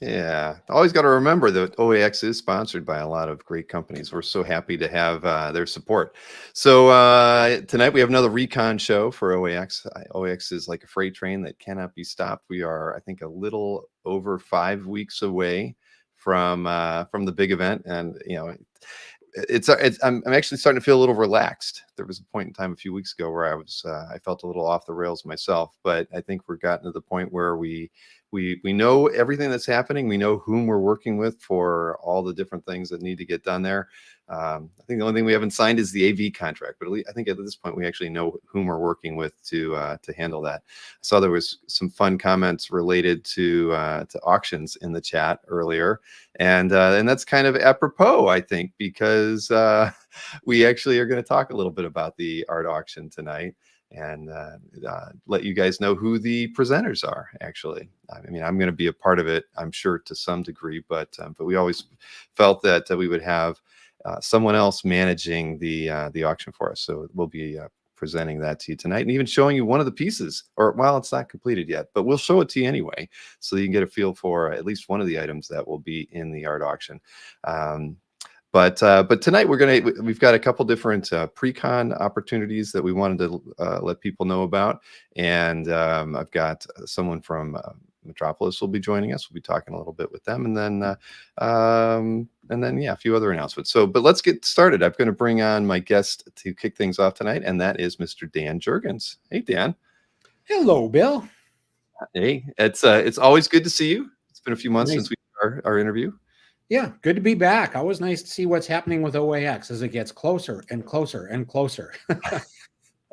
Yeah, always got to remember that OAX is sponsored by a lot of great companies. We're so happy to have their support. So tonight we have another Recon show for OAX. OAX is like a freight train that cannot be stopped. We are, I think, a little over 5 weeks away from the big event, and I'm actually starting to feel a little relaxed. There was a point in time a few weeks ago where I felt a little off the rails myself, but I think we're gotten to the point where we know everything that's happening. We know whom we're working with for all the different things that need to get done there. I think the only thing we haven't signed is the AV contract, but I think at this point we actually know whom we're working with to handle that. I saw there was some fun comments related to auctions in the chat earlier, and that's kind of apropos, I think, because we actually are going to talk a little bit about the art auction tonight and let you guys know who the presenters are. Actually, I mean, I'm going to be a part of it, I'm sure, to some degree, but we always felt that we would have someone else managing the auction for us. So we'll be presenting that to you tonight, and even showing you one of the pieces, or well, it's not completed yet, but we'll show it to you anyway, so you can get a feel for at least one of the items that will be in the art auction. But tonight we've got a couple different pre-con opportunities that we wanted to let people know about, and I've got someone from Metropolis will be joining us. We'll be talking a little bit with them, and then yeah, a few other announcements. But let's get started. I'm going to bring on my guest to kick things off tonight, and that is Mr. Dan Jurgens. Hey, Dan. Hello, Bill. Hey, it's always good to see you. It's been a few months since we did our interview. Yeah, good to be back. Always nice to see what's happening with OAX as it gets closer and closer and closer.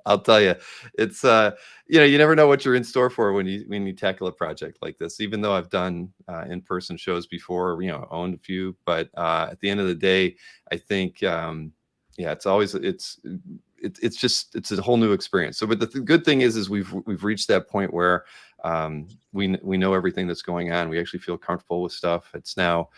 I'll tell you, it's you never know what you're in store for when you tackle a project like this. Even though I've done in-person shows before, owned a few, but at the end of the day, I think it's always it's a whole new experience. So, but the good thing is we've reached that point where we know everything that's going on. We actually feel comfortable with stuff. It's now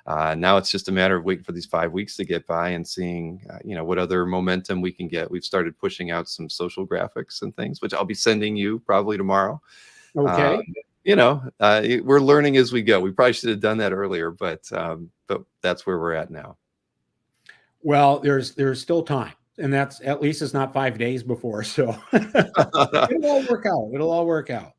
it's just a matter of waiting for these 5 weeks to get by and seeing, what other momentum we can get. We've started pushing out some social graphics and things, which I'll be sending you probably tomorrow. Okay. We're learning as we go. We probably should have done that earlier, but that's where we're at now. Well, there's still time, and that's at least it's not 5 days before, so it'll all work out. It'll all work out.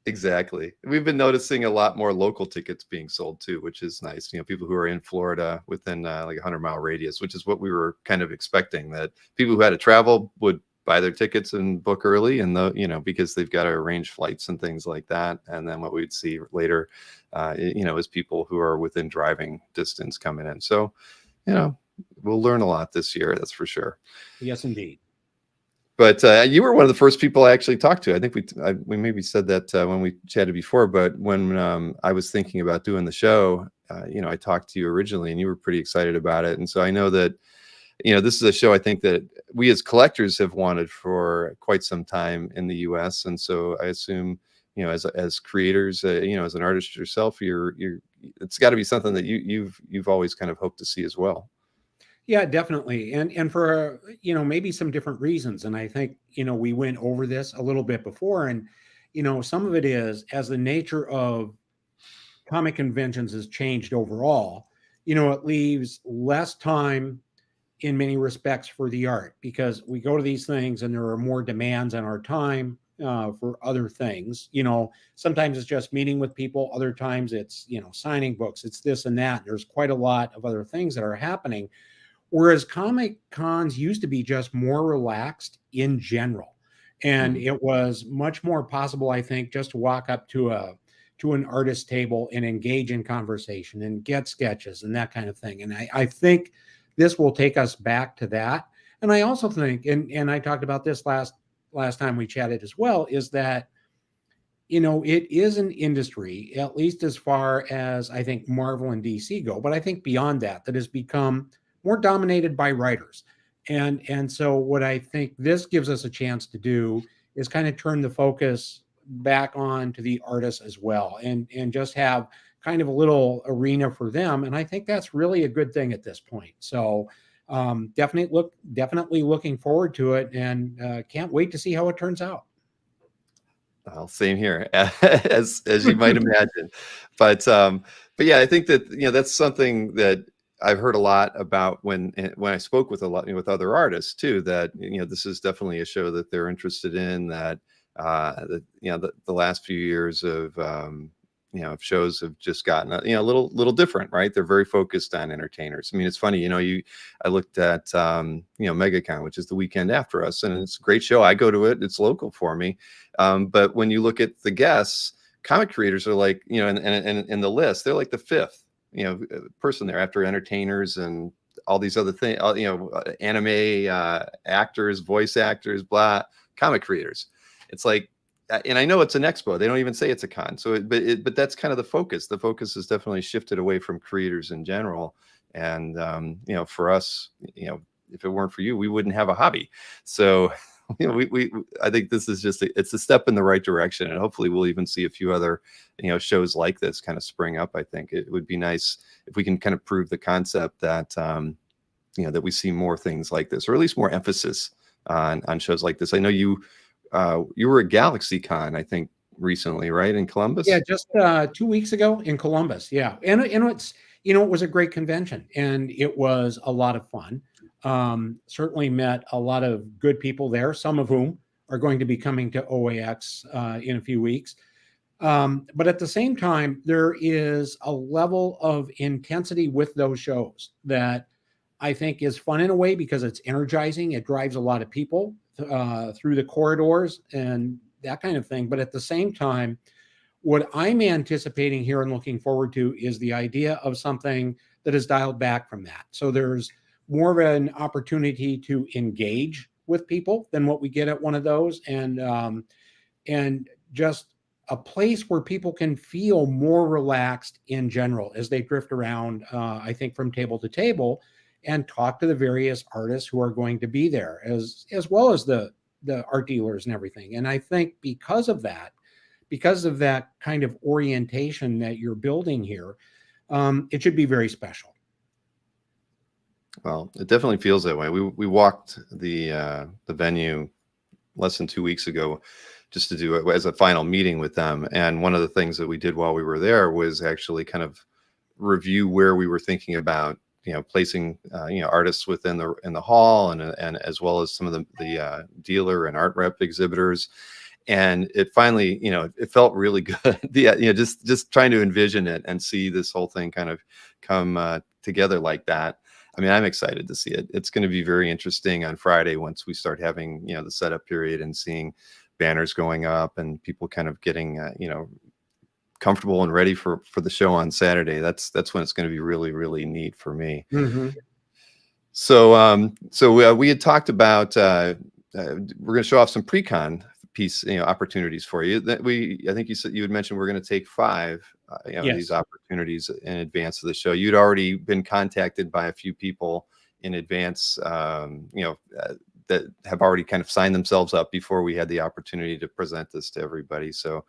Exactly. We've been noticing a lot more local tickets being sold too, which is nice. People who are in Florida within like a 100-mile radius, which is what we were kind of expecting, that people who had to travel would buy their tickets and book early, and because they've got to arrange flights and things like that. And then what we'd see later, is people who are within driving distance coming in. So, we'll learn a lot this year. That's for sure. Yes, indeed. But you were one of the first people I actually talked to. I think we maybe said that when we chatted before, but when I was thinking about doing the show, I talked to you originally, and you were pretty excited about it. And so I know that, this is a show I think that we as collectors have wanted for quite some time in the U.S. And so I assume, as creators, as an artist yourself, it's got to be something that you've always kind of hoped to see as well. Yeah, definitely. And for, maybe some different reasons. And I think, we went over this a little bit before, and, some of it is as the nature of comic conventions has changed overall, it leaves less time in many respects for the art, because we go to these things and there are more demands on our time for other things. Sometimes it's just meeting with people. Other times it's, signing books, it's this and that. There's quite a lot of other things that are happening. Whereas comic cons used to be just more relaxed in general. And it was much more possible, I think, just to walk up to an artist table and engage in conversation and get sketches and that kind of thing. And I think this will take us back to that. And I also think, and I talked about this last time we chatted as well, is that, it is an industry, at least as far as I think Marvel and DC go, but I think beyond that has become more dominated by writers. And so what I think this gives us a chance to do is kind of turn the focus back on to the artists as well, and just have kind of a little arena for them. And I think that's really a good thing at this point. So definitely looking forward to it, and can't wait to see how it turns out. Well, same here, as you might imagine. But But yeah, I think that, that's something that I've heard a lot about when I spoke with a lot, with other artists too, that, this is definitely a show that they're interested in, that, the last few years of, of shows have just gotten, a little different, right? They're very focused on entertainers. I mean, it's funny, I looked at, MegaCon, which is the weekend after us, and it's a great show. I go to it. It's local for me. But when you look at the guests, comic creators are like, in the list, they're like the fifth, person there after entertainers and all these other things, anime actors, voice actors, blah, comic creators. It's like, and I know it's an expo. They don't even say it's a con. So, but that's kind of the focus. The focus has definitely shifted away from creators in general. And, for us, if it weren't for you, we wouldn't have a hobby. So, I think this is it's a step in the right direction, and hopefully we'll even see a few other, shows like this kind of spring up. I think it would be nice if we can kind of prove the concept that, that we see more things like this, or at least more emphasis on shows like this. I know you were at GalaxyCon, I think, recently, right, in Columbus? Yeah, just 2 weeks ago in Columbus. Yeah, and it's it was a great convention, and it was a lot of fun. Certainly met a lot of good people there, some of whom are going to be coming to OAX in a few weeks. But at the same time, there is a level of intensity with those shows that I think is fun in a way, because it's energizing. It drives a lot of people through the corridors and that kind of thing. But at the same time, what I'm anticipating here and looking forward to is the idea of something that is dialed back from that. So there's more of an opportunity to engage with people than what we get at one of those, and just a place where people can feel more relaxed in general as they drift around, I think, from table to table, and talk to the various artists who are going to be there, as well as the art dealers and everything. And I think because of that kind of orientation that you're building here, it should be very special. Well, it definitely feels that way. We walked the venue less than 2 weeks ago, just to do it as a final meeting with them. And one of the things that we did while we were there was actually kind of review where we were thinking about, placing, artists within the hall, and as well as some of the dealer and art rep exhibitors. And it finally, it felt really good. Just trying to envision it and see this whole thing kind of come together like that. I mean, I'm excited to see it. It's going to be very interesting on Friday once we start having, the setup period and seeing banners going up and people kind of getting, comfortable and ready for the show on Saturday. That's when it's going to be really, really neat for me. Mm-hmm. So we had talked about we're going to show off some pre-con piece, opportunities for you. I think you said you had mentioned we're going to take 5 Yes. these opportunities in advance of the show. You'd already been contacted by a few people in advance, that have already kind of signed themselves up before we had the opportunity to present this to everybody. So,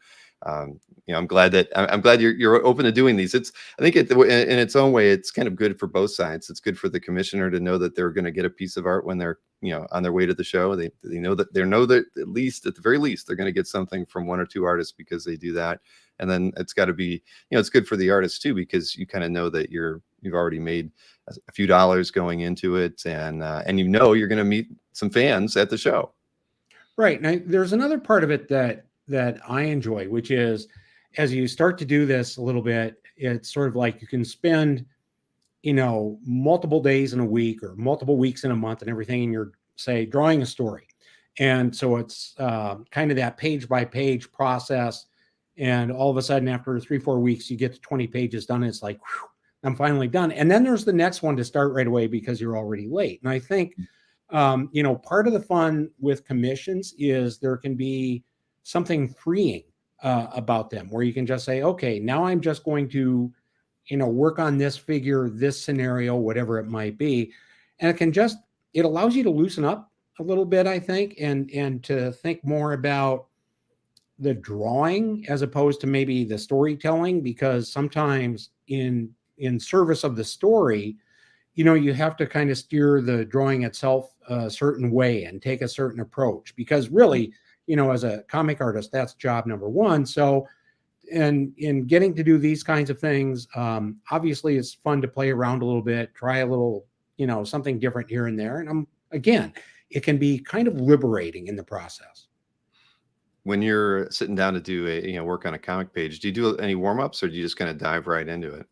I'm glad you're open to doing these. I think in its own way, it's kind of good for both sides. It's good for the commissioner to know that they're going to get a piece of art when they're, on their way to the show. They know that at the very least, they're going to get something from 1 or 2 artists because they do that. And then it's got to be, it's good for the artists too, because you kind of know that you've already made a few dollars going into it, and you're going to meet some fans at the show. Right. Now, there's another part of it that I enjoy, which is, as you start to do this a little bit, it's sort of like you can spend, multiple days in a week or multiple weeks in a month and everything, and you're, say, drawing a story. And so it's kind of that page by page process. And all of a sudden, after 3-4 weeks, you get to 20 pages done. And it's like, whew, I'm finally done. And then there's the next one to start right away because you're already late. And I think, part of the fun with commissions is there can be something freeing about them, where you can just say, okay, now I'm just going to, work on this figure, this scenario, whatever it might be. And it allows you to loosen up a little bit, I think, and to think more about the drawing as opposed to maybe the storytelling, because sometimes in service of the story, you have to kind of steer the drawing itself a certain way and take a certain approach, because really, as a comic artist, that's job number 1. So and in getting to do these kinds of things, obviously it's fun to play around a little bit, try a little, something different here and there. And again, it can be kind of liberating in the process. When you're sitting down to do work on a comic page, do you do any warm-ups, or do you just kind of dive right into it?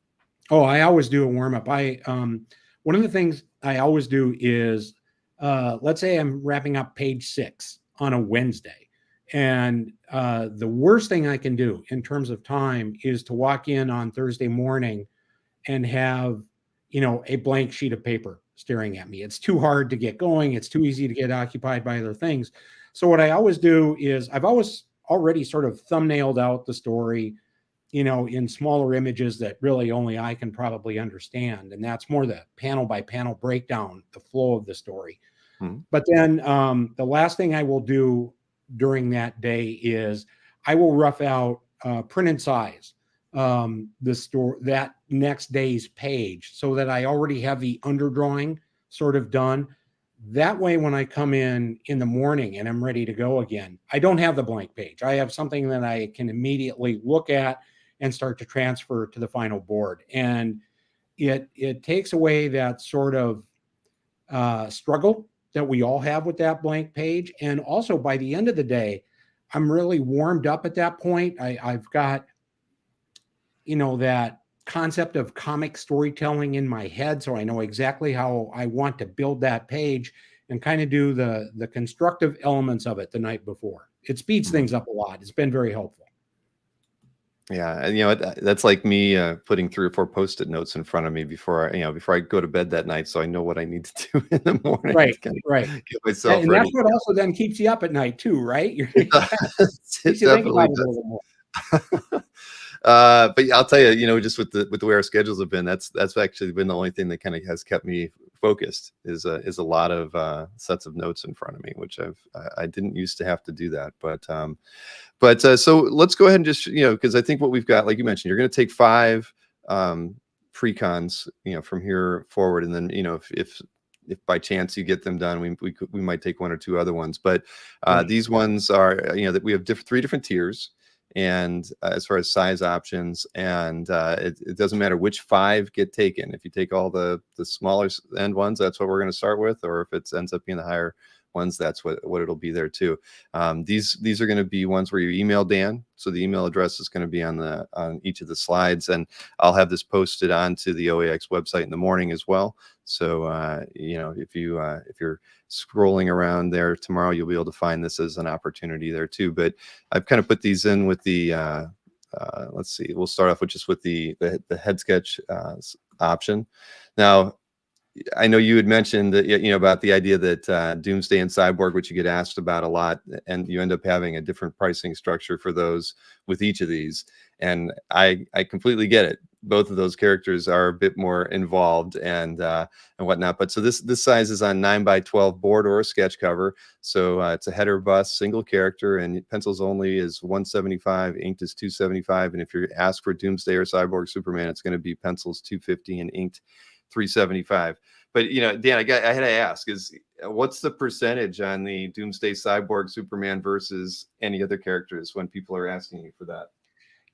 Oh, I always do a warm-up. One of the things I always do is, let's say I'm wrapping up page 6 on a Wednesday. And the worst thing I can do in terms of time is to walk in on Thursday morning and have, a blank sheet of paper staring at me. It's too hard to get going. It's too easy to get occupied by other things. So what I always do is I've always already sort of thumbnailed out the story, in smaller images that really only I can probably understand. And that's more the panel by panel breakdown, the flow of the story. Mm-hmm. But then the last thing I will do during that day is I will rough out print and size that next day's page, so that I already have the underdrawing sort of done. That way, when I come in the morning and I'm ready to go again, I don't have the blank page. I have something that I can immediately look at and start to transfer to the final board. And it takes away that sort of struggle that we all have with that blank page. And also, by the end of the day, I'm really warmed up at that point. I've got, that concept of comic storytelling in my head. So I know exactly how I want to build that page and kind of do the constructive elements of it the night before. It speeds things up a lot. It's been very helpful. Yeah, and that's like me putting 3 or 4 Post-it notes in front of me before I go to bed that night, so I know what I need to do in the morning. Right. Get myself and ready. That's what also then keeps you up at night too, right? It definitely does. But I'll tell you, just with the way our schedules have been, that's actually been the only thing that kind of has kept me focused is a lot of sets of notes in front of me, which I didn't used to have to do that. But so let's go ahead and just, because I think what we've got, like you mentioned, you're going to take 5 pre-cons, from here forward. And then, if by chance you get them done, we might take 1 or 2 other ones. But these ones are, that we have 3 different tiers. And as far as size options, and it doesn't matter which 5 get taken. If you take all the smaller end ones, that's what we're going to start with. Or if it ends up being the higher ones, that's what it'll be there too. These are going to be ones where you email Dan. So the email address is going to be on each of the slides, and I'll have this posted onto the OEX website in the morning as well. So if you're scrolling around there tomorrow, you'll be able to find this as an opportunity there too. But I've kind of put these in with the let's see, we'll start off with just with the head sketch option. Now, I know you had mentioned that, about the idea that Doomsday and Cyborg, which you get asked about a lot, and you end up having a different pricing structure for those with each of these. And I completely get it. Both of those characters are a bit more involved and whatnot. But so this size is on 9x12 board or a sketch cover. So it's a header bust, single character, and pencils only is $175, inked is $275. And if you ask for Doomsday or Cyborg Superman, it's going to be pencils $250 and inked $375. But Dan, I had to ask, what's the percentage on the Doomsday Cyborg Superman versus any other characters when people are asking you for that?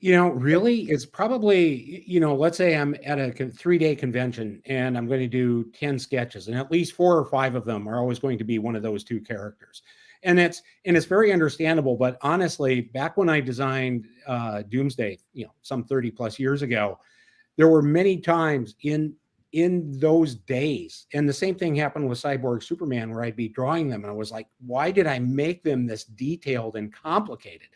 Really, it's probably, let's say I'm at a 3-day convention and I'm going to do 10 sketches, and at least 4 or 5 of them are always going to be one of those 2 characters. And it's very understandable. But honestly, back when I designed Doomsday, some 30 plus years ago, there were many times in those days, and the same thing happened with Cyborg Superman, where I'd be drawing them and I was like, why did I make them this detailed and complicated?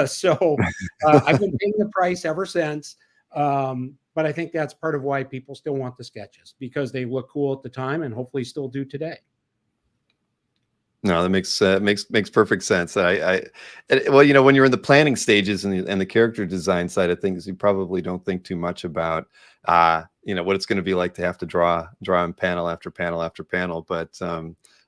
So I've been paying the price ever since. But I think that's part of why people still want the sketches, because they look cool at the time and hopefully still do today. No, that makes perfect sense. Well, when you're in the planning stages and the character design side of things, you probably don't think too much about what it's going to be like to have to draw on panel after panel after panel. But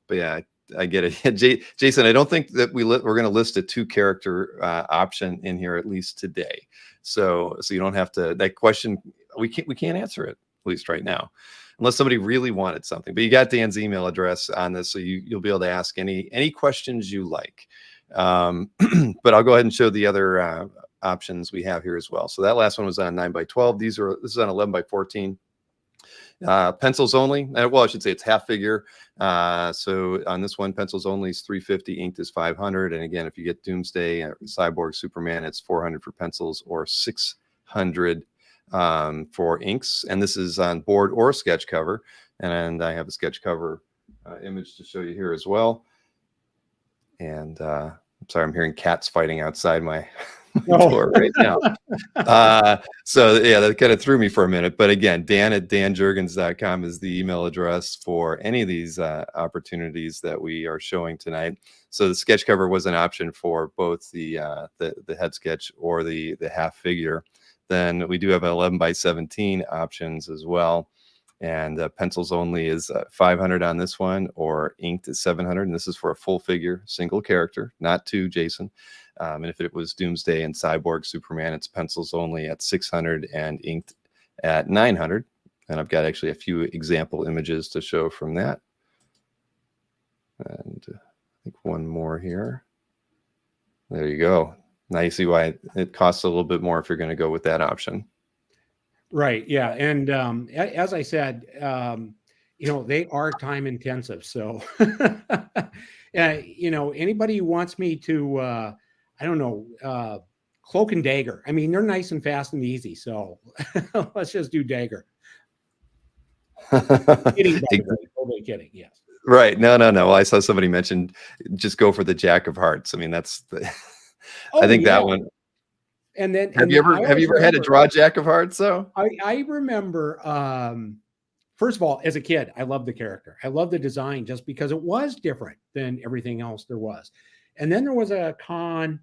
yeah, I get it. Jason, I don't think that we're going to list a 2 character option in here, at least today. So you don't have to, that question, we can't answer it, at least right now, unless somebody really wanted something. But you got Dan's email address on this, so you'll be able to ask any questions you like. But I'll go ahead and show the other options we have here as well. So that last one was on 9x12. This is on 11x14. Pencils only. Well, I should say it's half figure. So on this one, pencils only is $350, inked is $500. And again, if you get Doomsday, Cyborg, Superman, it's $400 for pencils or $600 for inks. And this is on board or sketch cover. And I have a sketch cover image to show you here as well. And I'm sorry, I'm hearing cats fighting outside my door right now. So yeah, that kind of threw me for a minute. But again, Dan@danjurgens.com is the email address for any of these opportunities that we are showing tonight. So the sketch cover was an option for both the head sketch or the half figure. Then we do have 11x17 options as well. And pencils only is $500 on this one, or inked is $700. And this is for a full figure, single character, not two, Jason. And if it was Doomsday and Cyborg, Superman, it's pencils only at $600 and inked at $900. And I've got actually a few example images to show from that. And I think one more here. There you go. Now you see why it costs a little bit more if you're going to go with that option. Right. Yeah. And as I said, they are time intensive. So, anybody who wants me to, cloak and dagger. I mean, they're nice and fast and easy. So let's just do dagger. Kidding, totally kidding. Yes. Right. No. Well, I saw somebody mention just go for the Jack of Hearts. I mean, that's the. I think that one. And then have you ever had to draw Jack of Hearts though? I remember first of all, as a kid, I loved the character. I loved the design just because it was different than everything else there was. And then there was a con,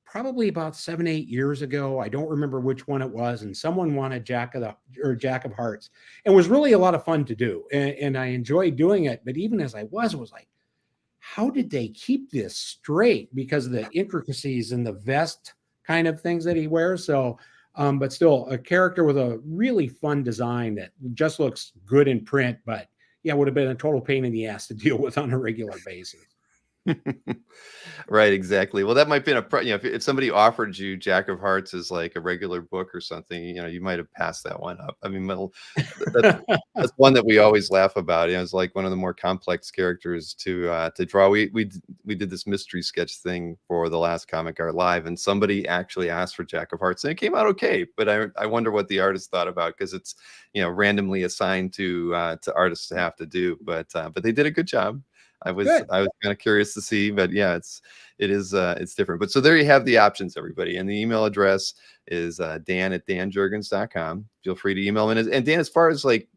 probably about 7-8 years ago. I don't remember which one it was, and someone wanted Jack of Hearts. It was really a lot of fun to do, and I enjoyed doing it. But even as I was like, how did they keep this straight because of the intricacies in the vest kind of things that he wears? So, but still a character with a really fun design that just looks good in print, but yeah, would have been a total pain in the ass to deal with on a regular basis. Right, exactly. Well, that might be if somebody offered you Jack of Hearts as like a regular book or something, you might have passed that one up. I mean, that's one that we always laugh about. It's like one of the more complex characters to draw. We did this mystery sketch thing for the last Comic Art Live, and somebody actually asked for Jack of Hearts, and it came out okay. But I wonder what the artist thought about, because it's randomly assigned to artists to have to do. But they did a good job. I was kind of curious to see, but yeah, it's different. But so there you have the options, everybody. And the email address is Dan@danjurgens.com. Feel free to email in. And Dan, as far as like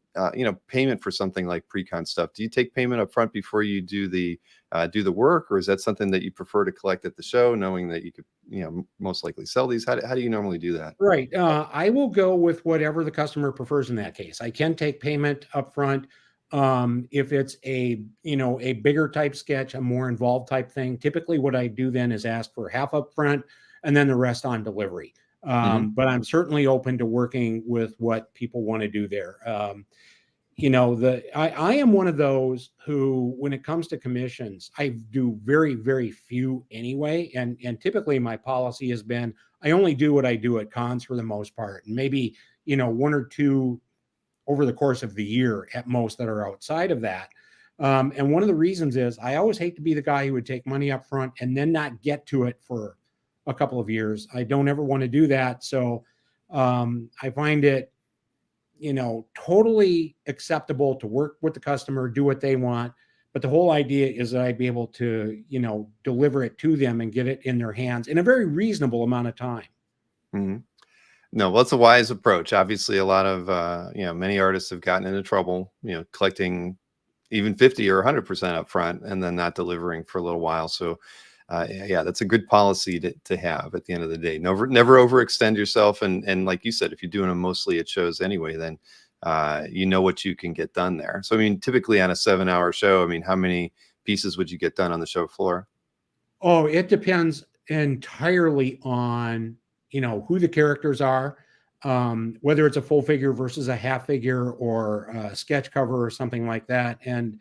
payment for something like pre-con stuff, do you take payment up front before you do the work, or is that something that you prefer to collect at the show, knowing that you could most likely sell these? How do you normally do that? Right. I will go with whatever the customer prefers in that case. I can take payment up front. If it's a bigger type sketch, a more involved type thing, typically what I do then is ask for half up front and then the rest on delivery. But I'm certainly open to working with what people want to do there. I am one of those who, when it comes to commissions, I do very, very few anyway. And typically my policy has been, I only do what I do at cons for the most part, and maybe, one or two over the course of the year at most that are outside of that. And one of the reasons is I always hate to be the guy who would take money up front and then not get to it for a couple of years. I don't ever want to do that. So I find it, totally acceptable to work with the customer, do what they want. But the whole idea is that I'd be able to, deliver it to them and get it in their hands in a very reasonable amount of time. Mm-hmm. No, well, it's a wise approach. Obviously, a lot of many artists have gotten into trouble, collecting even 50 or 100% up front and then not delivering for a little while. So, yeah, that's a good policy to have at the end of the day. Never overextend yourself. And like you said, if you're doing them mostly at shows anyway, then what you can get done there. So, I mean, typically on a 7-hour show, I mean, how many pieces would you get done on the show floor? Oh, it depends entirely on who the characters are, whether it's a full figure versus a half figure or a sketch cover or something like that. And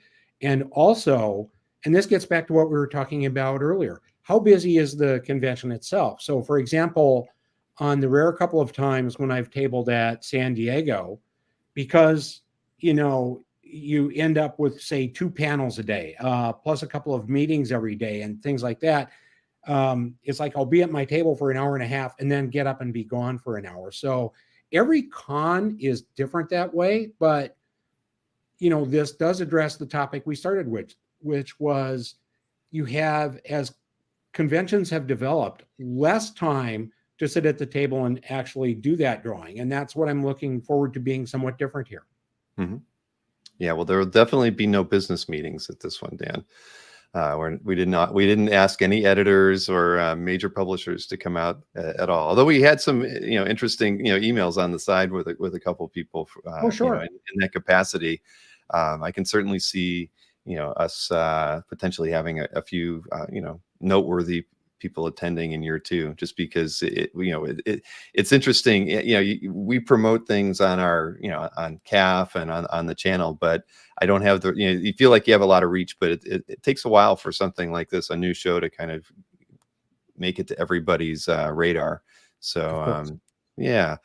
also, and this gets back to what we were talking about earlier, how busy is the convention itself? So, for example, on the rare couple of times when I've tabled at San Diego, because you end up with, say, 2 panels a day, plus a couple of meetings every day and things like that. It's like I'll be at my table for an hour and a half and then get up and be gone for an hour. So every con is different that way, but this does address the topic we started with, which was you have, as conventions have developed, less time to sit at the table and actually do that drawing. And that's what I'm looking forward to being somewhat different here. Mm-hmm. Yeah, well, there will definitely be no business meetings at this one, Dan. We didn't ask any editors or major publishers to come out at all. Although we had some, interesting, emails on the side with a couple of people. Oh, sure. In that capacity, I can certainly see, us potentially having a few, noteworthy people attending in year 2, just because it's interesting. We promote things on our, on CAF and on the channel, but I don't have the, you feel like you have a lot of reach, but it takes a while for something like this, a new show, to kind of make it to everybody's radar. So yeah,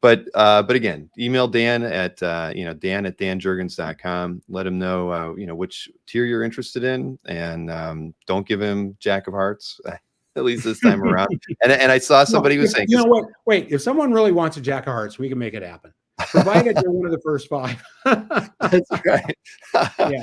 but again, email Dan at dan@danjurgens.com. Let him know which tier you're interested in, and don't give him Jack of Hearts. At least this time around. And I saw somebody was saying, what? Wait, if someone really wants a Jack of Hearts, we can make it happen, provided you're one of the first 5. That's right. Yeah.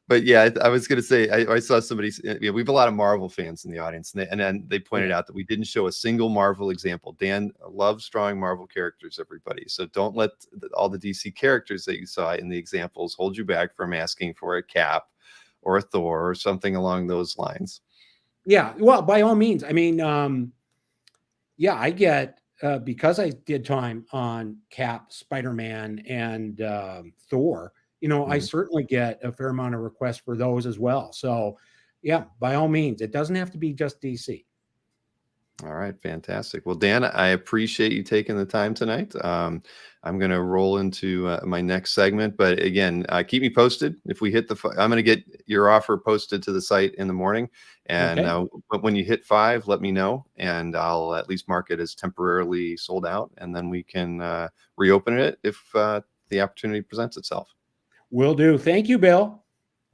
But yeah, I was going to say, I saw somebody. We have a lot of Marvel fans in the audience, and then they pointed out that we didn't show a single Marvel example. Dan loves drawing Marvel characters, everybody. So don't let all the DC characters that you saw in the examples hold you back from asking for a Cap or a Thor or something along those lines. Yeah, well, by all means. I mean, yeah, I get, because I did time on Cap, Spider-Man, and Thor, I certainly get a fair amount of requests for those as well. So yeah, by all means, it doesn't have to be just DC. All right, fantastic. Well, Dan, I appreciate you taking the time tonight. I'm going to roll into my next segment, but again, keep me posted. If we hit I'm going to get your offer posted to the site in the morning, and but when you hit 5, let me know, and I'll at least mark it as temporarily sold out, and then we can reopen it if the opportunity presents itself. Will do. Thank you, Bill.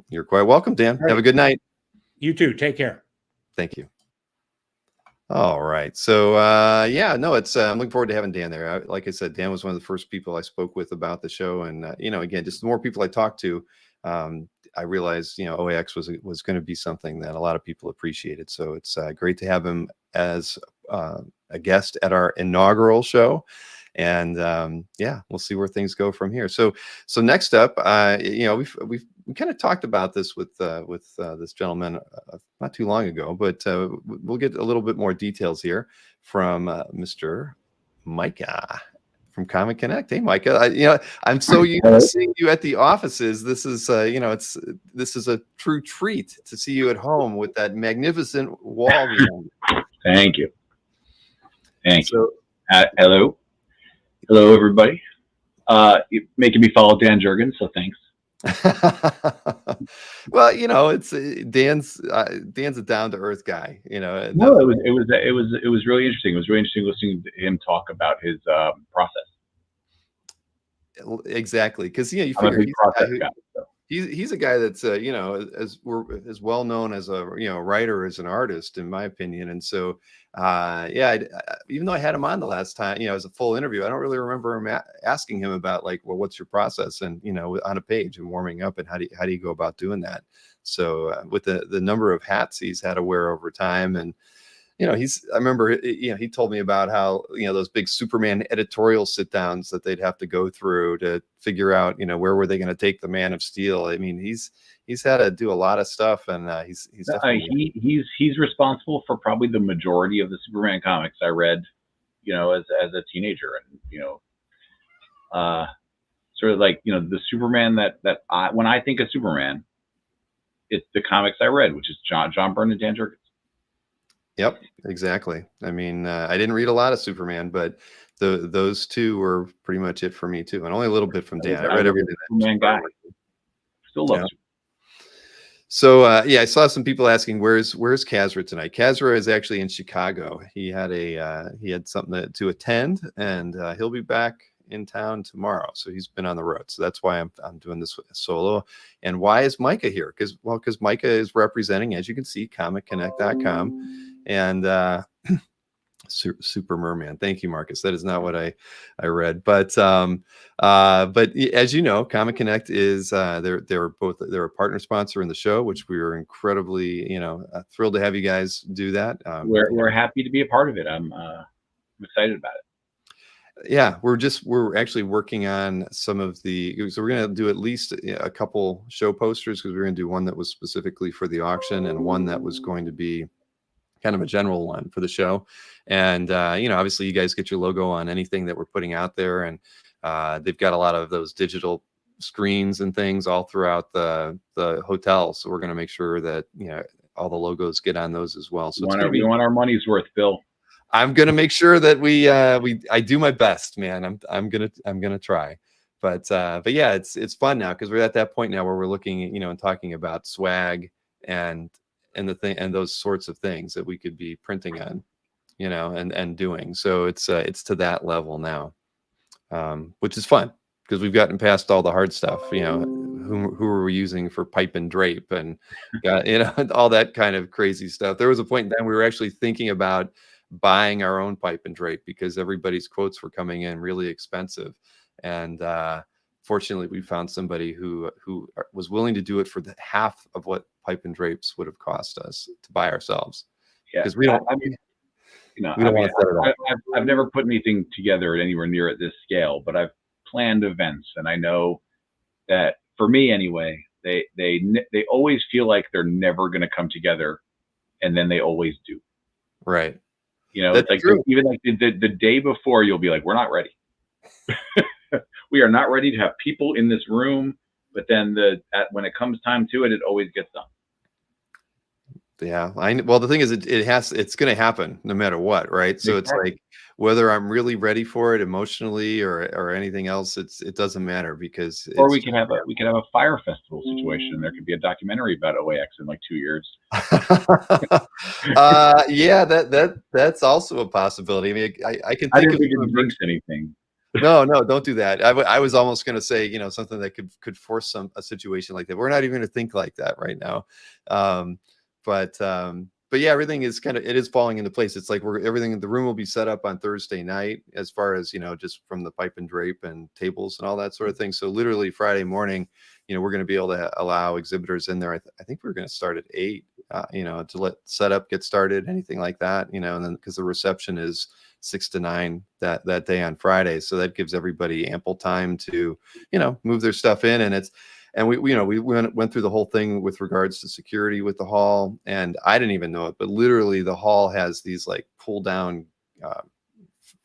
You're quite welcome, Dan. Have a good night. You too. Take care. Thank you. All right. So yeah, no, it's I'm looking forward to having Dan there. Like I said, Dan was one of the first people I spoke with about the show, and again, just the more people I talked to, I realized OAX was going to be something that a lot of people appreciated. So it's great to have him as a guest at our inaugural show. And yeah, we'll see where things go from here. So next up, we kind of talked about this with this gentleman not too long ago, but we'll get a little bit more details here from Mr. Micah from Comic Connect. Hey, Micah, I'm so used to seeing you at the offices. This is this is a true treat to see you at home with that magnificent wall behind you. Thank you. Thank you. Hello, everybody. You're making me follow Dan Jurgens, so thanks. Well, it's Dan's a down to earth guy. No, it was really interesting. It was really interesting listening to him talk about his process. Exactly, because you figure he's a guy that's as well known as a writer as an artist, in my opinion. And so yeah, even though I had him on the last time, as a full interview, I don't really remember him asking him about well, what's your process, and on a page and warming up, and how do you go about doing that. So with the number of hats he's had to wear over time, and I remember he told me about how those big Superman editorial sit downs that they'd have to go through to figure out where were they going to take the Man of Steel. I mean, he's had to do a lot of stuff, and he's responsible for probably the majority of the Superman comics I read as a teenager, and sort of like the Superman that when I think of Superman, it's the comics I read, which is John Byrne and Dan Jurgens. Yep, exactly. I mean, I didn't read a lot of Superman, but those two were pretty much it for me too, and only a little bit from Dan. I read everything. Superman guy. Still love Superman. So yeah, I saw some people asking where's Kazra tonight. Kazra is actually in Chicago. He had something to attend, and he'll be back in town tomorrow. So he's been on the road. So that's why I'm doing this solo. And why is Micah here? Because Micah is representing, as you can see, ComicConnect.com, and Super Merman. Thank you, Marcus. That is not what I read, but as you know, Comic Connect is they're a partner sponsor in the show, which we were incredibly thrilled to have you guys do that. We're happy to be a part of it. I'm excited about it. Yeah, we're actually working on some of so we're going to do at least a couple show posters, because we're going to do one that was specifically for the auction and one that was going to be kind of a general one for the show. And obviously you guys get your logo on anything that we're putting out there, and they've got a lot of those digital screens and things all throughout the hotel, so we're going to make sure that all the logos get on those as well. So we want our money's worth, Bill. I'm going to make sure that I do my best, man. I'm going to try. But yeah, it's fun now, because we're at that point now where we're looking and talking about swag and those sorts of things that we could be printing on, and doing. So it's to that level now, which is fun, because we've gotten past all the hard stuff. Who are we using for pipe and drape, and got all that kind of crazy stuff. There was a point in time we were actually thinking about buying our own pipe and drape, because everybody's quotes were coming in really expensive, and fortunately we found somebody who was willing to do it for the half of what pipe and drapes would have cost us to buy ourselves. Yeah, because we don't. I've never put anything together anywhere near at this scale, but I've planned events, and I know that for me anyway, they always feel like they're never going to come together, and then they always do. Right. It's like even like the day before, you'll be like, we're not ready. We are not ready to have people in this room. But then when it comes time to it, it always gets done. Yeah. Well, the thing is, it's going to happen no matter what. Right. So Exactly. It's like, whether I'm really ready for it emotionally or anything else, it doesn't matter, because we can have a fire festival situation. There could be a documentary about OAX in like 2 years. Yeah, that's also a possibility. I mean, I can think I didn't of think it jinx anything. No, don't do that. I was almost going to say, something that could force a situation like that. We're not even going to think like that right now. But yeah, everything is it is falling into place. It's like everything in the room will be set up on Thursday night, as far as, just from the pipe and drape and tables and all that sort of thing. So literally Friday morning, we're going to be able to allow exhibitors in there. I think we're going to start at 8, to let setup get started, anything like that, and then because the reception is 6 to 9 that day on Friday. So that gives everybody ample time to, move their stuff in. And we went through the whole thing with regards to security with the hall, and I didn't even know it, but literally the hall has these like pull down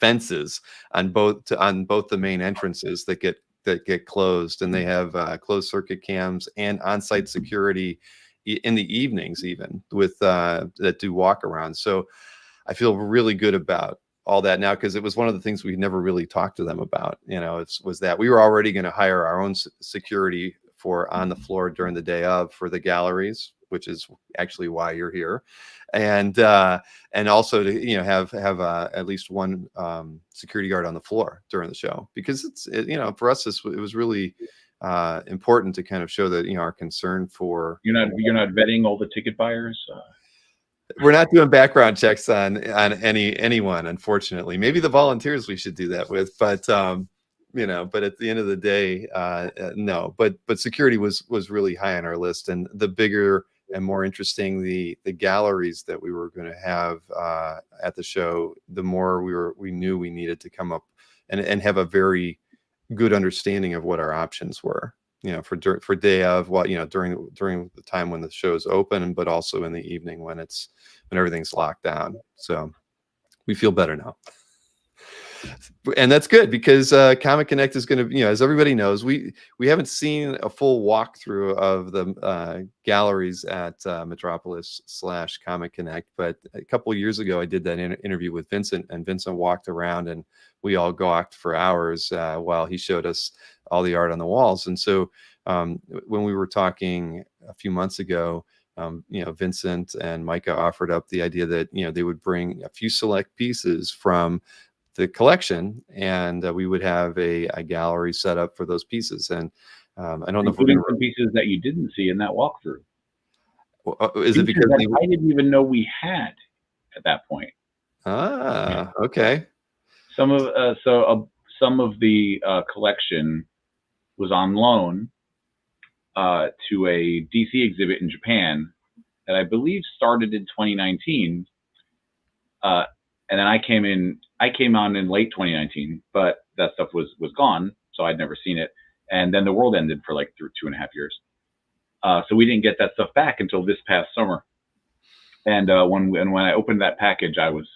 fences on both the main entrances that get closed, and they have closed circuit cams and on-site security in the evenings, even with that do walk around. So I feel really good about all that now, because it was one of the things we never really talked to them about. Was that we were already going to hire our own security for on the floor during the day of for the galleries, which is actually why you're here, and also to have at least one security guard on the floor during the show, because for us it was really important to kind of show that our concern for. You're not vetting all the ticket buyers. We're not doing background checks on anyone, unfortunately. Maybe the volunteers we should do that with, but but at the end of the day, no. But security was really high on our list, and the bigger and more interesting the galleries that we were going to have at the show, the more we knew we needed to come up and have a very good understanding of what our options were. For day of during the time when the show's open, but also in the evening when everything's locked down. So we feel better now. And that's good because Comic Connect is going to, you know, as everybody knows, we haven't seen a full walkthrough of the galleries at Metropolis/Comic Connect, but a couple of years ago I did that interview with Vincent, and Vincent walked around and we all gawked for hours while he showed us all the art on the walls. And so when we were talking a few months ago, you know, Vincent and Micah offered up the idea that, you know, they would bring a few select pieces from the collection, and we would have a gallery set up for those pieces. And I don't know if we're including going some pieces that you didn't see in that walkthrough. is it because that I didn't even know we had at that point? Okay. Some of the collection was on loan to a DC exhibit in Japan that I believe started in 2019, and then I came on in late 2019, but that stuff was gone, so I'd never seen it. And then the world ended for like 2.5 years, so we didn't get that stuff back until this past summer. And when I opened that package, I was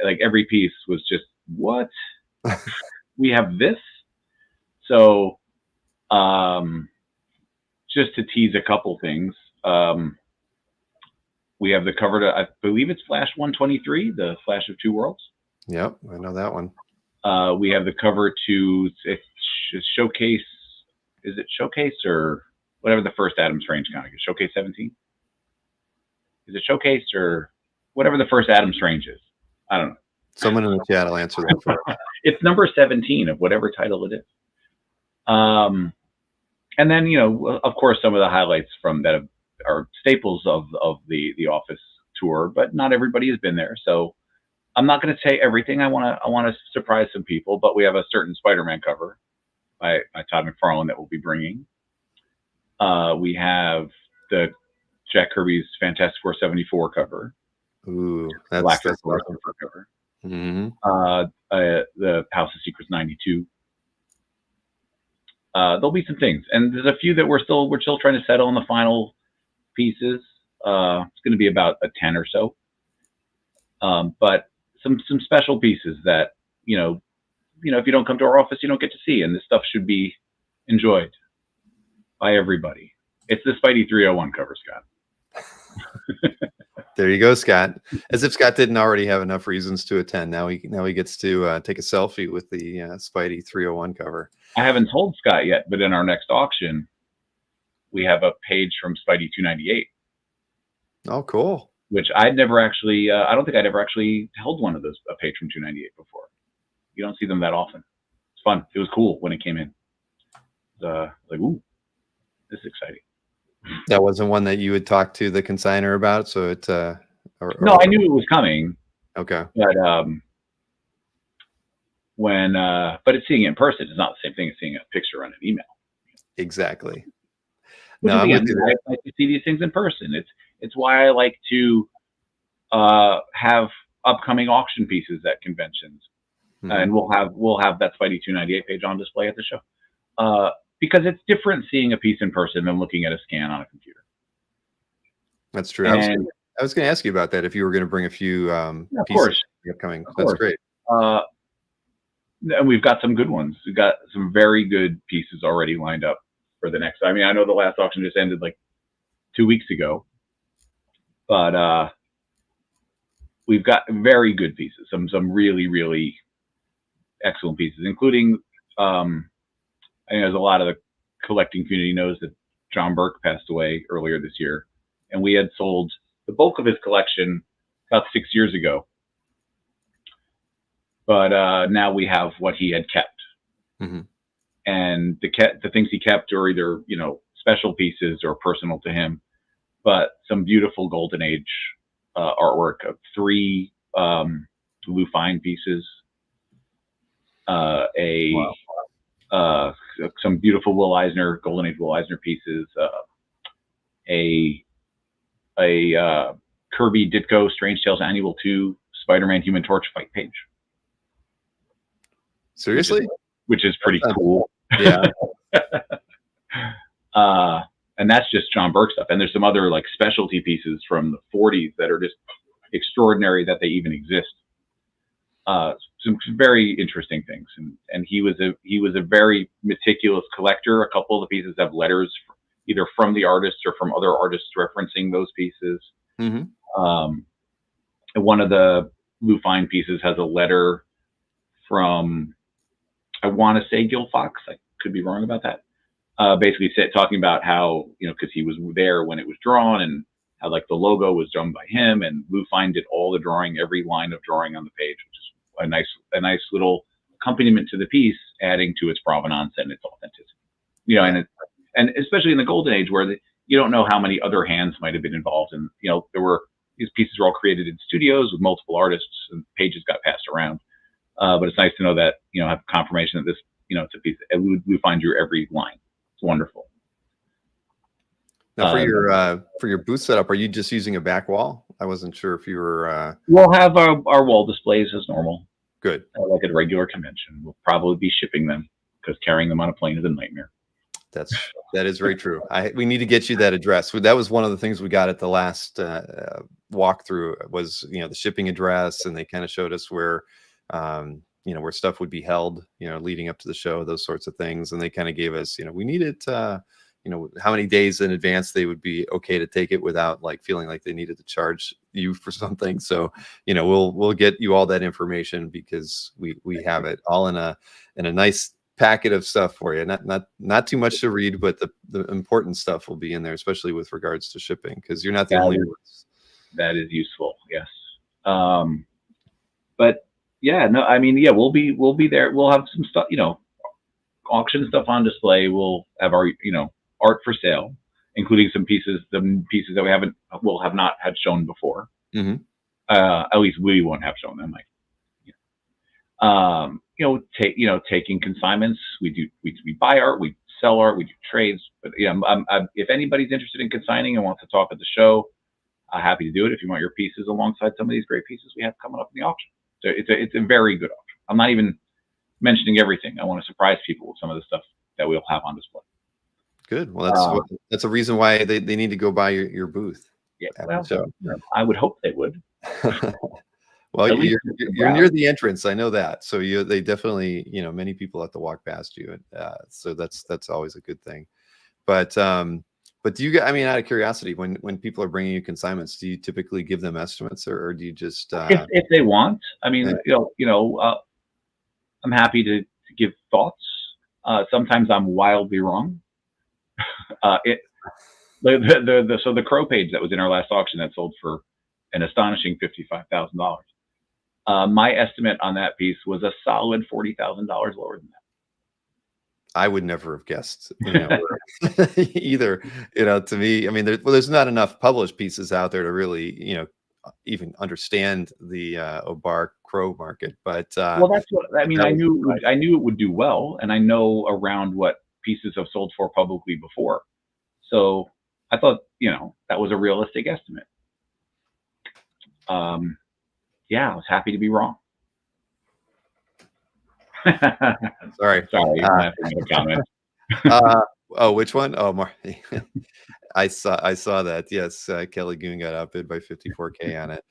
like, every piece was just, what? We have this? So just to tease a couple things, we have the cover to, I believe it's Flash 123, the Flash of Two Worlds. Yep, I know that one. We have the cover to Showcase. Is it Showcase or whatever the first Adam Strange comic is? Showcase 17? Is it Showcase or whatever the first Adam Strange is? I don't know. Someone in the chat will answer that for us. It's number 17 of whatever title it is. And then, you know, of course, some of the highlights from that are staples of the office tour, but not everybody has been there. So I'm not going to say everything. I want to surprise some people, but we have a certain Spider-Man cover by Todd McFarlane that we'll be bringing. We have the Jack Kirby's Fantastic Four 74 cover. Ooh, that's Black awesome. cover. Mm-hmm. The House of Secrets 92. There'll be some things, and there's a few that we're still trying to settle on the final pieces. It's going to be about a 10 or so, but some special pieces that you know if you don't come to our office, you don't get to see, and this stuff should be enjoyed by everybody. It's the Spidey 301 cover, Scott. There you go, Scott. As if Scott didn't already have enough reasons to attend. Now he gets to take a selfie with the Spidey 301 cover. I haven't told Scott yet, but in our next auction, we have a page from Spidey 298. Oh, cool. Which I'd never actually, I don't think I'd ever actually held one of those, a page from 298 before. You don't see them that often. It's fun. It was cool when it came in. Like, ooh, this is exciting. That wasn't one that you had talked to the consignor about, so it. No, I knew it was coming. Okay. But but it's seeing it in person. It's not the same thing as seeing a picture on an email. Exactly. No, I like to see these things in person. It's why I like to have upcoming auction pieces at conventions, and we'll have that Spidey 298 page on display at the show. Because it's different seeing a piece in person than looking at a scan on a computer. That's true. I was going to ask you about that if you were going to bring a few pieces upcoming. That's great. And we've got some good ones. We've got some very good pieces already lined up for the next. I mean, I know the last auction just ended like 2 weeks ago, but we've got very good pieces. Some really, really excellent pieces, including. I think there's a lot of the collecting community knows that John Burke passed away earlier this year, and we had sold the bulk of his collection about 6 years ago. But now we have what he had kept, and the things he kept are either special pieces or personal to him, but some beautiful Golden Age artwork of 3 Lou Fine pieces, some beautiful Will Eisner, Golden Age Will Eisner pieces, a Kirby Ditko Strange Tales Annual 2 Spider-Man Human Torch fight page. Seriously? Which is pretty cool. Yeah. And that's just John Burke stuff. And there's some other like specialty pieces from the 40s that are just extraordinary that they even exist. some very interesting things. And he was a very meticulous collector. A couple of the pieces have letters either from the artists or from other artists referencing those pieces. Mm-hmm. And one of the Lou Fine pieces has a letter from, I want to say Gil Fox. I could be wrong about that. Basically talking about how, because he was there when it was drawn, and how like the logo was drawn by him, and Lou Fine did all the drawing, every line of drawing on the page, which is a nice little accompaniment to the piece, adding to its provenance and its authenticity. And especially in the golden age where you don't know how many other hands might have been involved, and these pieces were all created in studios with multiple artists, and pages got passed around. But it's nice to know that have confirmation that this it's a piece. Lou Fine drew every line. It's wonderful. Now, for your booth setup, are you just using a back wall? I wasn't sure if you were. We'll have our wall displays as normal. Good. Like at a regular convention. We'll probably be shipping them, because carrying them on a plane is a nightmare. That is very true. We need to get you that address. That was one of the things we got at the last walkthrough, was the shipping address, and they kind of showed us where where stuff would be held, leading up to the show, those sorts of things, and they kind of gave us, we needed how many days in advance they would be okay to take it without like feeling like they needed to charge you for something. So we'll get you all that information, because we have it all in a nice packet of stuff for you. Not too much to read, but the important stuff will be in there, especially with regards to shipping, because you're not the only ones. That is useful, yes. But yeah, no, I mean, yeah, we'll be there. We'll have some stuff, auction stuff on display. We'll have our art for sale, including the pieces that we'll have not had shown before. Mm-hmm. At least we won't have shown them. Taking consignments. We buy art, we sell art, we do trades. But if anybody's interested in consigning and wants to talk at the show, I'm happy to do it. If you want your pieces alongside some of these great pieces we have coming up in the auction, so it's a very good auction. I'm not even mentioning everything. I want to surprise people with some of the stuff that we'll have on display. Good. Well, that's a reason why they need to go by your booth. Yeah. Well, I would hope they would. Well, you're near the entrance. I know that. So they definitely, many people have to walk past you. So that's always a good thing. But do you, out of curiosity, when people are bringing you consignments, do you typically give them estimates, or do you just if they want? I'm happy to give thoughts. Sometimes I'm wildly wrong. So the Crow page that was in our last auction that sold for an astonishing $55,000. My estimate on that piece was a solid $40,000 lower than that. I would never have guessed, either. To me, there's not enough published pieces out there to really, even understand the Obar Crow market. But well, that's what I mean. I knew it would do well, and I know around what pieces have sold for publicly before. So I thought, that was a realistic estimate. Yeah, I was happy to be wrong. Sorry. I'm laughing at a comment. Oh, which one? Oh, I saw that. Yes, Kelly Goon got outbid by 54K on it.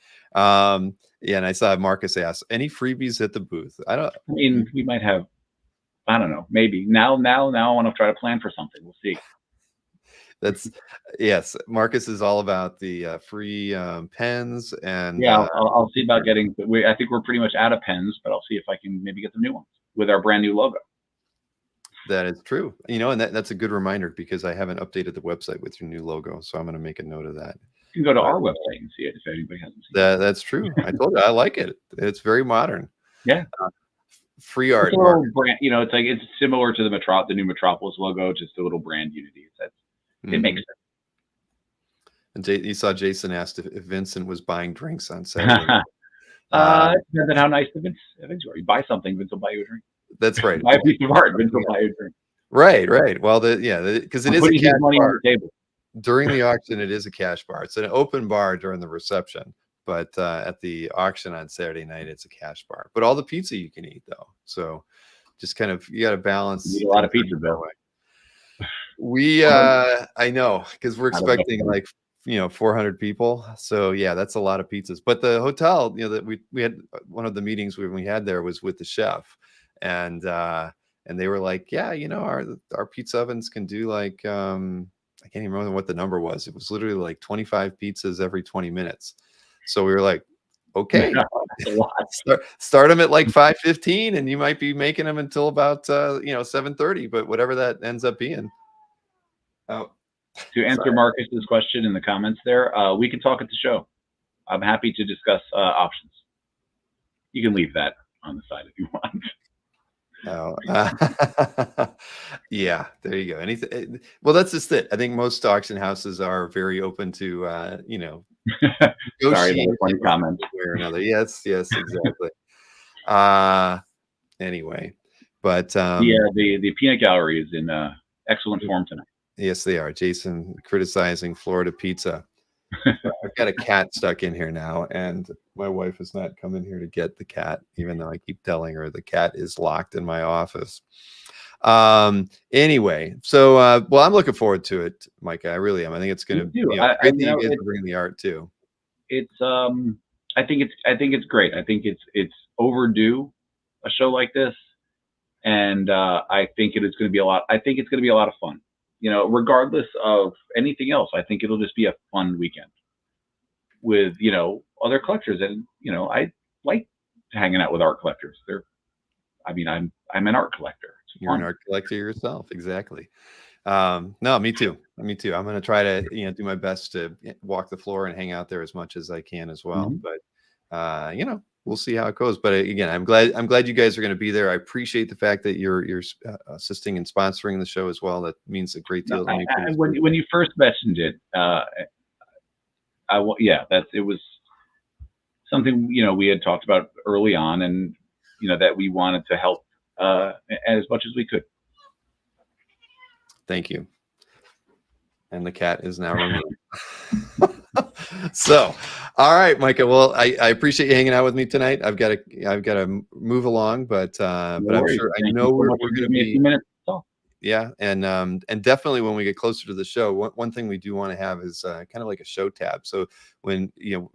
Yeah, and I saw Marcus ask, any freebies at the booth? We might have. I don't know. Maybe now I want to try to plan for something. We'll see. Yes. Marcus is all about the free pens, and yeah, I'll see about getting. I think we're pretty much out of pens, but I'll see if I can maybe get some new ones with our brand new logo. That is true. And that's a good reminder, because I haven't updated the website with your new logo, so I'm going to make a note of that. You can go to our website and see it if anybody hasn't seen it. That's true. I told you I like it. It's very modern. Yeah. Free art. It's a little brand, it's similar to the new Metropolis logo, just a little brand unity. It makes sense. And you saw Jason asked if Vincent was buying drinks on Saturday. Depends on how nice the Vince are. You buy something, Vince will buy you a drink. That's right. Buy a piece of art, Vince will buy you a drink. Right. Well, because it is a cash money bar. on the table. During the auction, it is a cash bar. It's an open bar during the reception, but at the auction on Saturday night, it's a cash bar. But all the pizza you can eat, though. So just kind of, you got to balance. You need a lot of pizza, Bill. I know, because we're expecting like 400 people. So yeah, that's a lot of pizzas. But the hotel, that we had, one of the meetings we had there was with the chef, and they were like, yeah, our pizza ovens can do like, I can't even remember what the number was. It was literally like 25 pizzas every 20 minutes. So we were like, okay, That's a lot. start them at like 5:15, and you might be making them until about 7:30, but whatever that ends up being. Oh, To answer sorry. Marcus's question in the comments there, we can talk at the show. I'm happy to discuss options. You can leave that on the side if you want. Oh, yeah, there you go. Anything. Well, that's just it. I think most auction houses are very open to, Sorry, negotiate another funny comment. one way or another. Yes, exactly. Anyway, but The peanut gallery is in excellent form tonight. yes, they are. Jason criticizing Florida pizza. I've got a cat stuck in here now, and my wife has not come in here to get the cat, even though I keep telling her the cat is locked in my office. Anyway, so well, I'm looking forward to it, Micah. I really am. I think it's going to be great that you guys are bringing the art too. It's I think it's great. I think it's overdue, a show like this, and I think it is going to be a lot. I think it's going to be a lot of fun. Regardless of anything else, I think it'll just be a fun weekend with other collectors, and I like hanging out with art collectors. I'm an art collector. It's You're fun. an art collector yourself, exactly. No, me too. I'm going to try to do my best to walk the floor and hang out there as much as I can as well. Mm-hmm. But we'll see how it goes. But again, I'm glad you guys are going to be there. I appreciate the fact that you're assisting and sponsoring the show as well. That means a great deal to me. When you first mentioned it, it was something we had talked about early on, and that we wanted to help as much as we could. Thank you. And the cat is now removed. So, all right, Micah. Well, I appreciate you hanging out with me tonight. I've got to move along, but I'm sure I know we're going to be a few minutes. Yeah, and definitely when we get closer to the show, one thing we do want to have is kind of like a show tab. So when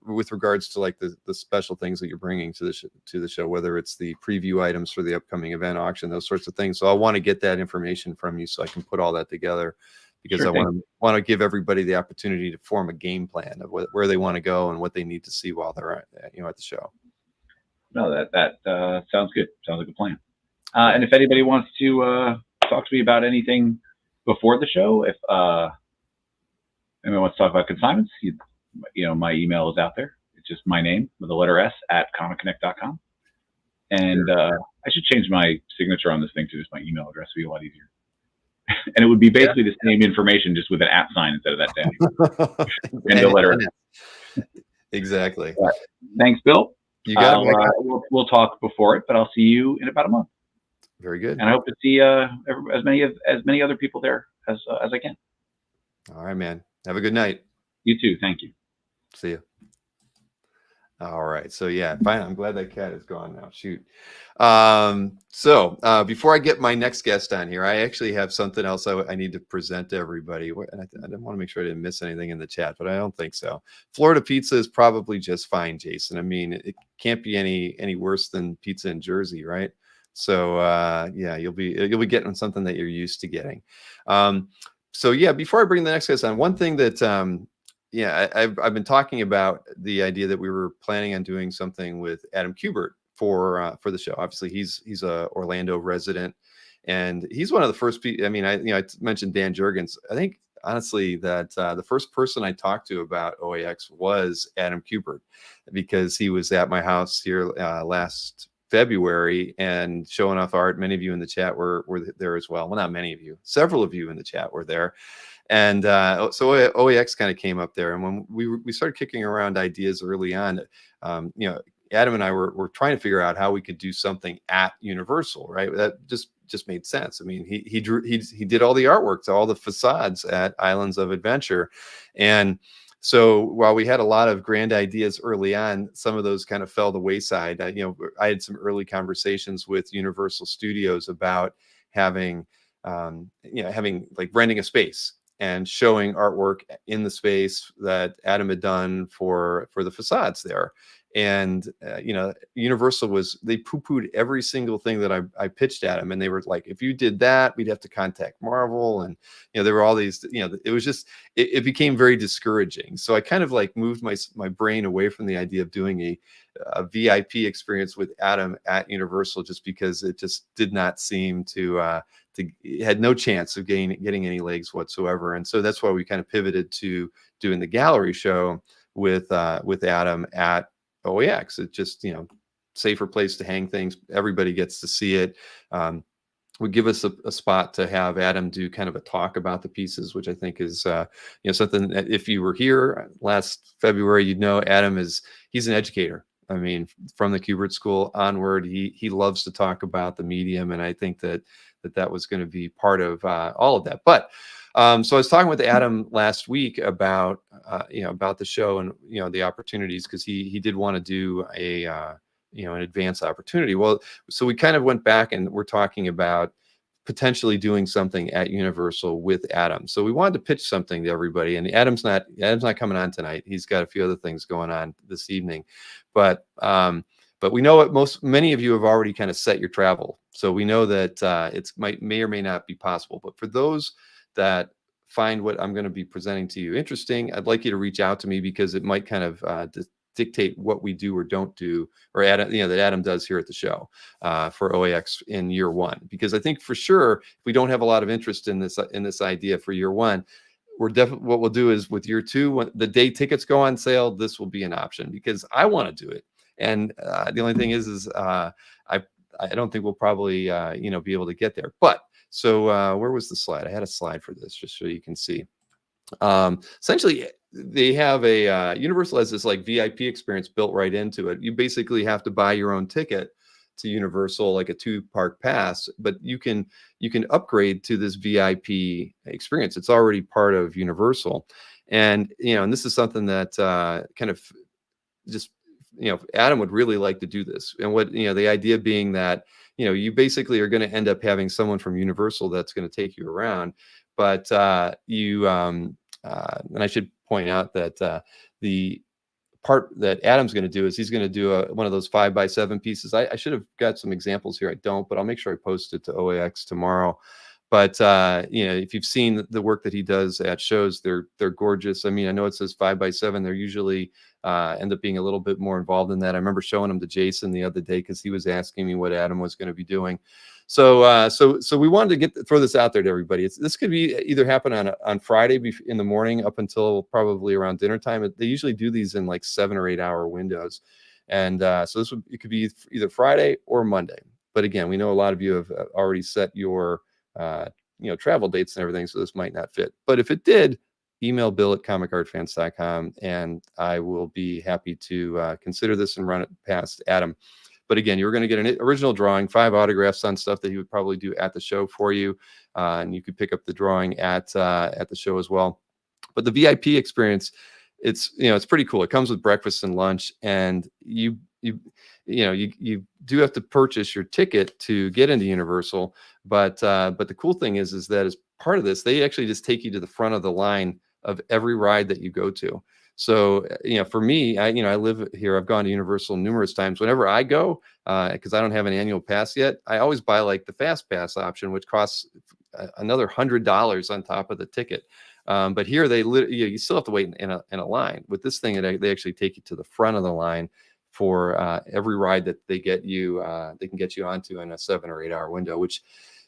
with regards to like the special things that you're bringing to the show, whether it's the preview items for the upcoming event auction, those sorts of things. So I want to get that information from you so I can put all that together, because I want to give everybody the opportunity to form a game plan of where they want to go and what they need to see while they're at the show. No, that sounds good. Sounds like a plan. And if anybody wants to talk to me about anything before the show, if anyone wants to talk about consignments, my email is out there. It's just my name with the letter S @comicconnect.com. And I should change my signature on this thing to just my email address. It'd be a lot easier. And it would be basically the same information, just with an @ sign instead of that dash. And the letter S. Exactly. Right. Thanks, Bill. You got it. We'll talk before it, but I'll see you in about a month. Very good. And I hope to see as many other people there as I can. All right, man. Have a good night. You too. Thank you. See you. All right. So yeah, fine. I'm glad that cat is gone now. Shoot. So before I get my next guest on here, I actually have something else I need to present to everybody. And I didn't want to make sure I didn't miss anything in the chat, but I don't think so. Florida pizza is probably just fine, Jason. I mean, it can't be any worse than pizza in Jersey, right? So yeah, you'll be getting something that you're used to getting. So yeah, before I bring the next guest on, one thing that I've been talking about the idea that we were planning on doing something with Adam Kubert for the show. Obviously, he's a Orlando resident, and he's one of the first people. I mean, I mentioned Dan Jurgens. I think honestly that the first person I talked to about OAX was Adam Kubert, because he was at my house here last February and showing off art. Many of you in the chat were there as well. Well, not many of you, several of you in the chat were there. And so OAX kind of came up there. And when we started kicking around ideas early on, Adam and I were trying to figure out how we could do something at Universal, right? That just made sense. I mean, he did all the artwork to all the facades at Islands of Adventure. And so while we had a lot of grand ideas early on, some of those kind of fell the wayside. I had some early conversations with Universal Studios about having like renting a space and showing artwork in the space that Adam had done for the facades there. And you know, Universal they poo-pooed every single thing that I pitched at them, and they were like, if you did that, we'd have to contact Marvel. And you know, there were all these, you know, it was just, it became very discouraging. So I kind of like moved my brain away from the idea of doing a VIP experience with Adam at Universal, just because it just did not seem to it had no chance of getting any legs whatsoever. And so that's why we kind of pivoted to doing the gallery show with Adam at OEX. It's just, you know, safer place to hang things. Everybody gets to see it. Would give us a spot to have Adam do kind of a talk about the pieces, which I think is, you know, something that if you were here last February, you'd know he's an educator. I mean, from the Kubert School onward, he loves to talk about the medium, and I think that was going to be part of all of that. But so I was talking with Adam last week about you know, about the show and, you know, the opportunities, because he did want to do you know, an advance opportunity. Well, so we kind of went back and we're talking about potentially doing something at Universal with Adam. So we wanted to pitch something to everybody, and Adam's not coming on tonight. He's got a few other things going on this evening, but we know what many of you have already kind of set your travel. So we know that it's may or may not be possible. But for those that find what I'm going to be presenting to you interesting, I'd like you to reach out to me, because it might kind of dictate what we do or don't do, or Adam, you know, that Adam does here at the show for OEX in year one. Because I think for sure, if we don't have a lot of interest in this idea for year one, we're definitely, what we'll do is with year two, when the day tickets go on sale, this will be an option, because I want to do it. And the only thing is I don't think we'll probably you know, be able to get there. But so where was the slide? I had a slide for this just so you can see. Essentially, they have a Universal has this like VIP experience built right into it. You basically have to buy your own ticket to Universal, like a 2-park pass, but you can upgrade to this VIP experience. It's already part of Universal. And you know, and this is something that kind of just, you know, Adam would really like to do this. And what, you know, the idea being that, you know, you basically are going to end up having someone from Universal that's going to take you around. But and I should point out that the part that Adam's going to do is he's going to do one of those 5x7 pieces. I should have got some examples here. I don't, but I'll make sure I post it to OAX tomorrow. But you know, if you've seen the work that he does at shows, they're gorgeous. I mean, I know it says 5x7. They're usually end up being a little bit more involved in that. I remember showing them to Jason the other day because he was asking me what Adam was going to be doing. So so we wanted to throw this out there to everybody. This could be either happen on Friday in the morning up until probably around dinner time. They usually do these in like 7 or 8 hour windows, and so it could be either Friday or Monday. But again, we know a lot of you have already set your you know, travel dates and everything, so this might not fit. But if it did, email bill@comicartfans.com, and I will be happy to consider this and run it past Adam. But again, you're going to get an original drawing, 5 autographs on stuff that he would probably do at the show for you, and you could pick up the drawing at the show as well. But the VIP experience, it's, you know, it's pretty cool. It comes with breakfast and lunch, and you do have to purchase your ticket to get into Universal. But the cool thing is that as part of this, they actually just take you to the front of the line of every ride that you go to. So, you know, for me, I live here. I've gone to Universal numerous times. Whenever I go, because I don't have an annual pass yet, I always buy like the fast pass option, which costs another $100 on top of the ticket. But here you still have to wait in a line. With this thing, they actually take you to the front of the line for every ride that they can get you onto in a 7 or 8 hour window, which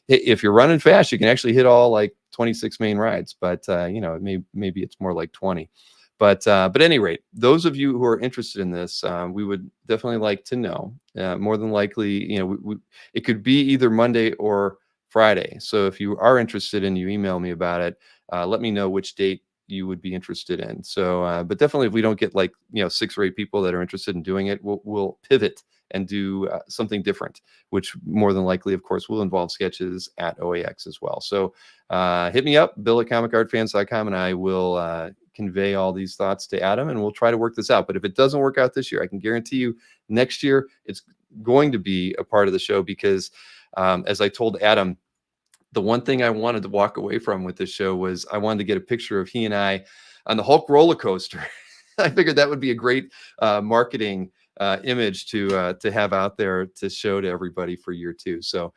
if you're running fast, you can actually hit all like 26 main rides, but you know, maybe it's more like 20. But at any rate, those of you who are interested in this, we would definitely like to know. More than likely, you know, it could be either Monday or Friday. So if you are interested and you email me about it, let me know which date you would be interested in. So, but definitely, if we don't get like, you know, 6 or 8 people that are interested in doing it, we'll pivot and do something different, which more than likely, of course, will involve sketches at OAX as well. So hit me up, bill@comicartfans.com, and I will convey all these thoughts to Adam, and we'll try to work this out. But if it doesn't work out this year, I can guarantee you next year it's going to be a part of the show, because as I told Adam, the one thing I wanted to walk away from with this show was I wanted to get a picture of he and I on the Hulk roller coaster. I figured that would be a great marketing image to have out there to show to everybody for year 2. So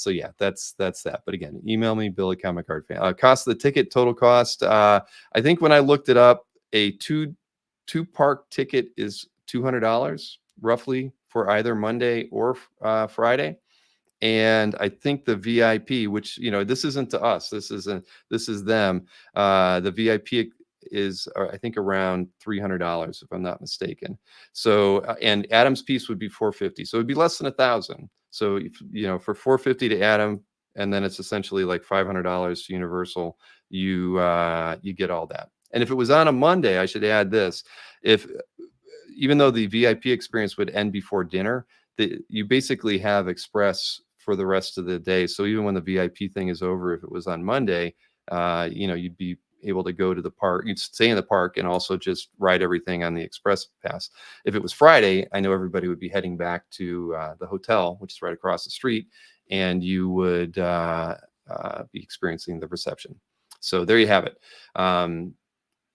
yeah, that's that. But again, email me, Bill at Comic Art Fan. Cost of the ticket, total cost. I think when I looked it up, a two park ticket is $200 roughly for either Monday or Friday. And I think the VIP, which, this isn't to us, this is them. The VIP is, I think, around $300 if I'm not mistaken. So, and Adam's piece would be $450. So it'd be less than $1,000. So, for $450 to Adam, and then it's essentially like $500 to Universal, you get all that. And if it was on a Monday, I should add this, even though the VIP experience would end before dinner, you basically have express for the rest of the day. So even when the VIP thing is over, if it was on Monday, you'd be able to go to the park, you'd stay in the park and also just ride everything on the express pass. If it was Friday, I know everybody would be heading back to the hotel, which is right across the street, and you would be experiencing the reception. So there you have it.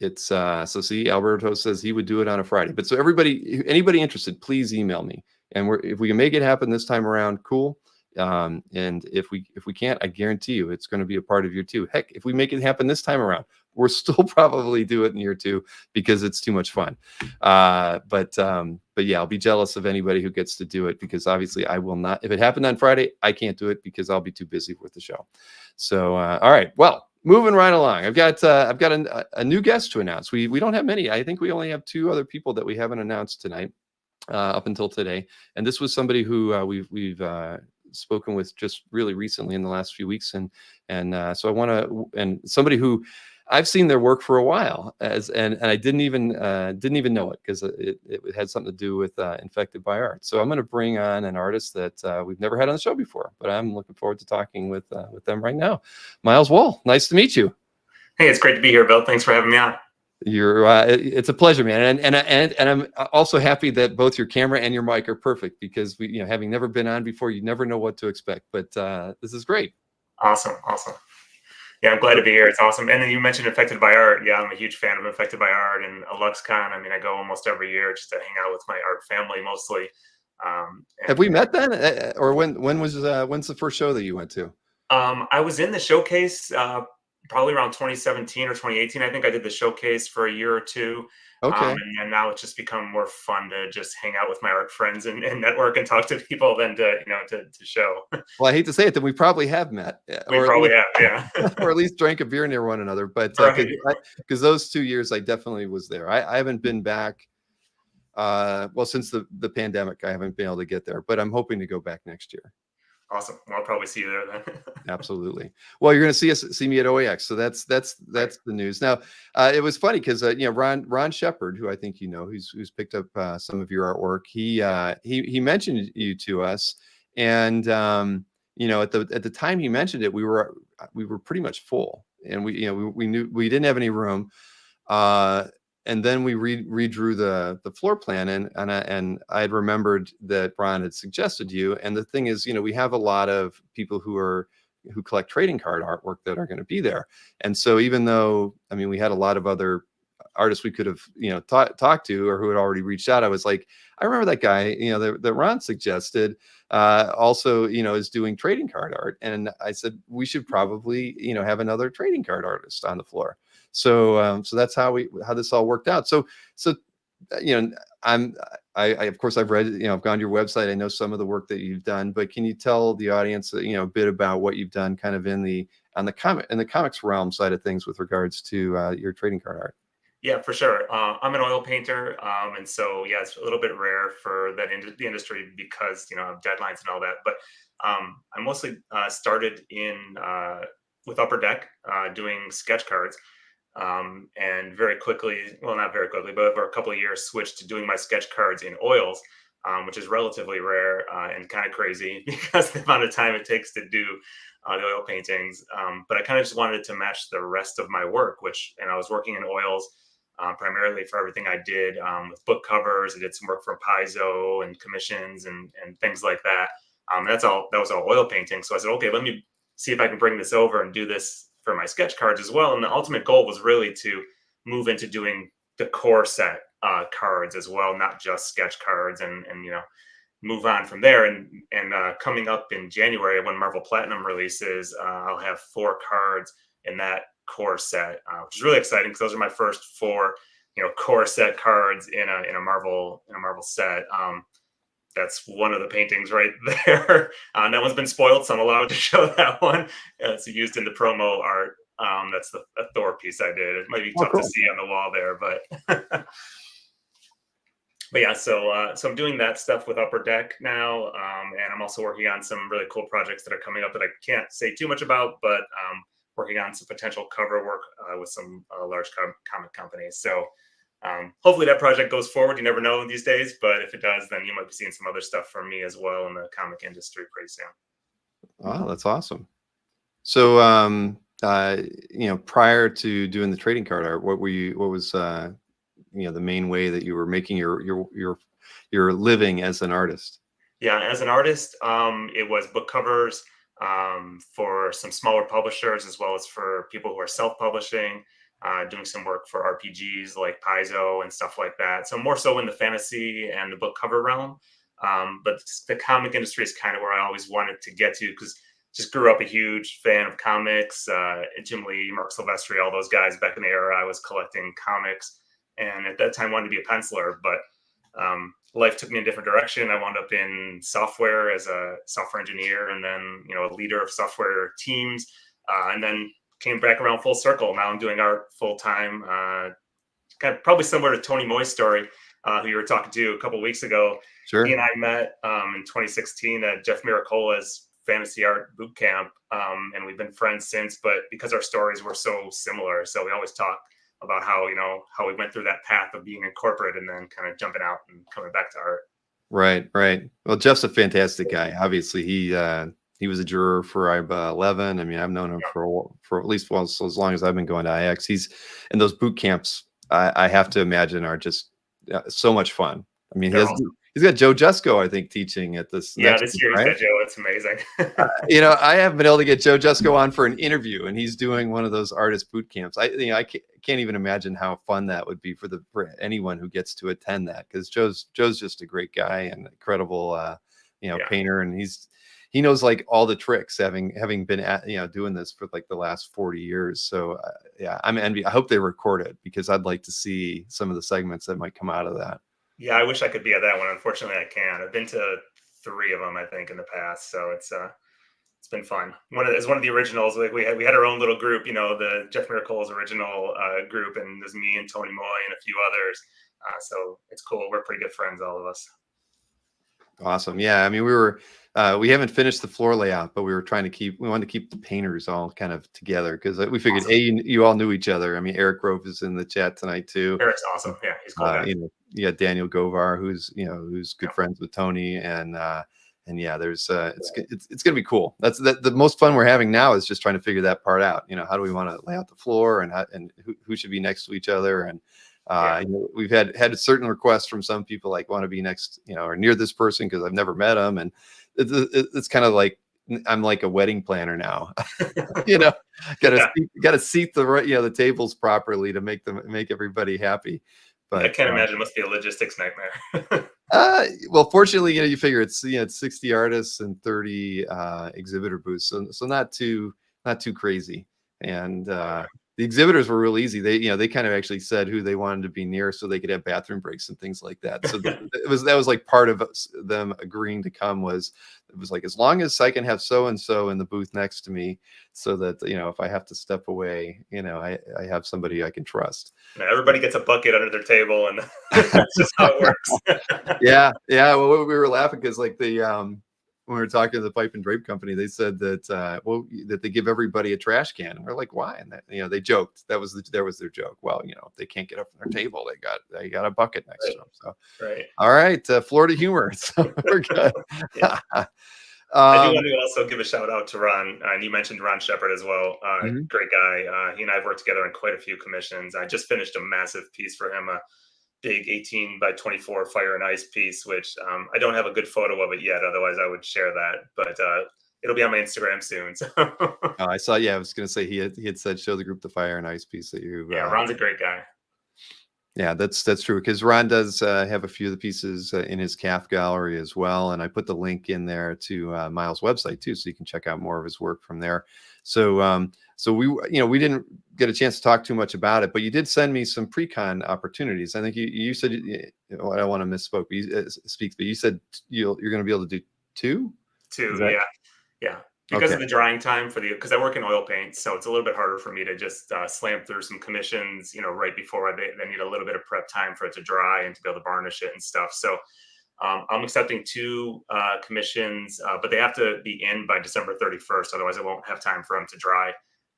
It's so see, Alberto says he would do it on a Friday. But so anybody interested, please email me. And if we can make it happen this time around, cool. And if we can't, I guarantee you it's going to be a part of year 2. Heck, if we make it happen this time around, we'll still probably do it in year 2 because it's too much fun. But yeah, I'll be jealous of anybody who gets to do it, because obviously I will not. If it happened on Friday, I can't do it because I'll be too busy with the show. So all right, well, moving right along. I've got a new guest to announce. We don't have many. I think we only have 2 other people that we haven't announced tonight up until today. And this was somebody who we've spoken with just really recently in the last few weeks, and so I want to, and somebody who I've seen their work for a while, and I didn't even know it, because it had something to do with Infected by Art. So I'm going to bring on an artist that we've never had on the show before, but I'm looking forward to talking with them right now. Miles Wahl, nice to meet you. Hey, it's great to be here, Bill. Thanks for having me on. It's a pleasure, man, and I'm also happy that both your camera and your mic are perfect, because we, having never been on before, you never know what to expect. But this is great. Awesome. Yeah, I'm glad to be here. It's awesome. And then you mentioned Infected by Art. Yeah, I'm a huge fan of Infected by Art and LuxCon. I mean, I go almost every year just to hang out with my art family mostly. Have we met then, or when's the first show that you went to? I was in the showcase probably around 2017 or 2018. I think I did the showcase for a year or 2. Okay. And now it's just become more fun to just hang out with my art friends and network and talk to people than to show. Well, I hate to say it, then we probably have met. We probably have, yeah. Or at least drank a beer near one another. But because those 2 years I definitely was there. I haven't been back. Well, since the pandemic, I haven't been able to get there, but I'm hoping to go back next year. Awesome. Well, I'll probably see you there then. Absolutely. Well, you're going to see me at OAX, so that's the news. Now, it was funny because Ron Shepard, who I think who's picked up some of your artwork, he mentioned you to us, and at the time he mentioned it, we were pretty much full, and we knew we didn't have any room. And then we redrew the floor plan, and I had remembered that Ron had suggested you. And the thing is, we have a lot of people who collect trading card artwork that are going to be there. And so even though, we had a lot of other artists we could have, talked to, or who had already reached out, I was like, I remember that guy, that Ron suggested, also, is doing trading card art. And I said, we should probably, have another trading card artist on the floor. So that's how this all worked out. So I of course I've read, I've gone to your website. I know some of the work that you've done, but can you tell the audience, a bit about what you've done kind of in the comics realm side of things with regards to your trading card art? Yeah, for sure. I'm an oil painter. And so, yeah, it's a little bit rare for the industry because, of deadlines and all that. But I mostly started with Upper Deck doing sketch cards. And very quickly, well, not very quickly, but over a couple of years, switched to doing my sketch cards in oils, which is relatively rare and kind of crazy because the amount of time it takes to do the oil paintings. But I kind of just wanted to match the rest of my work, and I was working in oils primarily for everything I did with book covers. I did some work for Paizo and commissions and things like that. That was all oil painting. So I said, okay, let me see if I can bring this over and do this for my sketch cards as well. And the ultimate goal was really to move into doing the core set cards as well, not just sketch cards, and move on from there. And coming up in January when Marvel Platinum releases, I'll have 4 cards in that core set, which is really exciting because those are my first 4 core set cards in a Marvel set. That's one of the paintings right there. That one's been spoiled, so I'm allowed to show that one. It's used in the promo art. That's a Thor piece I did. It might be tough to see on the wall there, but but yeah. So I'm doing that stuff with Upper Deck now, and I'm also working on some really cool projects that are coming up that I can't say too much about, but working on some potential cover work with some large comic companies. So hopefully that project goes forward. You never know these days, but if it does, then you might be seeing some other stuff from me as well in the comic industry pretty soon. Wow, that's awesome. So, prior to doing the trading card art, what was the main way that you were making your living as an artist? Yeah, as an artist, it was book covers for some smaller publishers, as well as for people who are self-publishing. Doing some work for RPGs like Paizo and stuff like that. So more so in the fantasy and the book cover realm. But the comic industry is kind of where I always wanted to get to, because just grew up a huge fan of comics. Jim Lee, Mark Silvestri, all those guys back in the era I was collecting comics. And at that time wanted to be a penciler, but life took me in a different direction. I wound up in software as a software engineer, and then a leader of software teams, and then came back around full circle. Now I'm doing art full time. Kind of probably similar to Tony Moy's story, who you were talking to a couple of weeks ago. Sure. He and I met in 2016 at Jeff Miracola's fantasy art boot camp, and we've been friends since. But because our stories were so similar, so we always talk about how we went through that path of being in corporate and then kind of jumping out and coming back to art. Right. Well, Jeff's a fantastic guy. Obviously, he was a juror for IBA 11. I mean, I've known him for at least as long as I've been going to IX. And those boot camps, I have to imagine, are just so much fun. I mean, he's got Joe Jusko, I think, teaching at this. Yeah, this year he's got Joe. It's amazing. I haven't been able to get Joe Jusko on for an interview, and he's doing one of those artist boot camps. I can't even imagine how fun that would be for anyone who gets to attend that, because Joe's just a great guy and incredible, painter, and he knows like all the tricks, having been at doing this for like the last 40 years. So I'm envious. I hope they record it, because I'd like to see some of the segments that might come out of that. Yeah, I wish I could be at that one. Unfortunately, I can't. I've been to 3 of them, I think, in the past. So it's been fun. It's one of the originals. Like we had our own little group, the Jeff Miracle's original group, and there's me and Tony Moy and a few others. So it's cool. We're pretty good friends, all of us. Awesome. Yeah. I mean, we haven't finished the floor layout, but we wanted to keep the painters all kind of together, because we figured, awesome. You all knew each other. I mean, Eric Grove is in the chat tonight too. Eric's awesome. Yeah, he's cool guy. You got Daniel Govar, who's good friends with Tony, and yeah, there's it's gonna be cool. That's the most fun we're having now, is just trying to figure that part out. How do we want to lay out the floor, and who should be next to each other, and we've had certain requests from some people, like, want to be next, or near this person because I've never met them, and it's kind of like I'm like a wedding planner now. Got to seat the tables properly to make everybody happy. But I can't imagine. It must be a logistics nightmare. Well, fortunately, you figure it's 60 artists and 30 exhibitor booths, so not too crazy. And the exhibitors were real easy. They kind of actually said who they wanted to be near, so they could have bathroom breaks and things like that. So that was like part of them agreeing to come. It was like, as long as I can have so and so in the booth next to me, so that if I have to step away, I have somebody I can trust. Now everybody gets a bucket under their table, and that's just how it works. Yeah. Well, we were laughing because when we were talking to the pipe and drape company, they said that that they give everybody a trash can, and we're like, why? And that, they joked that was their joke. Well, if they can't get up from their table, they got a bucket next to them. So right. All right, Florida humor. So we're good. Yeah. I do want to also give a shout out to Ron, and you mentioned Ron Shepard as well. Great guy. He and I have worked together on quite a few commissions. I just finished a massive piece for him, a big 18 by 24 fire and ice piece, which I don't have a good photo of it yet. Otherwise, I would share that. But it'll be on my Instagram soon. So I saw. Yeah, I was going to say he had said show the group the fire and ice piece that you. yeah, Ron's a great guy. Yeah, that's true, because Ron does have a few of the pieces in his CAF gallery as well, and I put the link in there to Miles' website too, so you can check out more of his work from there. So so we didn't get a chance to talk too much about it, but you did send me some pre-con opportunities. I think you said, well, I don't want to misspoke, but you said you're going to be able to do two. Yeah. Because Okay. of the drying time because I work in oil paint, so it's a little bit harder for me to just slam through some commissions, right before they need a little bit of prep time for it to dry and to be able to varnish it and stuff. So I'm accepting 2 commissions, but they have to be in by December 31st. Otherwise, I won't have time for them to dry.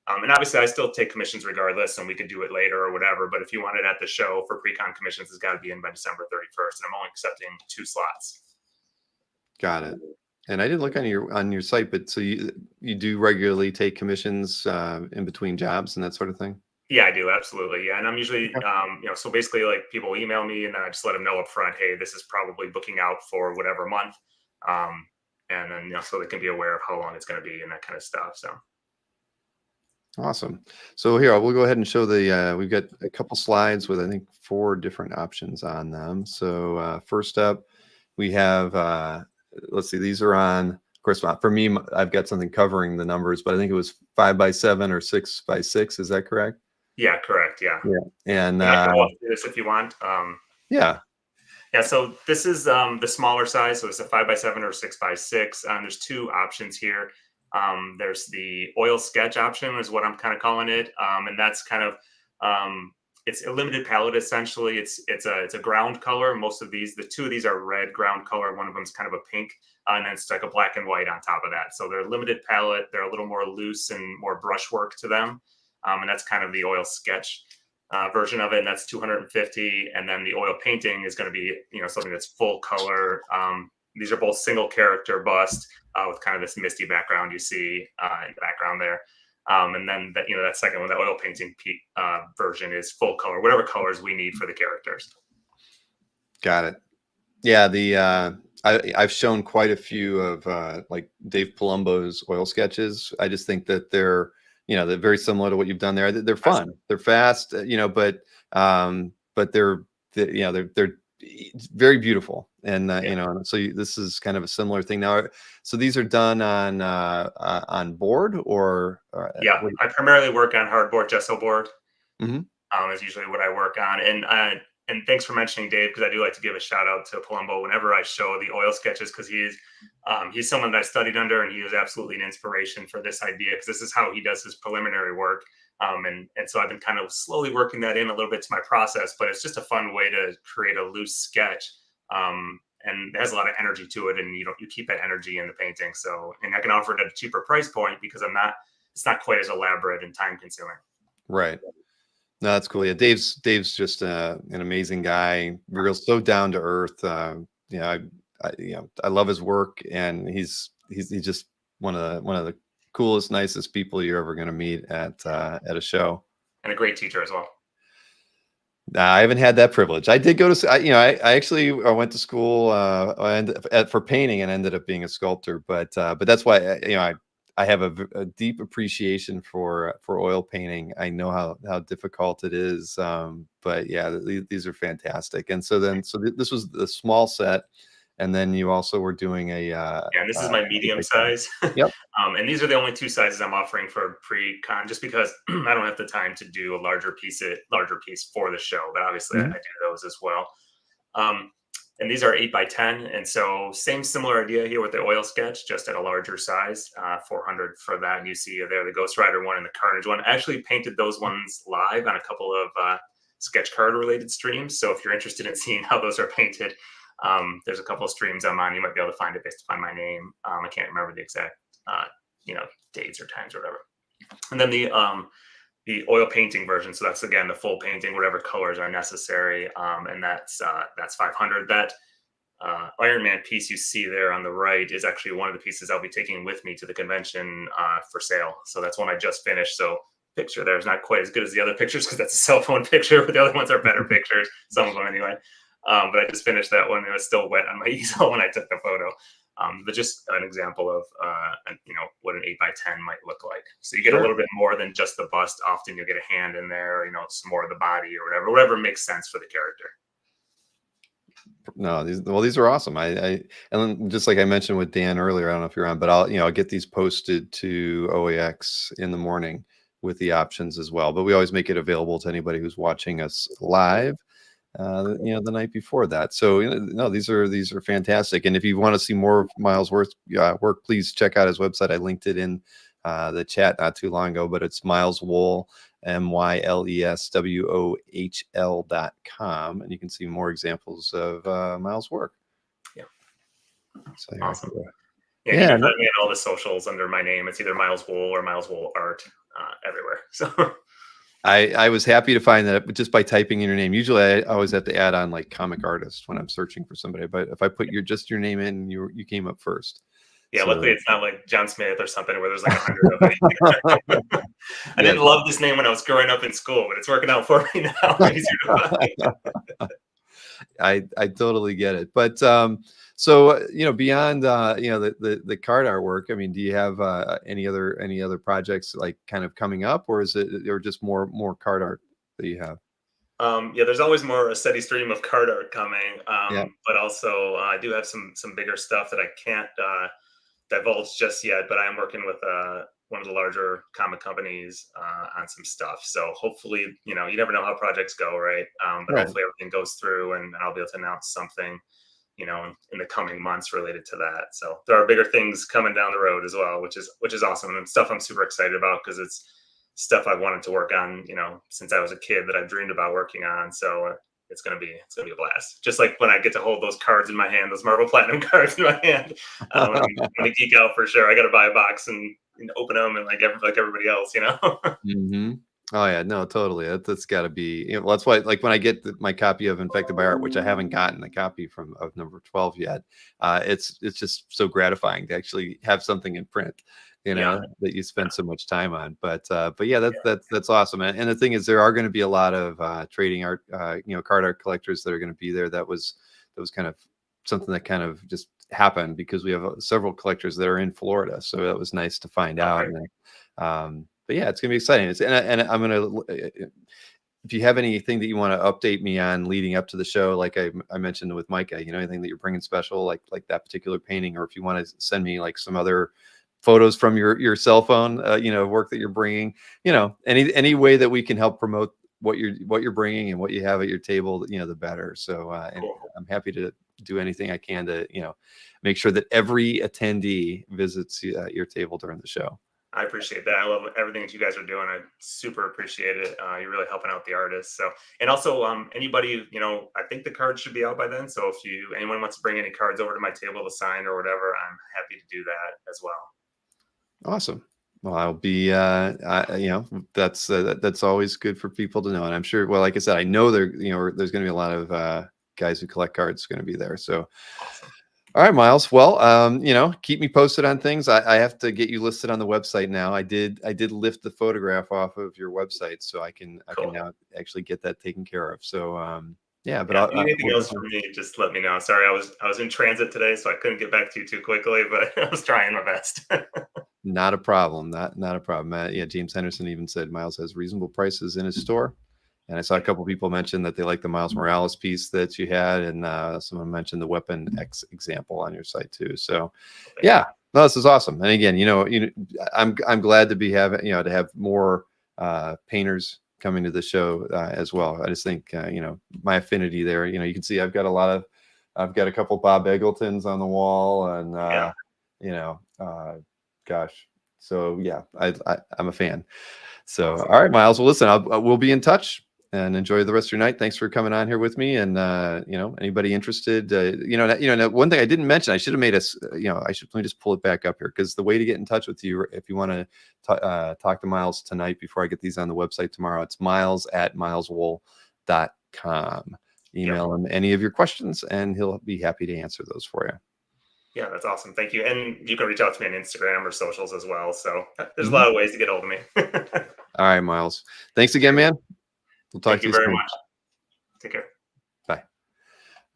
And obviously, I still take commissions regardless, and we could do it later or whatever. But if you want it at the show for pre-con commissions, it's got to be in by December 31st. And I'm only accepting 2 slots. Got it. And I didn't look on your site, but so you do regularly take commissions in between jobs and that sort of thing? Yeah, I do. Absolutely. Yeah. And I'm usually, so basically like people email me and then I just let them know up front, hey, this is probably booking out for whatever month. And then, so they can be aware of how long it's going to be and that kind of stuff. So. Awesome. So here, we'll go ahead and show we've got a couple slides with, I think, 4 different options on them. So first up, we have, let's see, these are on, of course, for me, I've got something covering the numbers, but I think it was 5x7 or 6x6. Is that correct? Yeah, correct. Yeah. Yeah. And I can walk through this if you want. Yeah. Yeah. So this is the smaller size. So it's a 5x7 or 6x6. There's 2 options here. There's the oil sketch option is what I'm kind of calling it. And that's kind of, it's a limited palette. Essentially it's a ground color. Most of these, the 2 of these are red ground color. One of them is kind of a pink, and then it's like a black and white on top of that. So they're limited palette. They're a little more loose and more brushwork to them. And that's kind of the oil sketch version of it. And that's 250. And then the oil painting is going to be, something that's full color. These are both single character bust with kind of this misty background you see in the background there. And then that second one, the oil painting version is full color, whatever colors we need for the characters. Got it. Yeah. I've shown quite a few of like Dave Palumbo's oil sketches. I just think that they're very similar to what you've done there. They're fun. They're fast, but they're very beautiful. And, so this is kind of a similar thing now. So these are done on board or? Yeah, I primarily work on hardboard, gesso board. Mm-hmm. Is usually what I work on. And thanks for mentioning Dave, because I do like to give a shout out to Palumbo whenever I show the oil sketches, because he's someone that I studied under, and he is absolutely an inspiration for this idea, because this is how he does his preliminary work. And so I've been kind of slowly working that in a little bit to my process, but it's just a fun way to create a loose sketch. And it has a lot of energy to it, and you keep that energy in the painting. So, and I can offer it at a cheaper price point because it's not quite as elaborate and time consuming. Right. No, that's cool. Yeah, Dave's just an amazing guy. So down to earth. I love his work, and he's just one of the coolest, nicest people you're ever going to meet at a show. And a great teacher as well. I haven't had that privilege. I did go to, I actually went to school for painting and ended up being a sculptor. But that's why I have a deep appreciation for oil painting. I know how difficult it is. But yeah, these are fantastic. And so this was the small set. And then you also were doing and this is my medium size. Yep. And these are the only 2 sizes I'm offering for pre-con, just because I don't have the time to do a larger piece for the show. But obviously, I do those as well. And these are 8x10, and so similar idea here with the oil sketch, just at a larger size, 400 for that. And you see there the Ghost Rider one and the Carnage one. I actually painted those ones live on a couple of sketch card related streams. So if you're interested in seeing how those are painted, there's a couple of streams I'm on. You might be able to find it based upon my name. I can't remember the exact, dates or times or whatever. And then the oil painting version. So that's, again, the full painting, whatever colors are necessary. And that's 500. That Iron Man piece you see there on the right is actually one of the pieces I'll be taking with me to the convention for sale. So that's one I just finished. So picture there is not quite as good as the other pictures, because that's a cell phone picture, but the other ones are better pictures, some of them anyway. But I just finished that one. It was still wet on my easel when I took the photo. But just an example of what an 8x10 might look like. So you get a Sure. little bit more than just the bust. Often you'll get a hand in there, some more of the body or whatever makes sense for the character. No, these are awesome. And then just like I mentioned with Dan earlier, I don't know if you're on, but I'll get these posted to OAX in the morning with the options as well. But we always make it available to anybody who's watching us live, the night before that. So no, these are fantastic. And if you want to see more of Miles' work, please check out his website. I linked it in the chat not too long ago, but it's Miles Wahl, MYLESWOHL.com, and you can see more examples of Miles' work. Yeah. So awesome. Yeah, you can find me on all the socials under my name. It's either Miles Wahl or Miles Wahl Art, everywhere. So I was happy to find that just by typing in your name. Usually I always have to add on like comic artist when I'm searching for somebody, but if I put your name in, you came up first. Yeah, So, luckily it's not like John Smith or something where there's like 100 of it. I didn't love this name when I was growing up in school, but it's working out for me now. Easier to find. I totally get it. But so beyond the card artwork, I mean, do you have any other projects like kind of coming up, or is it just more card art that you have? There's always a steady stream of card art coming. But also I do have some bigger stuff that I can't divulge just yet, but I'm working with one of the larger comic companies on some stuff. So hopefully, you never know how projects go, right? But hopefully everything goes through and I'll be able to announce something, in the coming months related to that. So there are bigger things coming down the road as well, which is awesome, and stuff I'm super excited about because it's stuff I've wanted to work on, since I was a kid that I've dreamed about working on. So it's gonna be a blast. Just like when I get to hold those cards in my hand, those Marvel Platinum cards in my hand, I'm gonna geek out for sure. I got to buy a box and open them and like everybody else, Mm-hmm. Oh yeah, no, totally. That's got to be. That's why, like, when I get my copy of Infected by Art, which I haven't gotten a copy of number 12 yet, it's just so gratifying to actually have something in print. That you spend so much time on. But yeah, that's awesome. And the thing is, there are going to be a lot of trading art, card art collectors that are going to be there. That was kind of something that kind of just happened because we have several collectors that are in Florida. So that was nice to find out. And, but yeah, it's going to be exciting. And I'm going to, if you have anything that you want to update me on leading up to the show, like I mentioned with Micah, anything that you're bringing special, like that particular painting, or if you want to send me like some other photos from your cell phone, work that you're bringing, any way that we can help promote what you're bringing and what you have at your table, the better. So and I'm happy to do anything I can to, make sure that every attendee visits your table during the show. I appreciate that. I love everything that you guys are doing. I super appreciate it. You're really helping out the artists. So, and also anybody, I think the cards should be out by then. So if anyone wants to bring any cards over to my table to sign or whatever, I'm happy to do that as well. Awesome. Well, I'll be, that's always good for people to know. And I'm sure, well, like I said, I know there's going to be a lot of guys who collect cards going to be there. So, awesome. All right, Miles. Well, keep me posted on things. I have to get you listed on the website now. I did lift the photograph off of your website, so I can now actually get that taken care of. So, yeah, but anything else for me, just let me know. Sorry, I was in transit today, so I couldn't get back to you too quickly, but I was trying my best. Not a problem. Not a problem. Yeah, James Henderson even said Miles has reasonable prices in his store. And I saw a couple of people mention that they like the Miles Morales piece that you had, and someone mentioned the Weapon X example on your site too. So, yeah, no, this is awesome. And again, I'm glad to be having to have more painters coming to the show as well. I just think my affinity there. You can see I've got a couple Bob Eggletons on the wall, and gosh, so yeah, I'm a fan. So, awesome. All right, Miles. Well, listen, we'll be in touch. And enjoy the rest of your night. Thanks for coming on here with me. And anybody interested, one thing I didn't mention, I should have made us, let me just pull it back up here, because the way to get in touch with you, if you want to talk to Miles tonight before I get these on the website tomorrow, it's miles@mileswahl.com. Email him any of your questions, and he'll be happy to answer those for you. Yeah, that's awesome. Thank you. And you can reach out to me on Instagram or socials as well. So there's a lot of ways to get hold of me. All right, Miles. Thanks again, man. We'll talk to you very soon. much. Take care. Bye.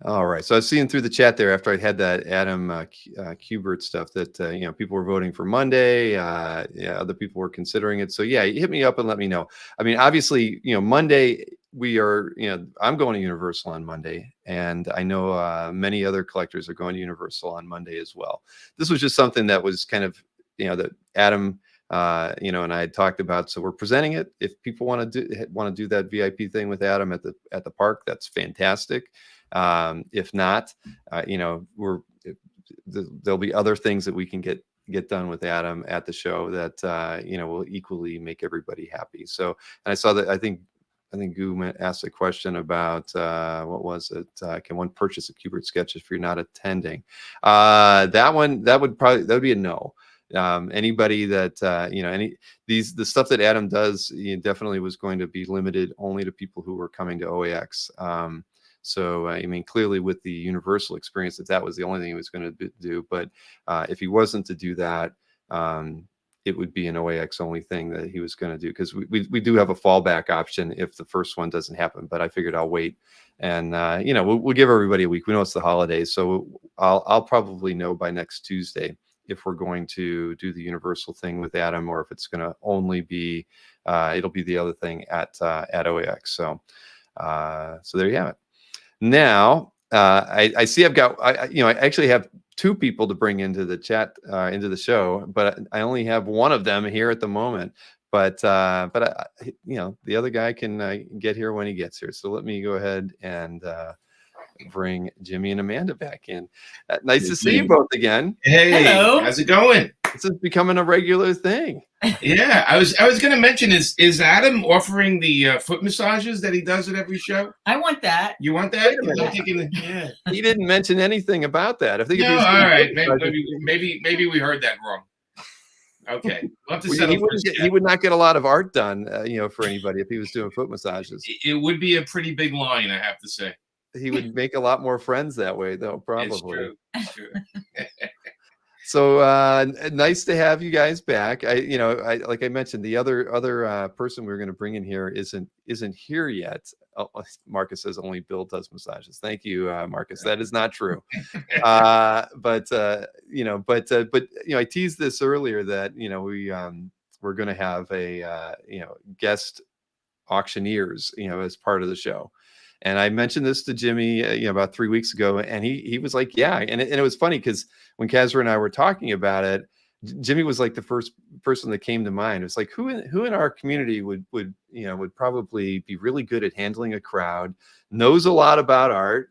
All right. So I was seeing through the chat there after I had that Adam Kubert stuff that, people were voting for Monday. Yeah, other people were considering it. So yeah, hit me up and let me know. I mean, obviously, Monday we are, I'm going to Universal on Monday, and I know many other collectors are going to Universal on Monday as well. This was just something that was kind of, that Adam, and I had talked about. So we're presenting it. If people want to do that VIP thing with Adam at the park, that's fantastic. If not, there'll be other things that we can get done with Adam at the show that will equally make everybody happy. So, and I saw that I think Goo asked a question about what was it? Can one purchase a Kubert sketch if you're not attending? That would be a no. Anybody that the stuff that Adam does, definitely was going to be limited only to people who were coming to OAX. So, I mean, clearly with the Universal experience, that was the only thing he was going to do. But if he wasn't to do that, it would be an OAX only thing that he was going to do, because we do have a fallback option if the first one doesn't happen. But I figured I'll wait, and we'll give everybody a week. We know it's the holidays, so I'll probably know by next Tuesday if we're going to do the Universal thing with Adam, or if it's going to only be it'll be the other thing at OAX. So there you have it. Now, I see I actually have two people to bring into the chat, into the show, but I only have one of them here at the moment. But the other guy can get here when he gets here. So let me go ahead and bring Jimmy and Amanda back in. Nice to see you both again. Hey, hello. How's it going? This is becoming a regular thing. Yeah, I was going to mention, is Adam offering the foot massages that he does at every show? I want that. You want that? Yeah. He didn't mention anything about that. I think No, all right. Maybe we heard that wrong. Okay, we'll have to settle for he would not get a lot of art done, for anybody if he was doing foot massages. It would be a pretty big line, I have to say. He would make a lot more friends that way, though. Probably. It's true. So nice to have you guys back. I like I mentioned, the other person we were going to bring in here isn't here yet. Oh, Marcus says only Bill does massages. Thank you, Marcus. That is not true. But I teased this earlier that we're going to have a guest auctioneers as part of the show. And I mentioned this to Jimmy, about 3 weeks ago, and he was like, "Yeah." And it was funny because when Kazra and I were talking about it, Jimmy was like the first person that came to mind. It's like who in our community would probably be really good at handling a crowd, knows a lot about art,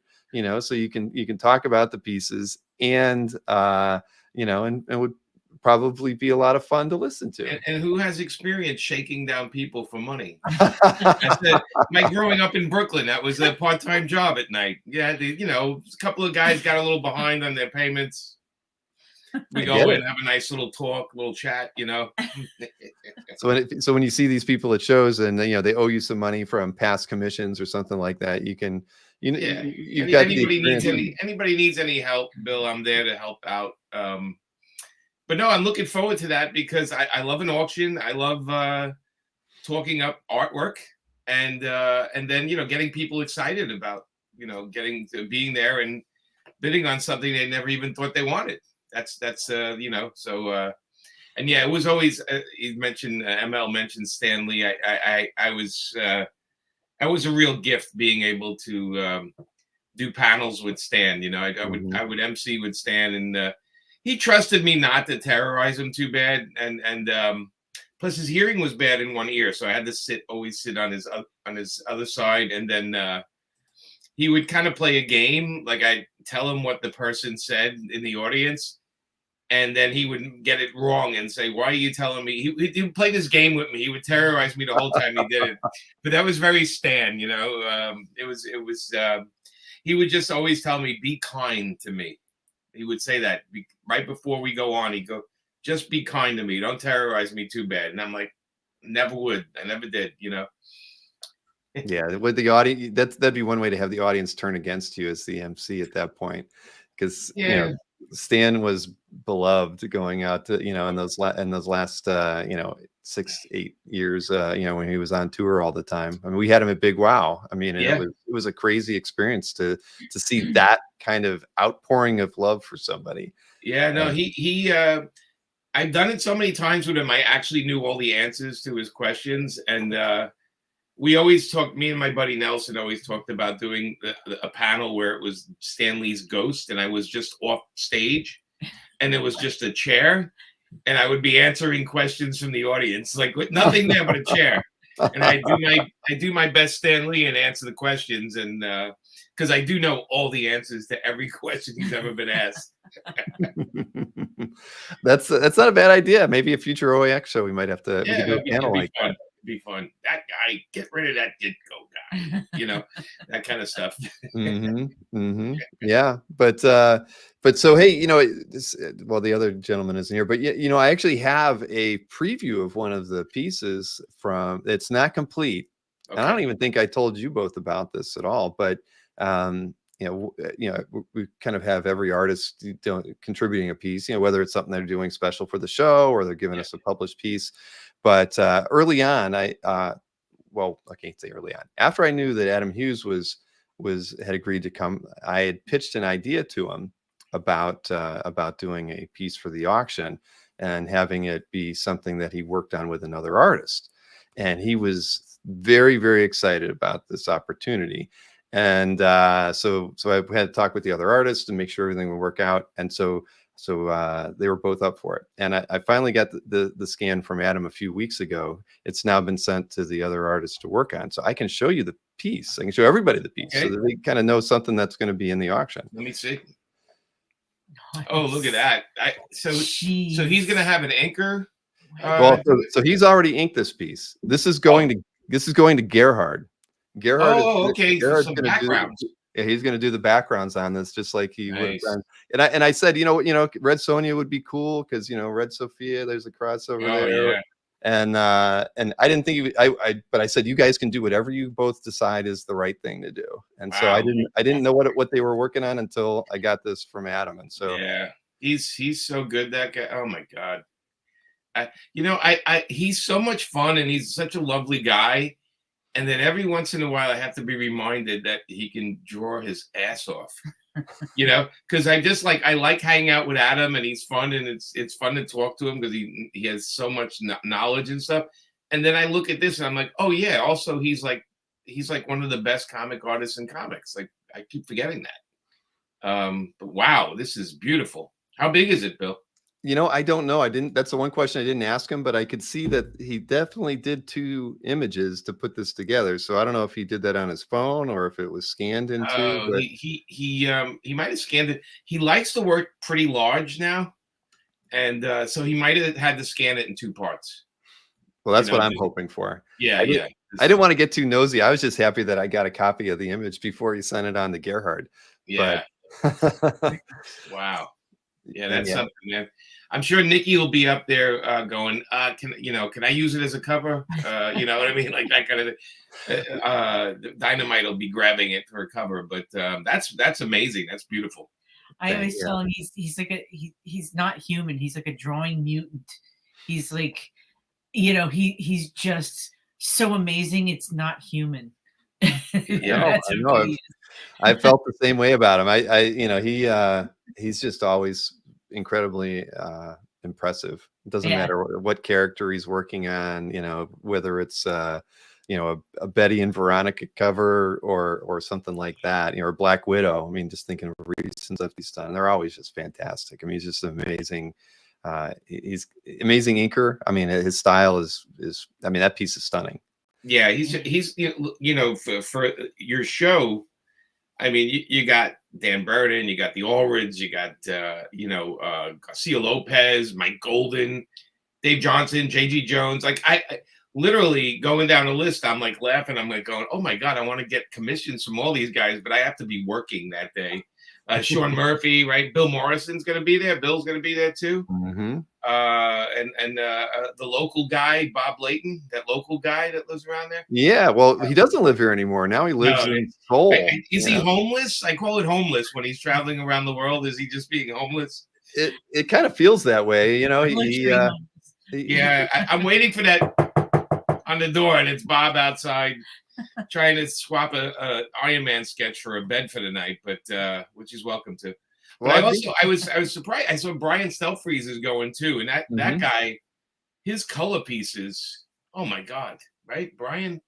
so you can talk about the pieces, and and would probably be a lot of fun to listen to. And who has experience shaking down people for money? Growing up in Brooklyn, that was a part-time job at night. Yeah, a couple of guys got a little behind on their payments. We go in, have a nice little talk, little chat, So when you see these people at shows and they owe you some money from past commissions or something like that, you can anybody needs any help, Bill, I'm there to help out. But no, I'm looking forward to that because I love an auction. I love talking up artwork and then getting people excited about getting to being there and bidding on something they never even thought they wanted. That's so and yeah, it was always you mentioned ML mentioned Stanley. I was that was a real gift being able to do panels with Stan. I would MC with Stan, and he trusted me not to terrorize him too bad, and plus his hearing was bad in one ear, so I had to always sit on his other side, and then he would kind of play a game, like I'd tell him what the person said in the audience, and then he would get it wrong and say, "Why are you telling me?" He would play this game with me. He would terrorize me the whole time he did it. But that was very Stan, It was. He would just always tell me, "Be kind to me." He would say that right before we go on. He'd go, "Just be kind to me. Don't terrorize me too bad." And I'm like, "Never would. I never did." Yeah, with the audience, that'd be one way to have the audience turn against you as the MC at that point, because Stan was beloved going out to, you know, in those last, you know, 6-8 years, you know, when he was on tour all the time. I mean, we had him at Big Wow. I mean, and Yeah. it was a crazy experience to see that kind of outpouring of love for somebody. Yeah, no, I've done it so many times with him. I actually knew all the answers to his questions, and we always talked. Me and my buddy Nelson always talked about doing a panel where it was Stan Lee's ghost, and I was just off stage, and it was just a chair, and I would be answering questions from the audience, like with nothing there but a chair, and I do my best Stan Lee and answer the questions, and because I do know all the answers to every question he's ever been asked. That's not a bad idea. Maybe a future OAX show we might have to we could do a panel like that. It'd be fun. That guy, get rid of that Ditko guy. You know, that kind of stuff. Yeah, but so hey, you know, well, the other gentleman isn't here, but you know, I actually have a preview of one of the pieces from. It's not complete, and I don't even think I told you both about this at all, but. You know, we kind of have every artist contributing a piece, you know, whether it's something they're doing special for the show or they're giving us a published piece. But early on, well, I can't say early on. After I knew that Adam Hughes had agreed to come, I had pitched an idea to him about doing a piece for the auction and having it be something that he worked on with another artist. And he was very, very excited about this opportunity. And so I had to talk with the other artists and make sure everything would work out. And so they were both up for it. And I finally got the scan from Adam a few weeks ago. It's now been sent to the other artists to work on. So I can show you the piece. I can show everybody the piece so that they kind of know something that's going to be in the auction. Let me see. Nice. Oh, look at that. So he's going to have an anchor. Well, so he's already inked this piece. This is going to Gerhard. Gerhard. Oh, okay. Gerhard's Some gonna backgrounds. Yeah, he's going to do the backgrounds on this, just like he would have Nice. done. And I said, you know, Red Sonja would be cool because you know Red Sophia. There's a crossover there. Yeah. And I didn't think but I said you guys can do whatever you both decide is the right thing to do. And so Wow. I didn't know what they were working on until I got this from Adam. And so Yeah, he's so good, that guy. Oh my God. He's so much fun and he's such a lovely guy. And then every once in a while, I have to be reminded that he can draw his ass off, you know, because I like hanging out with Adam and he's fun and it's fun to talk to him because he has so much knowledge and stuff. And then I look at this and I'm like, oh yeah, also he's like one of the best comic artists in comics. Like I keep forgetting that. But wow, this is beautiful. How big is it, Bill? You know, I don't know. That's the one question I didn't ask him, but I could see that he definitely did 2 images to put this together. So I don't know if he did that on his phone or if it was scanned into. But... He might have scanned it. He likes to work pretty large now, and so he might have had to scan it in 2 parts. Well, that's what I'm hoping for. Yeah, I didn't want to get too nosy. I was just happy that I got a copy of the image before he sent it on to Gerhard. Yeah. But... Wow. Yeah, that's something, man. I'm sure Nikki will be up there going, can I use it as a cover? You know what I mean? Like that kind of thing. Dynamite will be grabbing it for a cover, but that's amazing. That's beautiful. I always tell him he's like he's not human. He's like a drawing mutant. He's like, you know, he's just so amazing. It's not human. Yeah, I know. I felt the same way about him. He's just always incredibly impressive. It doesn't matter what character he's working on, you know, whether it's a Betty and Veronica cover or something like that, you know, or Black Widow. I mean, just thinking of recent stuff he's done, they're always just fantastic. I mean, he's just amazing. He's amazing inker. I mean, his style is I mean, that piece is stunning. Yeah, he's for your show. I mean, you got Dan Burden, you got the Allreds, you got Garcia Lopez, Mike Golden, Dave Johnson, JG Jones. Like I literally going down the list, I'm like laughing. I'm like going, oh my God, I want to get commissions from all these guys, but I have to be working that day. Sean Murphy, right? Bill Morrison's going to be there. Bill's going to be there too. Mm-hmm. And the local guy, Bob Layton, that local guy that lives around there. Yeah, well, he doesn't live here anymore. Now he lives in Seoul. Is he homeless? I call it homeless when he's traveling around the world. Is he just being homeless? it kind of feels that way, you know. I'm waiting for that on the door, and it's Bob outside trying to swap a Iron Man sketch for a bed for the night, but which he's welcome to. But I was surprised. I saw Brian Stelfreeze is going too, and that guy, his color pieces. Oh my God, right, Brian?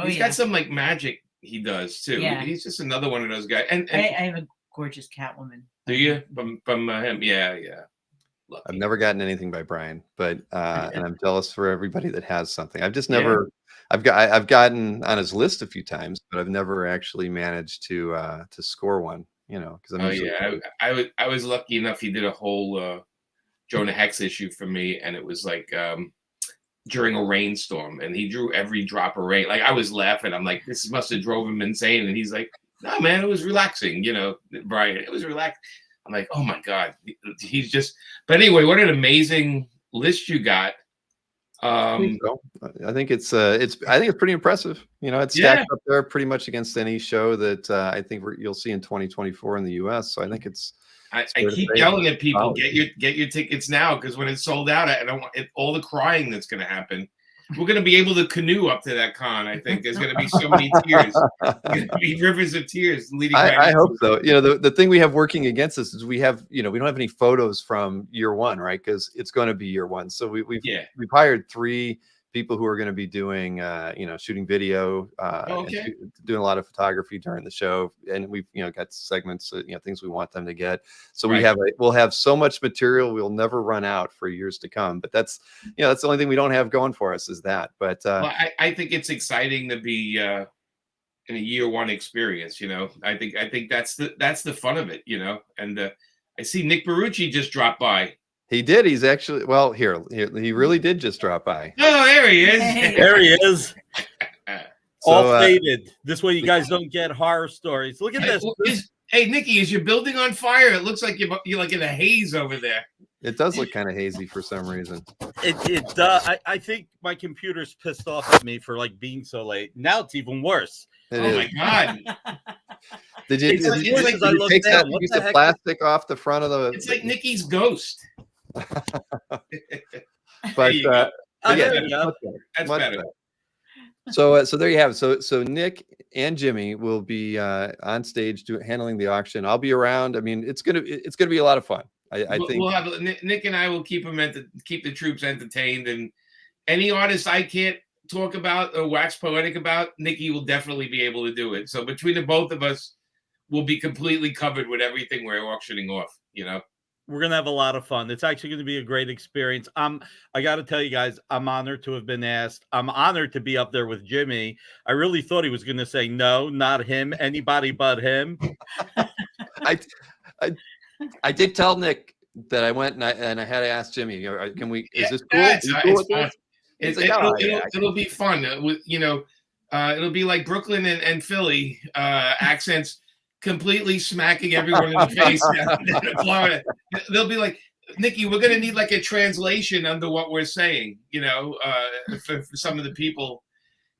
He's got some like magic he does too. Yeah. He's just another one of those guys. And I have a gorgeous Catwoman. Do you from him? Yeah. Lucky. I've never gotten anything by Brian, but and I'm jealous for everybody that has something. I've just never. I've gotten on his list a few times, but I've never actually managed to score one. You know, because I was lucky enough. He did a whole Jonah Hex issue for me, and it was like during a rainstorm, and he drew every drop of rain. Like I was laughing. I'm like, this must have drove him insane, and he's like, no, man, it was relaxing. You know, Brian, it was relaxed. I'm like, oh my God, he's just. But anyway, what an amazing list you got. I think it's pretty impressive. You know, it's stacked up there pretty much against any show that I think you'll see in 2024 in the U.S. So I think it's. I keep yelling at people, get your tickets now, because when it's sold out, I don't want all the crying that's going to happen. We're going to be able to canoe up to that con. I think there's going to be so many tears. There's going to be rivers of tears leading. I hope so. You know, the thing we have working against us is we have, you know, we don't have any photos from year one, right? Because it's going to be year one. So we've hired 3 people who are going to be doing, you know, shooting video, and doing a lot of photography during the show, and we've, you know, got segments, you know, things we want them to get. So we'll have so much material, we'll never run out for years to come. But that's, you know, that's the only thing we don't have going for us is that. But well, I think it's exciting to be in a year one experience. You know, I think that's the fun of it. You know, and I see Nick Barucci just dropped by. He did. He's actually, well, here, he really did just drop by. Oh, there he is. There he is. All faded. This way you guys don't get horror stories. Look at this. Hey, Nikki, is your building on fire? It looks like you're like in a haze over there. It does look kind of hazy for some reason. It does. I think my computer's pissed off at me for like being so late. Now it's even worse. My God. Did you take that piece of plastic off the front of the? It's like Nikki's ghost. But yeah, that's better. So there you have it. So Nick and Jimmy will be on stage handling the auction. I'll be around. I mean, it's gonna be a lot of fun. I think we'll have Nick and I will keep the troops entertained, and any artist I can't talk about or wax poetic about, Nikki will definitely be able to do it. So between the both of us, we'll be completely covered with everything we're auctioning off. You know. We're going to have a lot of fun. It's actually going to be a great experience. I got to tell you guys, I'm honored to have been asked. I'm honored to be up there with Jimmy. I really thought he was going to say, no, not him, anybody but him. I did tell Nick that I went and I had to ask Jimmy, can we, is this cool? It'll be fun. You know, it'll be like Brooklyn and Philly accents completely smacking everyone in the face down in Florida. They'll be like, Nikki, we're going to need like a translation under what we're saying, you know, for some of the people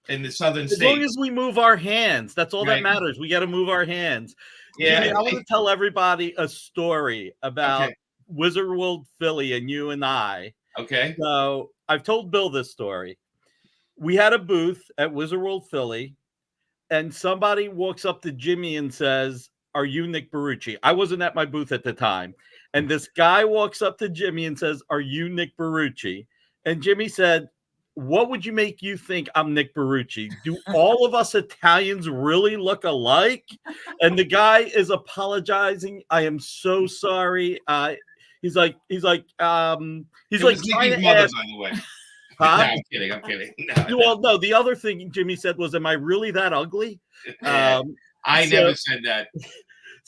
in the southern states. As long as we move our hands, that's all that matters. We got to move our hands. Yeah, Jimmy, I want to tell everybody a story about Wizard World Philly and you and I. Okay. So I've told Bill this story. We had a booth at Wizard World Philly, and somebody walks up to Jimmy and says, "Are you Nick Barucci?" I wasn't at my booth at the time. And this guy walks up to Jimmy and says, "Are you Nick Barucci?" And Jimmy said, "What would you make you think I'm Nick Barucci? Do all of us Italians really look alike?" And the guy is apologizing. "I am so sorry." He's like Nikki's trying to mother, ask, by the way. Huh? No, I'm kidding. No, well, no, the other thing Jimmy said was, "Am I really that ugly?" I never said that.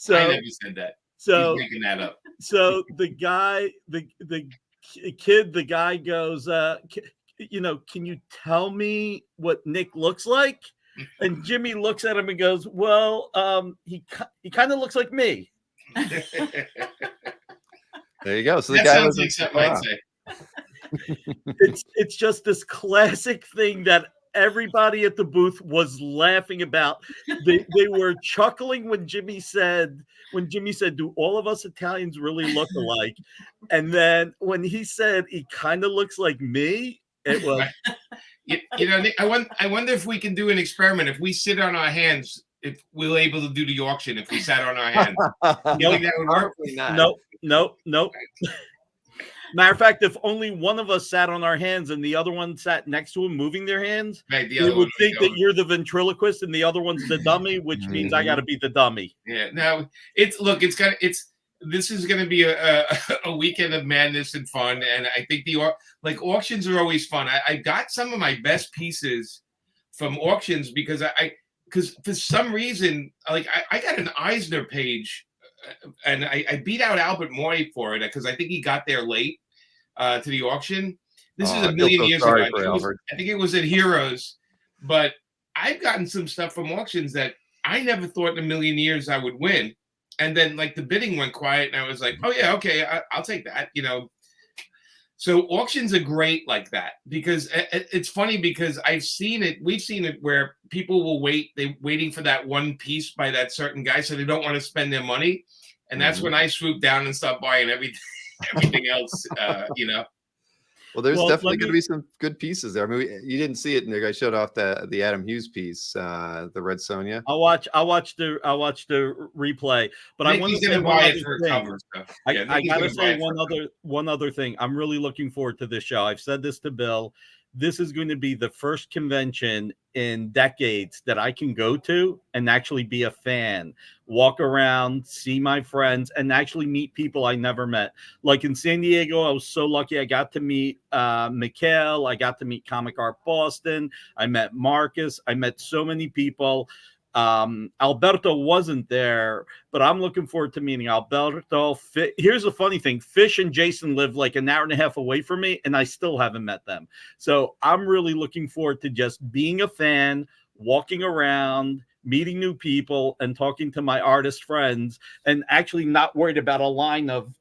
I never said that. So he's making that up. So the guy, the guy goes, you know, "Can you tell me what Nick looks like?" And Jimmy looks at him and goes, "Well, he kind of looks like me." There you go. So the that guy sounds was like something I'd say. It's just this classic thing that everybody at the booth was laughing about. They were chuckling when Jimmy said, "Do all of us Italians really look alike?" And then when he said he kind of looks like me, it was. You know, Nick, I wonder if we can do an experiment. If we sit on our hands, if we're able to do the auction, if we sat on our hands, you think that would work? Nope. Matter of fact, if only one of us sat on our hands and the other one sat next to him, moving their hands, Right, the they other would one think go. that you're the ventriloquist and the other one's the dummy, which means I got to be the dummy. Yeah. Now this is going to be a weekend of madness and fun, and I think auctions are always fun. I got some of my best pieces from auctions because because for some reason, like I got an Eisner page, and I beat out Albert Moy for it because I think he got there late to the auction. This is a million years ago. I think it was at Heroes, but I've gotten some stuff from auctions that I never thought in a million years I would win. And then like the bidding went quiet and I was like, oh yeah, okay, I'll take that, you know. So auctions are great like that because it's funny because we've seen it where people will waiting for that one piece by that certain guy, so they don't want to spend their money. And that's when I swoop down and start buying everything else, you know. Well, there's definitely going to be some good pieces there. I mean, you didn't see it, Nick. I showed off the Adam Hughes piece, the Red Sonja. I'll watch the replay. But Nick, I want to say I gotta say one other thing. I'm really looking forward to this show. I've said this to Bill. This is going to be the first convention in decades that I can go to and actually be a fan, walk around, see my friends, and actually meet people I never met. Like in San Diego, I was so lucky. I got to meet Mikhail. I got to meet Comic Art Boston. I met Marcus. I met so many people. Alberto wasn't there, but I'm looking forward to meeting Alberto. Here's the funny thing. Fish and Jason live like an hour and a half away from me, and I still haven't met them. So I'm really looking forward to just being a fan, walking around, meeting new people, and talking to my artist friends, and actually not worried about a line of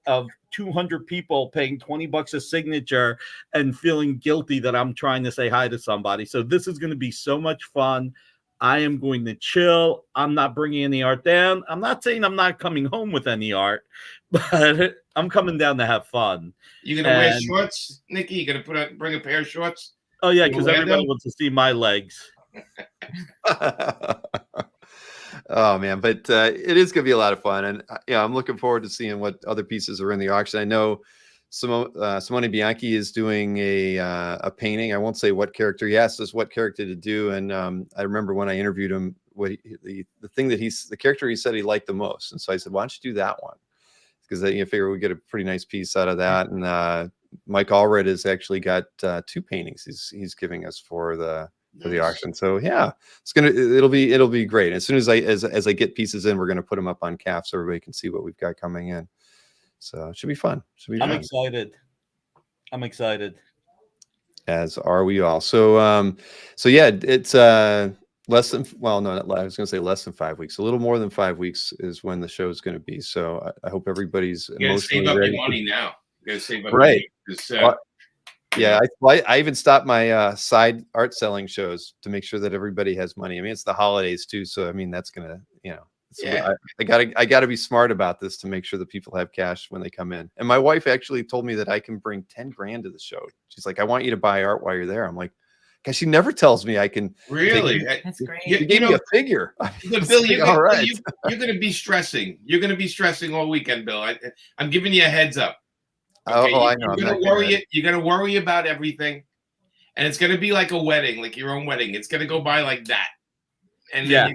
200 people paying $20 a signature and feeling guilty that I'm trying to say hi to somebody. So this is going to be so much fun. I am going to chill. I'm not bringing any art down. I'm not saying I'm not coming home with any art, but I'm coming down to have fun. You gonna wear shorts, Nikki? You gonna bring a pair of shorts? Oh yeah, because everybody wants to see my legs. Oh man, but it is gonna be a lot of fun, and yeah, I'm looking forward to seeing what other pieces are in the auction. I know Simone Bianchi is doing a painting. I won't say what character. He asked us what character to do, and I remember when I interviewed him, the character he said he liked the most, and so I said, "Why don't you do that one?" Because you figure we get a pretty nice piece out of that. And Mike Allred has actually got 2 paintings he's giving us for the auction. So yeah, it'll be great. As soon as I get pieces in, we're gonna put them up on CAF so everybody can see what we've got coming in. So it should be fun. I'm excited. As are we all. So yeah, it's less than, well, no, I was going to say less than 5 weeks. A little more than 5 weeks is when the show is going to be. So I hope everybody's emotionally ready. Your money now. You gotta save up right. Money. Yeah, I even stopped my side art selling shows to make sure that everybody has money. I mean, it's the holidays too, so I mean that's gonna, yeah. I gotta be smart about this to make sure that people have cash when they come in. And my wife actually told me that I can bring 10 grand to the show. She's like, I want you to buy art while you're there. I'm like, guys, she never tells me I can. Really? That's great. You gave me a figure. Bill, all right. You're going to be stressing. You're going to be stressing all weekend, Bill. I'm giving you a heads up. Okay? I know. You're going to worry about everything. And it's going to be like a wedding, like your own wedding. It's going to go by like that. And yeah,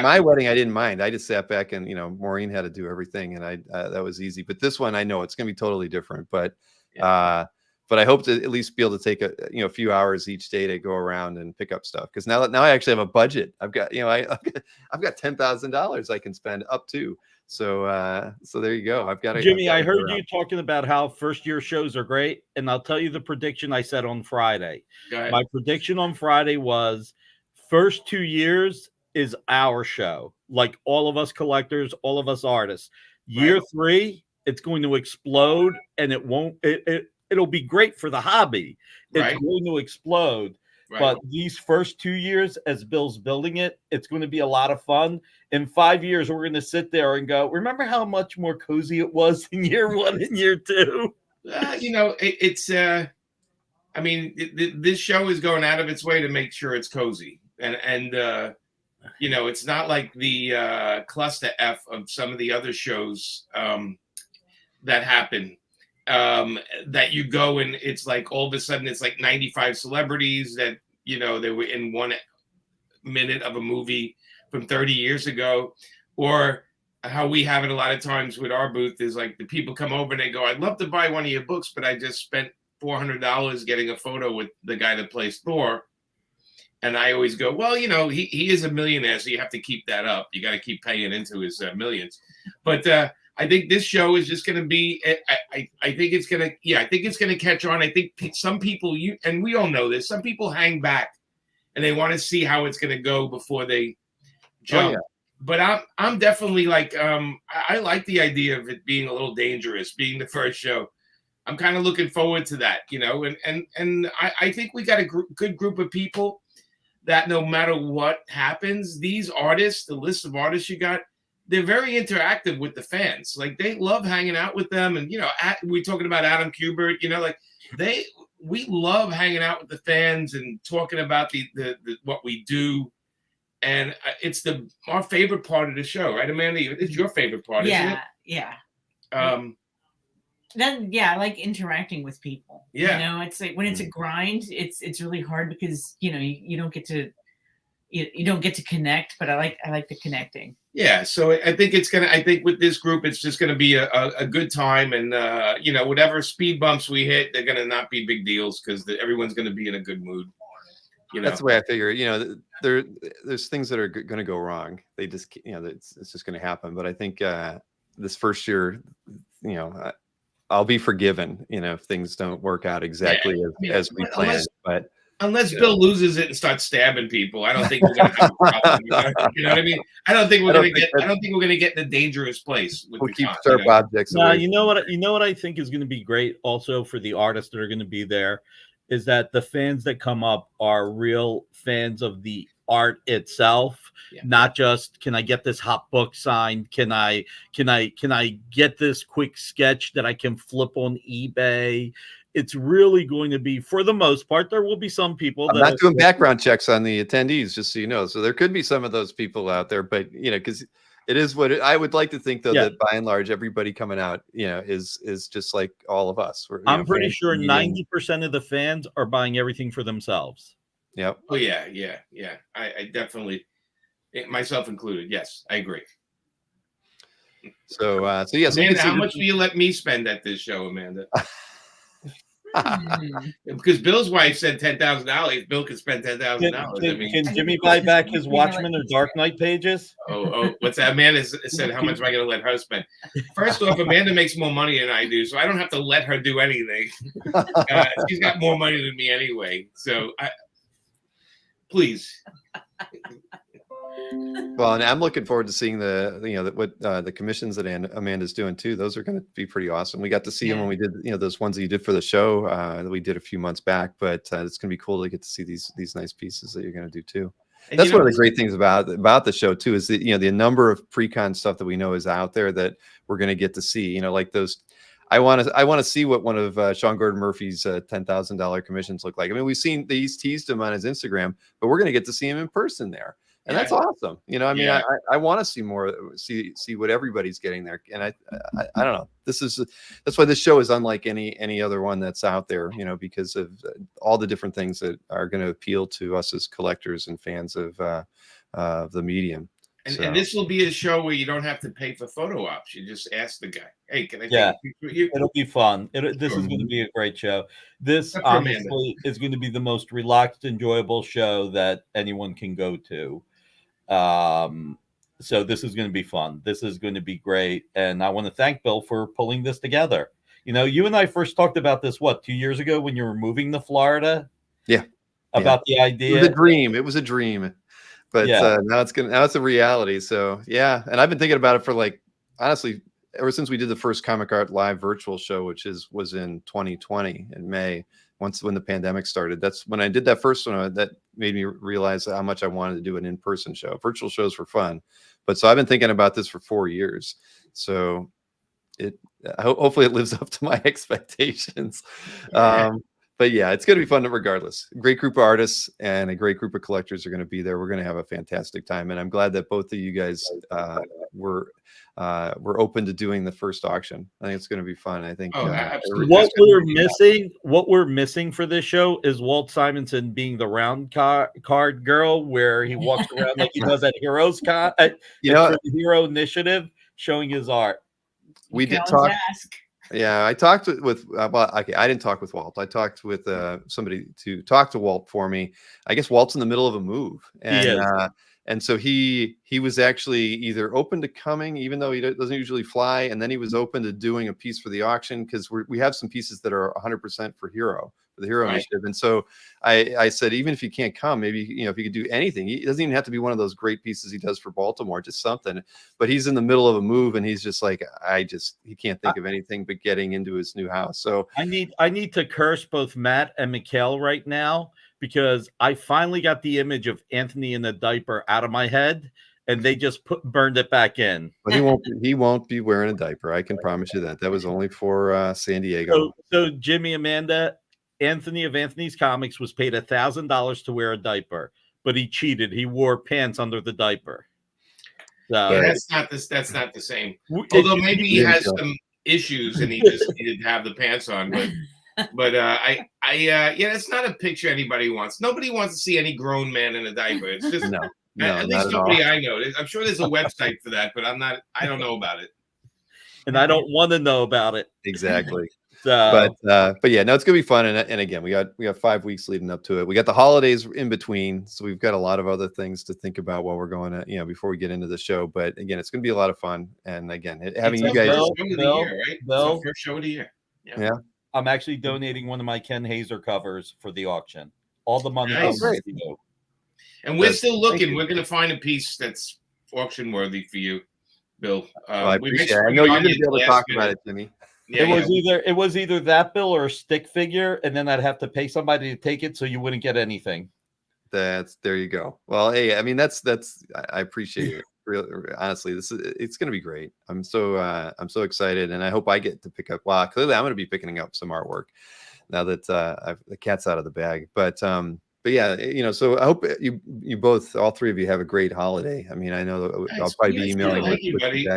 my wedding, I didn't mind. I just sat back and, Maureen had to do everything. And that was easy. But this one, I know it's going to be totally different. But I hope to at least be able to take a few hours each day to go around and pick up stuff. Because now I actually have a budget. I've got I've got $10,000 I can spend up to. So there you go. Jimmy, I heard you talking about how first year shows are great, and I'll tell you the prediction I said on Friday. My prediction on Friday was first 2 years is our show, like all of us collectors, all of us artists. Year 3, it's going to explode, and it won't. It'll be great for the hobby. It's going to explode. Right. But these first 2 years, as Bill's building it, it's going to be a lot of fun. In 5 years, we're going to sit there and go, remember how much more cozy it was in year 1 and year 2? You know, I mean, this show is going out of its way to make sure it's cozy, and you know, it's not like the cluster F of some of the other shows that happen. That you go and it's like all of a sudden it's like 95 celebrities that, you know, they were in 1 minute of a movie from 30 years ago, or how we have it a lot of times with our booth is like the people come over and they go, I'd love to buy one of your books, but I just spent $400 getting a photo with the guy that plays Thor. And I always go, well, you know, he is a millionaire, so you have to keep that up. You got to keep paying into his millions. But I think this show is just going to be. I think it's going to. Yeah, I think it's going to catch on. I think some people, and we all know this. Some people hang back, and they want to see how it's going to go before they jump. Oh, yeah. But I'm definitely like I like the idea of it being a little dangerous, being the first show. I'm kind of looking forward to that, you know. And I think we got a good group of people that no matter what happens, these artists, the list of artists you got, they're very interactive with the fans. Like they love hanging out with them. And, you know, we're talking about Adam Kubert, you know, like we love hanging out with the fans and talking about the what we do. And it's our favorite part of the show, right, Amanda? It's your favorite part, isn't it? Yeah. Then I like interacting with people. Yeah. You know, it's like when it's a grind, it's really hard because, you know, you don't get to you don't get to connect, but I like the connecting. Yeah, so I think with this group it's just gonna be a good time, and you know, whatever speed bumps we hit, they're gonna not be big deals because everyone's gonna be in a good mood. You know? That's the way I figure. You know, there's things that are going to go wrong. They just, you know, it's just going to happen. But I think this first year, you know, I'll be forgiven, you know, if things don't work out exactly as we planned. But unless Bill loses it and starts stabbing people, I don't think we're going to have a problem. You know what I mean? I don't think we're going to get in a dangerous place. We'll keep sharp objects. No, you know what I think is going to be great also for the artists that are going to be there is that the fans that come up are real fans of the art itself, not just can I get this hot book signed? Can I get this quick sketch that I can flip on eBay? It's really going to be, for the most part, there will be some people that I'm not doing background checks on the attendees, just so you know. So there could be some of those people out there, but you know, because it is what I would like to think, though, that by and large, everybody coming out, you know, is just like all of us. I'm pretty sure 90% of the fans are buying everything for themselves. Yep. Oh yeah. I definitely, myself included. Yes, I agree. So yes, Amanda, how much will you let me spend at this show, Amanda? Because Bill's wife said $10,000. Bill could spend $10,000. I mean, can Jimmy buy back his Watchmen or Dark Knight pages? Oh, what's that? Amanda said, how much am I going to let her spend? First off, Amanda makes more money than I do, so I don't have to let her do anything. She's got more money than me anyway. So, please. Well, and I'm looking forward to seeing the commissions that Amanda's doing too. Those are going to be pretty awesome. We got to see them when we did, you know, those ones that you did for the show that we did a few months back. But it's going to be cool to get to see these nice pieces that you're going to do too. And that's one of the great things about the show too, is that, you know, the number of pre-con stuff that we know is out there that we're going to get to see. You know, like those. I want to see what one of Sean Gordon Murphy's $10,000 commissions look like. I mean, we've seen these teased him on his Instagram, but we're going to get to see him in person there. And that's awesome. You know, I mean, I want to see more, see what everybody's getting there. And I don't know. That's why this show is unlike any other one that's out there, you know, because of all the different things that are going to appeal to us as collectors and fans of the medium. And this will be a show where you don't have to pay for photo ops. You just ask the guy, hey, can I take a picture of you? It'll be fun. This is going to be a great show. This honestly is going to be the most relaxed, enjoyable show that anyone can go to. So this is going to be fun. This is going to be great. And I want to thank Bill for pulling this together. You know, you and I first talked about this, 2 years ago when you were moving to Florida? Yeah. About the idea. It was a dream. But now it's a reality. So yeah. And I've been thinking about it for honestly, ever since we did the first Comic Art Live virtual show, which was in 2020 in May, when the pandemic started. That's when I did that first one. That made me realize how much I wanted to do an in-person show. Virtual shows were fun, but so I've been thinking about this for 4 years. So hopefully it lives up to my expectations. But yeah, it's going to be fun regardless. Great group of artists and a great group of collectors are going to be there. We're going to have a fantastic time, and I'm glad that both of you guys were open to doing the first auction. I think it's going to be fun. I think what we're missing for this show is Walt Simonson being the round card girl, where he walks around like he does at Heroes Con, for the Hero Initiative, showing his art. We did talk. Yeah, I talked with well, okay, I didn't talk with Walt. I talked with somebody to talk to Walt for me. I guess Walt's in the middle of a move, and so he was actually either open to coming, even though he doesn't usually fly, and then he was open to doing a piece for the auction, because we have some pieces that are 100% for the Hero Initiative. And so I said, even if you can't come, maybe if you could do anything. It doesn't even have to be one of those great pieces he does for Baltimore, just something. But he's in the middle of a move, and he's just like, he can't think of anything but getting into his new house. So I need to curse both Matt and Mikhail right now, because I finally got the image of Anthony in the diaper out of my head, and they just burned it back in. But he won't be wearing a diaper. I can promise you that. That was only for San Diego. So Jimmy, Amanda, Anthony of Anthony's Comics was paid $1,000 to wear a diaper, but he cheated. He wore pants under the diaper. So, yeah, that's not the same. Although maybe he has some issues and he just needed to have the pants on. But yeah, that's not a picture anybody wants. Nobody wants to see any grown man in a diaper. It's just no, at least nobody I know. I'm sure there's a website for that, but I don't know about it. And I don't want to know about it. Exactly. So, but yeah, no, it's gonna be fun. And again, we got 5 weeks leading up to it. We got the holidays in between, so we've got a lot of other things to think about while we're going to, before we get into the show. But again, it's gonna be a lot of fun. And again, having you guys, first show of the year. Yeah. I'm actually donating one of my Ken Hazer covers for the auction. All the money Nice. goes to you. And we're still looking. We're going to find a piece that's auction worthy for you, Bill. I appreciate it. I know you're going to be able to talk about it, Jimmy. Yeah, it was either that, Bill, or a stick figure, and then I'd have to pay somebody to take it, so you wouldn't get anything. There you go. Well, hey, I mean that's I appreciate it. Really, honestly, it's going to be great. I'm so excited, and I hope I get to pick up. Well, clearly I'm going to be picking up some artwork now that the cat's out of the bag. But yeah, so I hope you both, all three of you, have a great holiday. I mean, I know I'll probably be emailing. Thank you, buddy.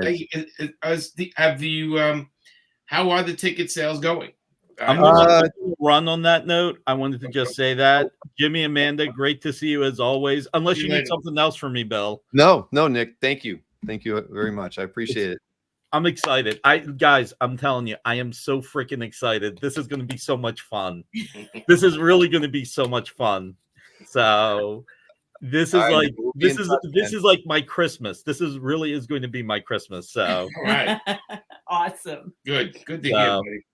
How are the ticket sales going? I'm going to run on that note. I wanted to just say that, Jimmy, Amanda, great to see you as always. Unless you need something else from me, Bill. No, Nick. Thank you very much. I appreciate it. I'm excited. Guys, I'm telling you, I am so freaking excited. This is going to be so much fun. This is really going to be so much fun. So this is like my Christmas. This is going to be my Christmas. So all right. Awesome. Good to hear, buddy.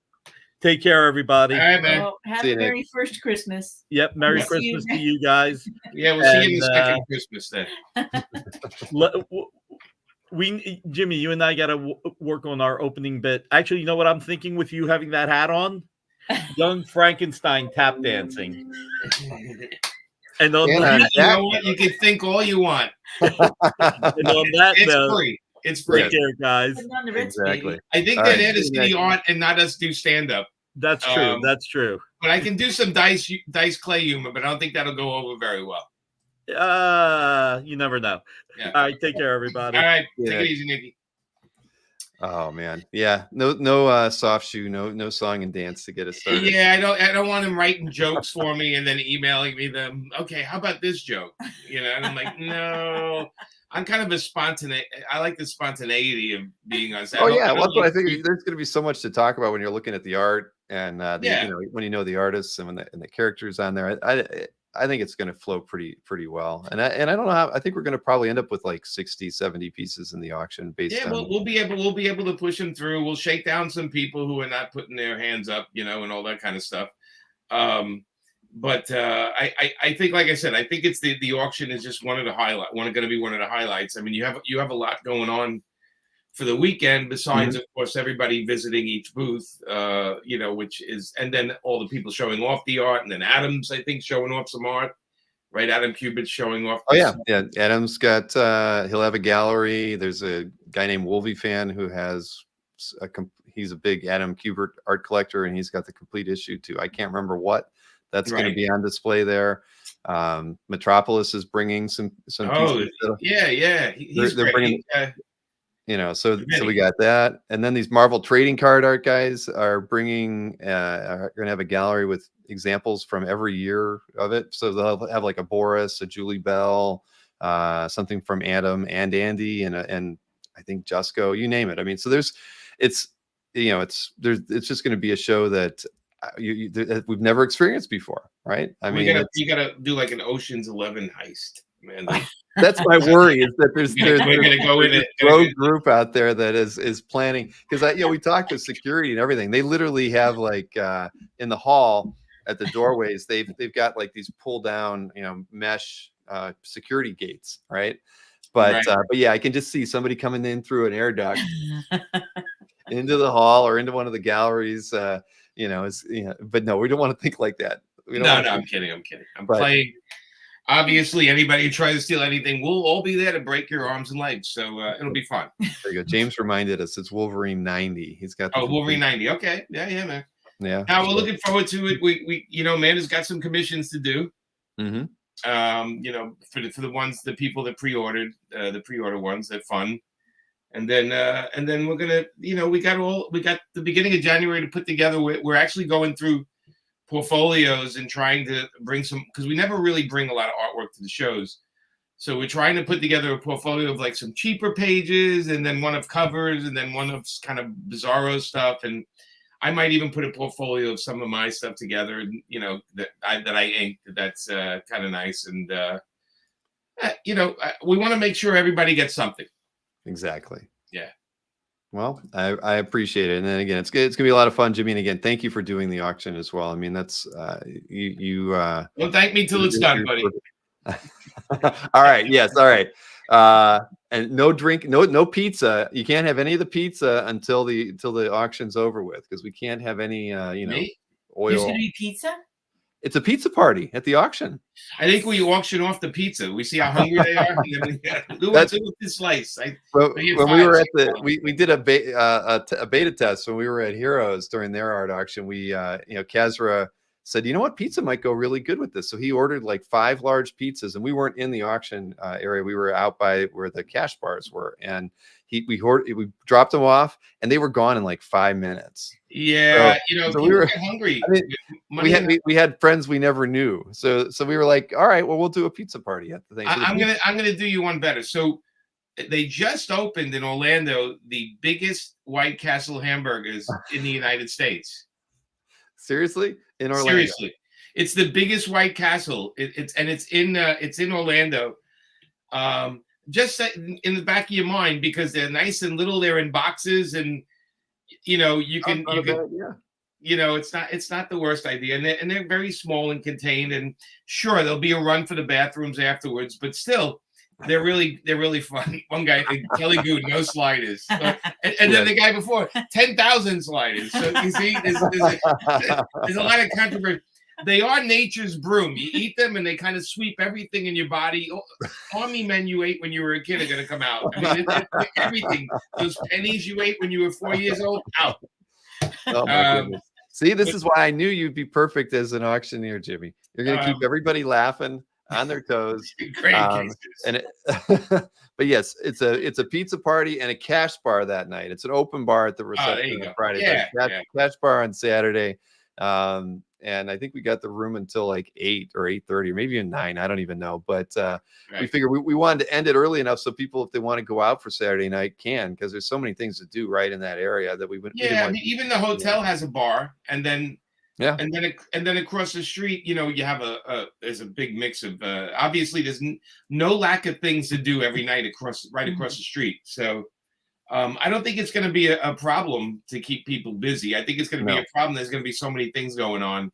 Take care, everybody. All right, man. Well, have a Merry first Christmas. Yep, Merry Christmas to you guys. Yeah, we'll see you in the second Christmas then. Jimmy, you and I got to work on our opening bit. Actually, you know what I'm thinking with you having that hat on? Young Frankenstein tap dancing. And on you know what? You can think all you want. And on that it's free. It's free. Take care, guys. Exactly. I think that Ed is the art and not us do stand up. That's true. That's true. But I can do some dice clay humor, but I don't think that'll go over very well. You never know. Yeah. All right, take care, everybody. All right, take it easy, Nikki. Oh man, yeah. No soft shoe, no song and dance to get us started. Yeah, I don't want him writing jokes for me and then emailing me them. Okay, how about this joke? And I'm like, no. I'm kind of I like the spontaneity of being on set. Oh yeah, well, I think there's going to be so much to talk about when you're looking at the art and when you know the artists and when the characters on there. I think it's going to flow pretty well. And I don't know how. I think we're going to probably end up with like 60, 70 pieces in the auction based on. We'll be able to push them through. We'll shake down some people who are not putting their hands up, and all that kind of stuff. But I think, like I said, I think it's the auction is just going to be one of the highlights. I mean, you have a lot going on for the weekend, besides Mhm. of course everybody visiting each booth, you know, which is, and then all the people showing off the art, and then Adam's, I think, showing ooff some art, right? Adam Cubitt's showing off. Oh yeah, yeah. Adam's got he'll have a gallery. There's a guy named Wolvie Fan who has he's a big Adam Kubert art collector, and he's got the complete issue too. I can't remember what that's going to be on display there. Metropolis is bringing some Oh pieces. yeah, he's They're great. bringing, you know, so we got that, and then these Marvel trading card art guys are bringing are going to have a gallery with examples from every year of it. So they'll have like a Boris, a Julie Bell, something from Adam and Andy, and I think Jusco, you name it. I mean, so it's just going to be a show that that we've never experienced before, right? I mean, you gotta do like an Ocean's 11 heist, man. That's my worry, is that there's we're gonna go in it. rogue group out there that is planning, because we talked to security and everything. They literally have like in the hall at the doorways, they've got like these pull down, mesh security gates, right? But yeah, I can just see somebody coming in through an air duct into the hall or into one of the galleries. But no, we don't want to think like that. No, I'm kidding. I'm playing. Obviously, anybody who tries to steal anything, we'll all be there to break your arms and legs. So it'll be fun. There you go. James reminded us it's Wolverine 90. He's got Wolverine 90. Okay. Yeah, man. Yeah. Now we're looking forward to it. We Amanda's got some commissions to do. Mm-hmm. For the people that pre-ordered, the pre-order ones, they're fun. And then we're gonna, we got the beginning of January to put together. We're actually going through portfolios and trying to bring some, because we never really bring a lot of artwork to the shows. So we're trying to put together a portfolio of like some cheaper pages, and then one of covers, and then one of kind of bizarro stuff. And I might even put a portfolio of some of my stuff together, that I inked. That's kind of nice. And we want to make sure everybody gets something. Exactly. Yeah. Well, I appreciate it. And then again, it's gonna be a lot of fun, Jimmy. And again, thank you for doing the auction as well. I mean, that's you don't thank me till it's done, buddy. All right. Yes. All right. And no drink, no pizza. You can't have any of the pizza until the auction's over with, because we can't have any oil. There's gonna be pizza? It's a pizza party at the auction. I think we auction off the pizza. We see how hungry they are. Who wants this slice? When we were at we did a beta test when we were at Heroes during their art auction. We Kazra said, you know what, pizza might go really good with this. So he ordered like 5 large pizzas, and we weren't in the auction area. We were out by where the cash bars were, and we dropped them off, and they were gone in like 5 minutes. Yeah, so we were hungry. I mean, we had friends we never knew, so we were like, all right, well, we'll do a pizza party at the thing. So I'm gonna do you one better. So they just opened in Orlando the biggest White Castle hamburgers in the United States. Seriously? In Orlando? Seriously, it's the biggest White Castle. It's in Orlando. Just in the back of your mind, because they're nice and little. They're in boxes, and it's not the worst idea, and they're very small and contained. And sure, there'll be a run for the bathrooms afterwards, but still, they're really fun. One guy, Kelly Good, no sliders, and then the guy before, 10,000 sliders. So you see, there's a lot of controversy. They are nature's broom. You eat them, and they kind of sweep everything in your body. Army men you ate when you were a kid are going to come out. I mean, everything. Those pennies you ate when you were 4 years old, out. Oh my goodness. See, this is why I knew you'd be perfect as an auctioneer, Jimmy. You're going to keep everybody laughing, on their toes. But yes, it's a pizza party and a cash bar that night. It's an open bar at the reception on Friday. Cash bar on Saturday. And I think we got the room until like 8 or 8:30 or maybe even 9. I don't even know. But we figured we wanted to end it early enough so people, if they want to go out for Saturday night, can, because there's so many things to do right in that area that we wouldn't. Yeah, I mean, even the hotel has a bar, and then and then across the street, you have there's a big mix of obviously there's no lack of things to do every night across the street. So I don't think it's going to be a problem to keep people busy. I think it's going to be a problem. There's going to be so many things going on.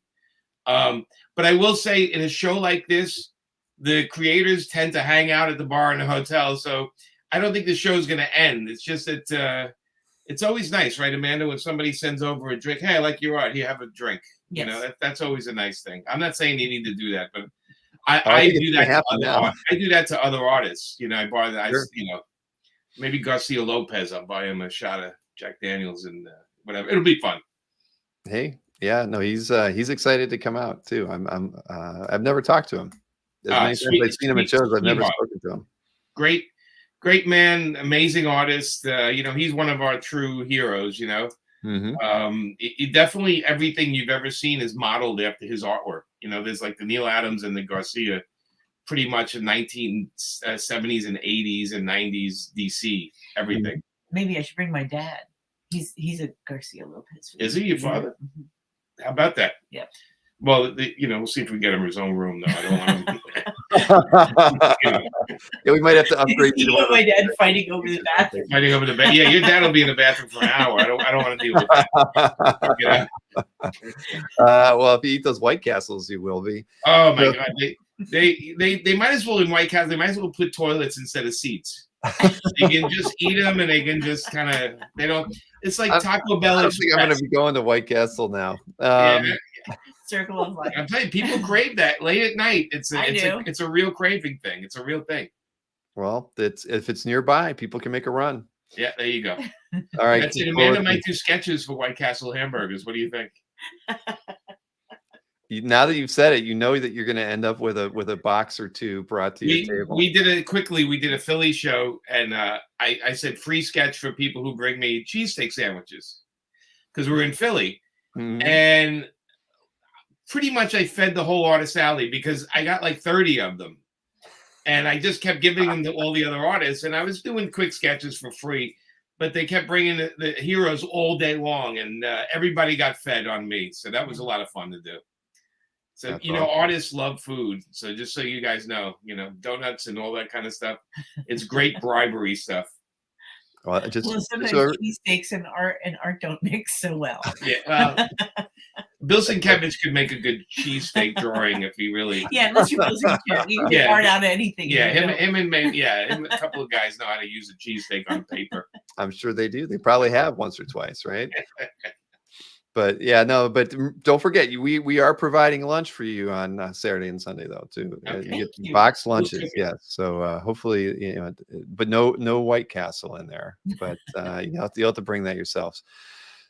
But I will say, in a show like this, the creators tend to hang out at the bar in the hotel. So I don't think the show's going to end. It's just that it's always nice, right, Amanda, when somebody sends over a drink. Hey, I like your art. Here, have a drink. Yes. You know, that's always a nice thing. I'm not saying you need to do that, but I I think do it's that gonna to happen other now. I do that to other artists. You know, I buy that. Sure. You know, maybe Garcia Lopez. I'll buy him a shot of Jack Daniels and whatever. It'll be fun. Hey, yeah, no, he's excited to come out too. I've never talked to him. As many times I've seen him at shows, I've never spoken to him. Great man, amazing artist. You know, he's one of our true heroes. You know, it definitely everything you've ever seen is modeled after his artwork. You know, there's like the Neil Adams and the Garcia, pretty much in 1970s and 80s and 90s DC, everything. Maybe I should bring my dad. He's a Garcia Lopez fan. Is he your father? How about that? Yep. Well, you know, we'll see if we get him his own room, though. I don't want him. Yeah, we might have to upgrade you. You my dad fighting over the bathroom. Fighting over the bed. Yeah, your dad will be in the bathroom for an hour. I don't want to deal with that. You know? Well, if you eat those White Castles, you will be. Oh my God, they might as well in White Castle. They might as well put toilets instead of seats. They can just eat them, and they can just kind of. They don't. It's like Taco Bell. I don't think I'm going to be going to White Castle now. Circle of life. I'm telling you, people crave that late at night. It's a real craving thing. It's a real thing. Well, if it's nearby, people can make a run. Yeah, there you go. All right. That's it. Amanda might do sketches for White Castle hamburgers. What do you think? Now that you've said it, you know that you're going to end up with a box or two brought to your table. We did it quickly. We did a Philly show, and I said free sketch for people who bring me cheesesteak sandwiches because we're in Philly, and pretty much I fed the whole artist alley because I got like 30 of them, and I just kept giving them to all the other artists, and I was doing quick sketches for free, but they kept bringing the heroes all day long, and everybody got fed on me, so that was a lot of fun to do. So, That's you know, awesome. artists love food. So just so you guys know, you know, donuts and all that kind of stuff. It's great bribery stuff. Well, Sometimes cheesesteaks and art don't mix so well. Yeah. Bill Sienkiewicz could make a good cheesesteak drawing if he really. Yeah, unless you're Bill Sienkiewicz. You can get art out of anything. Yeah, him and a couple of guys know how to use a cheesesteak on paper. I'm sure they do. They probably have once or twice, right? But yeah, no, but don't forget, we are providing lunch for you on Saturday and Sunday though too. Okay. You get boxed lunches, yes. So hopefully, you know, but no White Castle in there. But you'll have to bring that yourselves.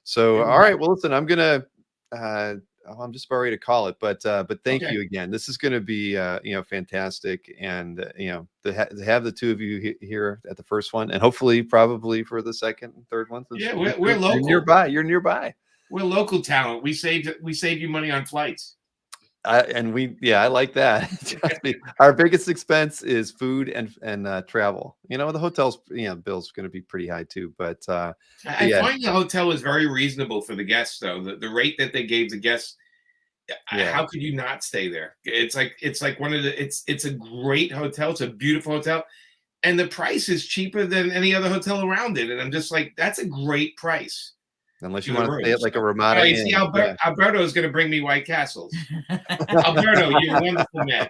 So all right, well listen, I'm gonna I'm just about ready to call it, but thank you again. This is going to be you know, fantastic, and you know, to have the two of you here at the first one, and hopefully probably for the second and third one. Yeah, we're local. You're nearby. We're local talent. We save you money on flights. I like that. Trust me, our biggest expense is food and travel. You know, the hotel's bill's going to be pretty high too. But I find the hotel is very reasonable for the guests, though. The rate that they gave the guests, how could you not stay there? It's like one of the it's a great hotel. It's a beautiful hotel, and the price is cheaper than any other hotel around it. And I'm just like, that's a great price. Unless you want to stay at like a Ramada. You see, Alberto is going to bring me White Castles. Alberto, you're a wonderful man.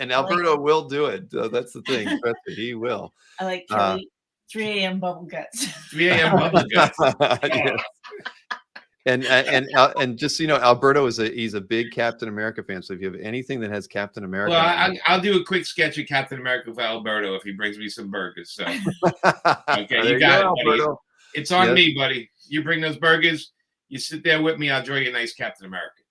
And Alberto will do it. That's the thing. Trust me, he will. I like Kelly. 3 a.m. bubble guts. 3 a.m. bubble guts. Yes. And just so you know, Alberto he's a big Captain America fan. So if you have anything that has Captain America, well, I'll do a quick sketch of Captain America for Alberto if he brings me some burgers. So okay, you got it, buddy. It's on me, buddy. You bring those burgers. You sit there with me. I'll draw you a nice Captain America.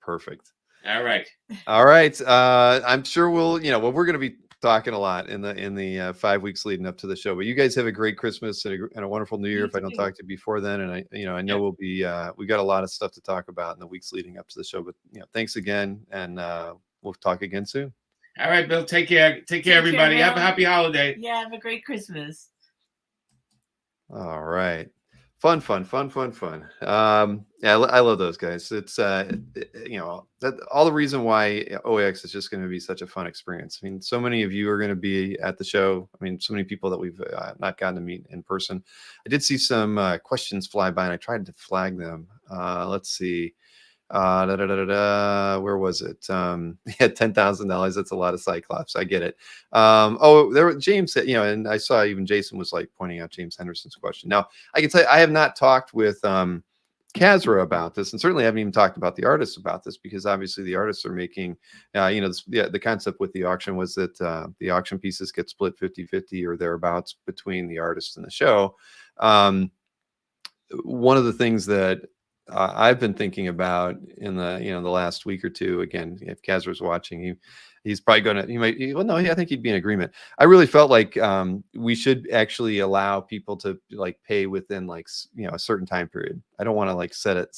Perfect. All right. I'm sure we're going to be talking a lot in the 5 weeks leading up to the show. But you guys have a great Christmas and a wonderful New Year. If I don't talk to you before then, and I know we'll be we got a lot of stuff to talk about in the weeks leading up to the show. But thanks again, and we'll talk again soon. All right, Bill. Take care. Take care, everybody. Have a happy holiday. Yeah, have a great Christmas. All right. Fun. Yeah, I love those guys. It's all the reason why OEX is just going to be such a fun experience. I mean, so many of you are going to be at the show. I mean, so many people that we've not gotten to meet in person. I did see some questions fly by, and I tried to flag them. Let's see. Where was it? Yeah, $10,000. That's a lot of Cyclops. I get it. Oh, there James said, and I saw even Jason was like pointing out James Henderson's question. Now, I can tell you, I have not talked with Kazra about this, and certainly haven't even talked about the artists about this, because obviously the artists are making, the concept with the auction was that the auction pieces get split 50-50 or thereabouts between the artist and the show. One of the things that I've been thinking about in the last week or two, again, if Kazra's watching, he's probably I think he'd be in agreement. I really felt like we should actually allow people to like pay within like, a certain time period. I don't want to like set it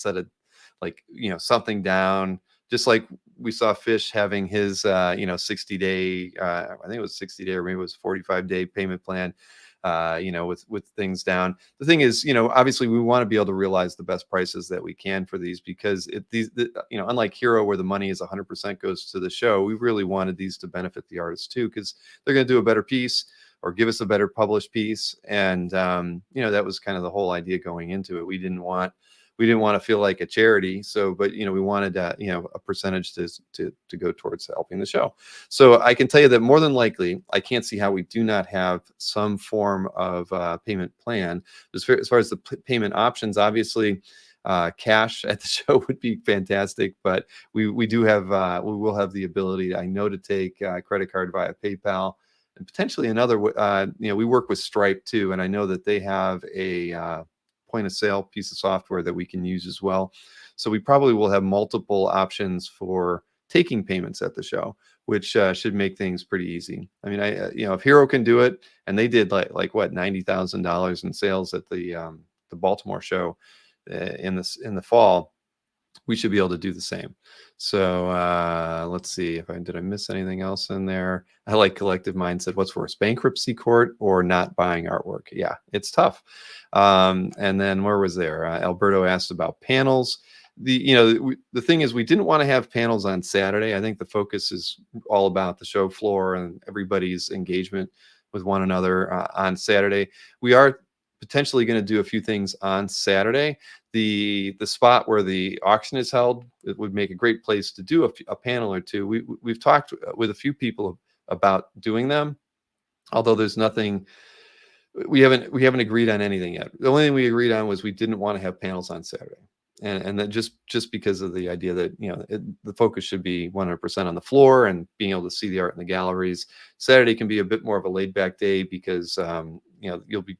like, something down, just like we saw Fish having his 60-day, I think it was 60-day, or maybe it was 45-day payment plan. With things down. The thing is, obviously we want to be able to realize the best prices that we can for these, because unlike Hero, where the money is 100% goes to the show, we really wanted these to benefit the artists too, because they're going to do a better piece or give us a better published piece. And, that was kind of the whole idea going into it. We didn't want to feel like a charity. So, but, we wanted, a percentage to go towards helping the show. So I can tell you that more than likely, I can't see how we do not have some form of payment plan. As far as the payment options, obviously, cash at the show would be fantastic, but we will have the ability, I know, to take credit card via PayPal, and potentially another, we work with Stripe too. And I know that they have a, point of sale piece of software that we can use as well. So we probably will have multiple options for taking payments at the show, which should make things pretty easy. I mean, if Hero can do it, and they did like what, $90,000 in sales at the Baltimore show in the fall, we should be able to do the same. So let's see if did I miss anything else in there. I like Collective Mind said, what's worse, bankruptcy court or not buying artwork? Yeah, it's tough. And then where was there? Alberto asked about panels. The thing is, we didn't want to have panels on Saturday. I think the focus is all about the show floor and everybody's engagement with one another on Saturday. We are potentially going to do a few things on Saturday. The spot where the auction is held, it would make a great place to do a panel or two. We've talked with a few people about doing them, although there's nothing, we haven't agreed on anything yet. The only thing we agreed on was we didn't want to have panels on Saturday, and that just because of the idea that the focus should be 100% on the floor and being able to see the art in the galleries. Saturday can be a bit more of a laid back day because you'll be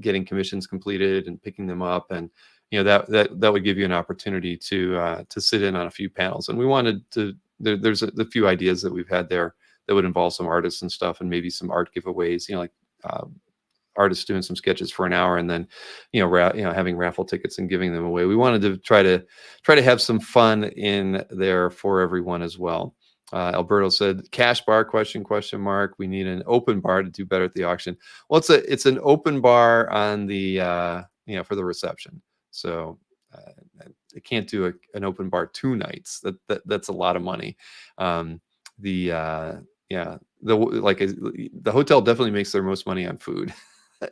getting commissions completed and picking them up, and that would give you an opportunity to sit in on a few panels. And we wanted to, there's a few ideas that we've had there that would involve some artists and stuff, and maybe some art giveaways, like artists doing some sketches for an hour, and then having raffle tickets and giving them away. We wanted to try to have some fun in there for everyone as well. Alberto said, cash bar, question mark. We need an open bar to do better at the auction. Well, it's an open bar on the for the reception. So I can't do an open bar 2 nights. That's a lot of money. The hotel definitely makes their most money on food.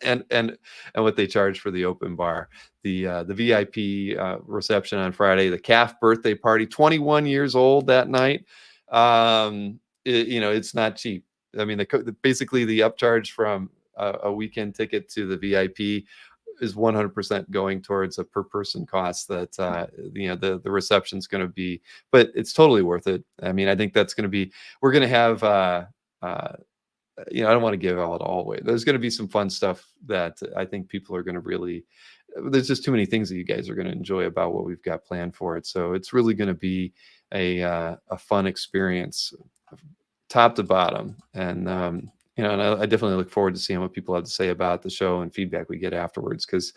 and what they charge for the open bar. The VIP reception on Friday, the calf birthday party, 21 years old that night. It's not cheap. I mean, basically the upcharge from a weekend ticket to the VIP is 100% going towards a per person cost that the reception's going to be, but it's totally worth it. I mean, I think that's going to be, we're going to have I don't want to give it all away. There's going to be some fun stuff that I think people are going to really, there's just too many things that you guys are going to enjoy about what we've got planned for it. So it's really going to be a fun experience, top to bottom. And, and I definitely look forward to seeing what people have to say about the show and feedback we get afterwards. Cause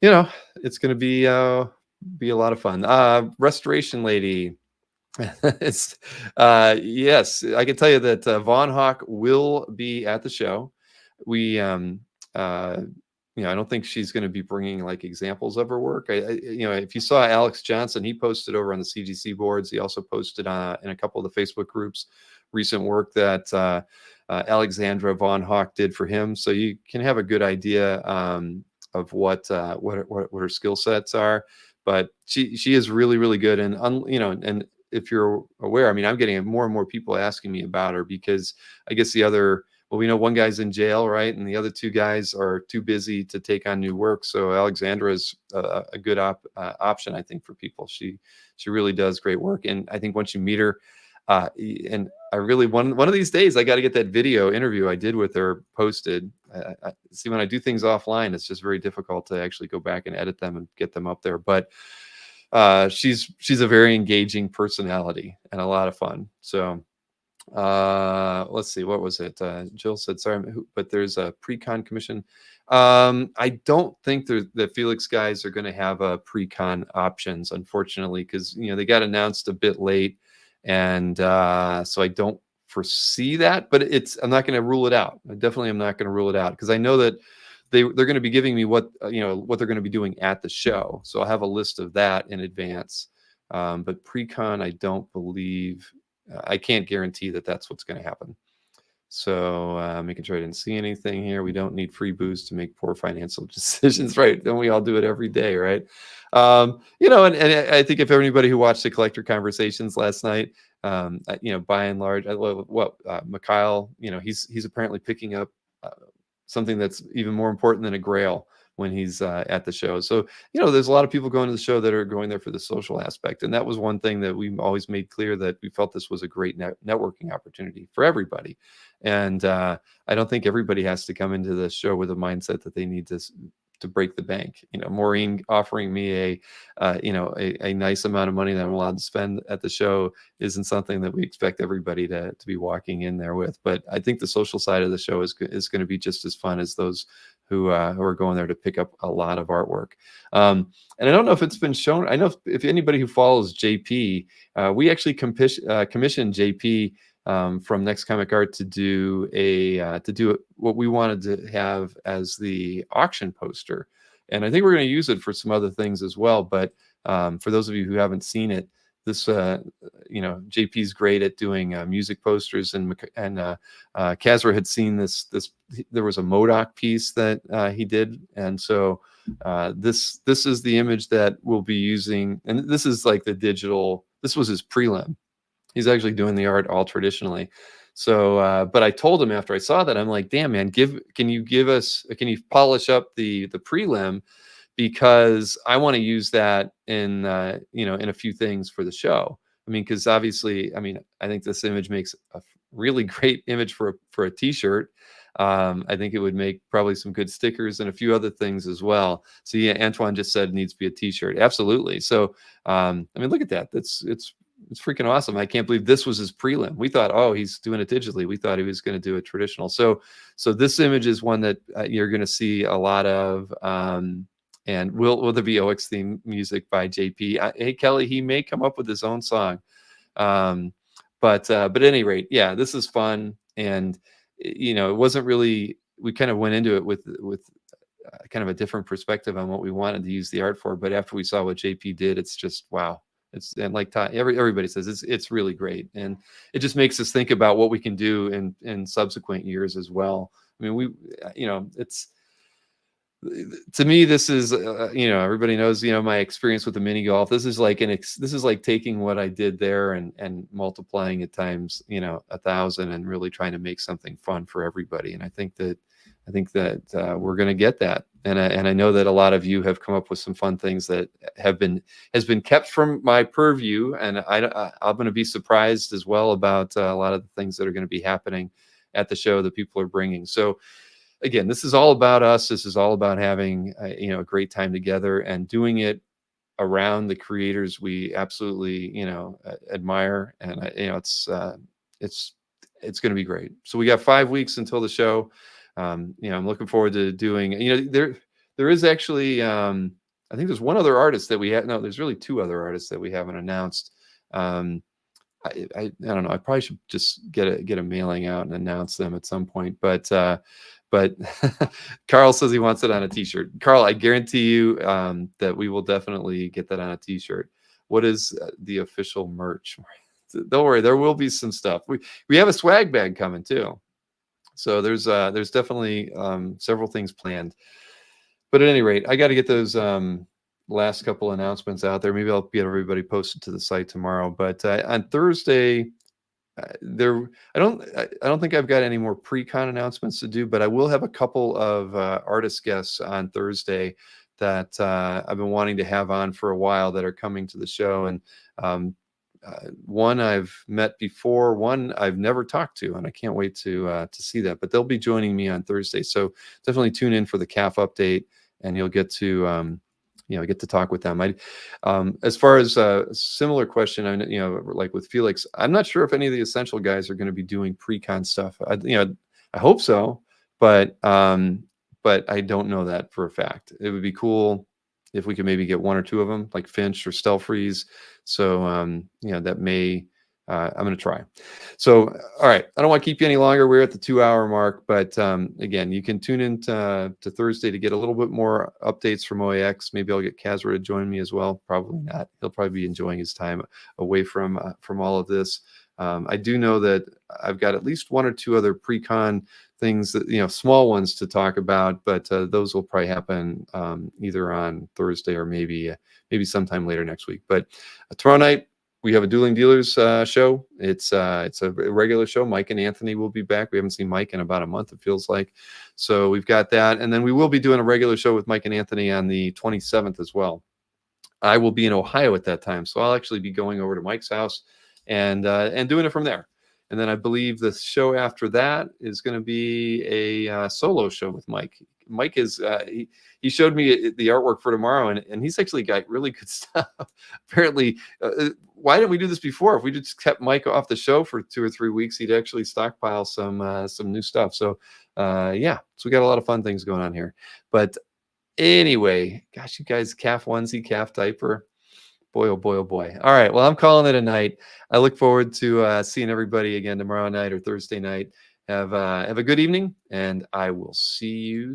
it's going to be a lot of fun. Restoration Lady. Yes, I can tell you that Von Hawk will be at the show. We, I don't think she's going to be bringing like examples of her work. If you saw Alex Johnson, he posted over on the CGC boards. He also posted in a couple of the Facebook groups recent work that Alexandra Von Hawk did for him. So you can have a good idea of what her skill sets are. but she is really, really good. And you know, and if you're aware, I mean, I'm getting more and more people asking me about her, because I guess well, we know one guy's in jail, right? And the other two guys are too busy to take on new work. So Alexandra is a good option, I think, for people. She really does great work. And I think once you meet her, and I really, one of these days, I got to get that video interview I did with her posted. See, when I do things offline, it's just very difficult to actually go back and edit them and get them up there. But she's a very engaging personality and a lot of fun. So let's see, what was it? Jill said, sorry, but there's a pre-con commission. I don't think the Felix guys are going to have a pre-con options, unfortunately, because, you know, they got announced a bit late. And so I don't foresee that, but I'm not going to rule it out. I definitely am not going to rule it out, because I know that they're going to be giving me what they're going to be doing at the show. So I'll have a list of that in advance. But pre-con, I don't believe, I can't guarantee that that's what's going to happen. So making sure I didn't see anything here. We don't need free booze to make poor financial decisions, right? Don't we all do it every day, right? You know, and I think if anybody who watched the collector conversations last night, you know, by and large, Mikhail, you know, he's apparently picking up something that's even more important than a grail when he's at the show. So, you know, there's a lot of people going to the show that are going there for the social aspect. And that was one thing that we always made clear, that we felt this was a great networking opportunity for everybody. And I don't think everybody has to come into the show with a mindset that they need to break the bank. You know, Maureen offering me a nice amount of money that I'm allowed to spend at the show isn't something that we expect everybody to be walking in there with. But I think the social side of the show is going to be just as fun as those who are going there to pick up a lot of artwork. And I don't know if it's been shown. I know if anybody who follows JP, we actually commissioned JP from Next Comic Art to do what we wanted to have as the auction poster. And I think we're going to use it for some other things as well. But for those of you who haven't seen it, this, you know, JP's great at doing music posters, and Kazra had seen this. There was a MODOK piece that he did, and so this is the image that we'll be using, and this is like the digital. This was his prelim. He's actually doing the art all traditionally. So, but I told him after I saw that, I'm like, damn, man, can you polish up the prelim, because I want to use that in in a few things for the show. I mean, because obviously, I mean, I think this image makes a really great image for a t-shirt. I think it would make probably some good stickers and a few other things as well. So yeah, Antoine just said it needs to be a t-shirt. Absolutely. So I mean, look at that. It's freaking awesome. I can't believe this was his prelim. We thought, oh, he's doing it digitally. We thought he was going to do it traditional. So this image is one that you're going to see a lot of. And will there be OX theme music by JP? Hey, Kelly, he may come up with his own song. But at any rate, yeah, this is fun. And, you know, it wasn't really, we kind of went into it with kind of a different perspective on what we wanted to use the art for. But after we saw what JP did, it's just, wow. And like everybody says, it's really great. And it just makes us think about what we can do in subsequent years as well. I mean, to me, this is, everybody knows, my experience with the mini golf. This is like taking what I did there and multiplying it times, 1,000, and really trying to make something fun for everybody. And I think that we're going to get that. And I know that a lot of you have come up with some fun things that has been kept from my purview. And I'm going to be surprised as well about a lot of the things that are going to be happening at the show that people are bringing. So again, this is all about us. This is all about having a great time together and doing it around the creators we absolutely admire. And it's going to be great. So we got 5 weeks until the show. I'm looking forward to doing. There is actually I think there's one other artist that we have. No, there's really two other artists that we haven't announced. I don't know. I probably should just get a mailing out and announce them at some point. But Carl says he wants it on a t-shirt. Carl, I guarantee you that we will definitely get that on a t-shirt. What is the official merch? Don't worry, there will be some stuff. We have a swag bag coming too. So there's definitely several things planned. But at any rate, I got to get those last couple announcements out there. Maybe I'll get everybody posted to the site tomorrow. But on Thursday, I don't think I've got any more pre-con announcements to do, but I will have a couple of artist guests on Thursday that I've been wanting to have on for a while that are coming to the show. And one I've met before, one I've never talked to, and I can't wait to see that. But they'll be joining me on Thursday, so definitely tune in for the CAF update, and you'll get to get to talk with them. As far as a similar question, like with Felix, I'm not sure if any of the Essential guys are going to be doing pre-con stuff. I hope so, but I don't know that for a fact. It would be cool if we could maybe get one or two of them, like Finch or Stelfreeze. So that may. I'm going to try. So, all right. I don't want to keep you any longer. We're at the 2-hour mark, but again, you can tune in to Thursday to get a little bit more updates from OAX. Maybe I'll get Kazra to join me as well. Probably not. He'll probably be enjoying his time away from all of this. I do know that I've got at least one or two other pre-con things that, small ones to talk about, but those will probably happen either on Thursday or maybe sometime later next week. But tomorrow night, we have a Dueling Dealers show. It's a regular show. Mike and Anthony will be back. We haven't seen Mike in about a month, it feels like. So we've got that. And then we will be doing a regular show with Mike and Anthony on the 27th as well. I will be in Ohio at that time. So I'll actually be going over to Mike's house and doing it from there. And then I believe the show after that is going to be a solo show with Mike. Mike is he showed me the artwork for tomorrow, and he's actually got really good stuff. Apparently, why didn't we do this before? If we just kept Mike off the show for 2 or 3 weeks, he'd actually stockpile some new stuff. So so we got a lot of fun things going on here. But anyway, gosh, you guys, calf onesie, calf diaper. Boy, oh boy, oh boy. All right. Well, I'm calling it a night. I look forward to seeing everybody again tomorrow night or Thursday night. Have a good evening, and I will see you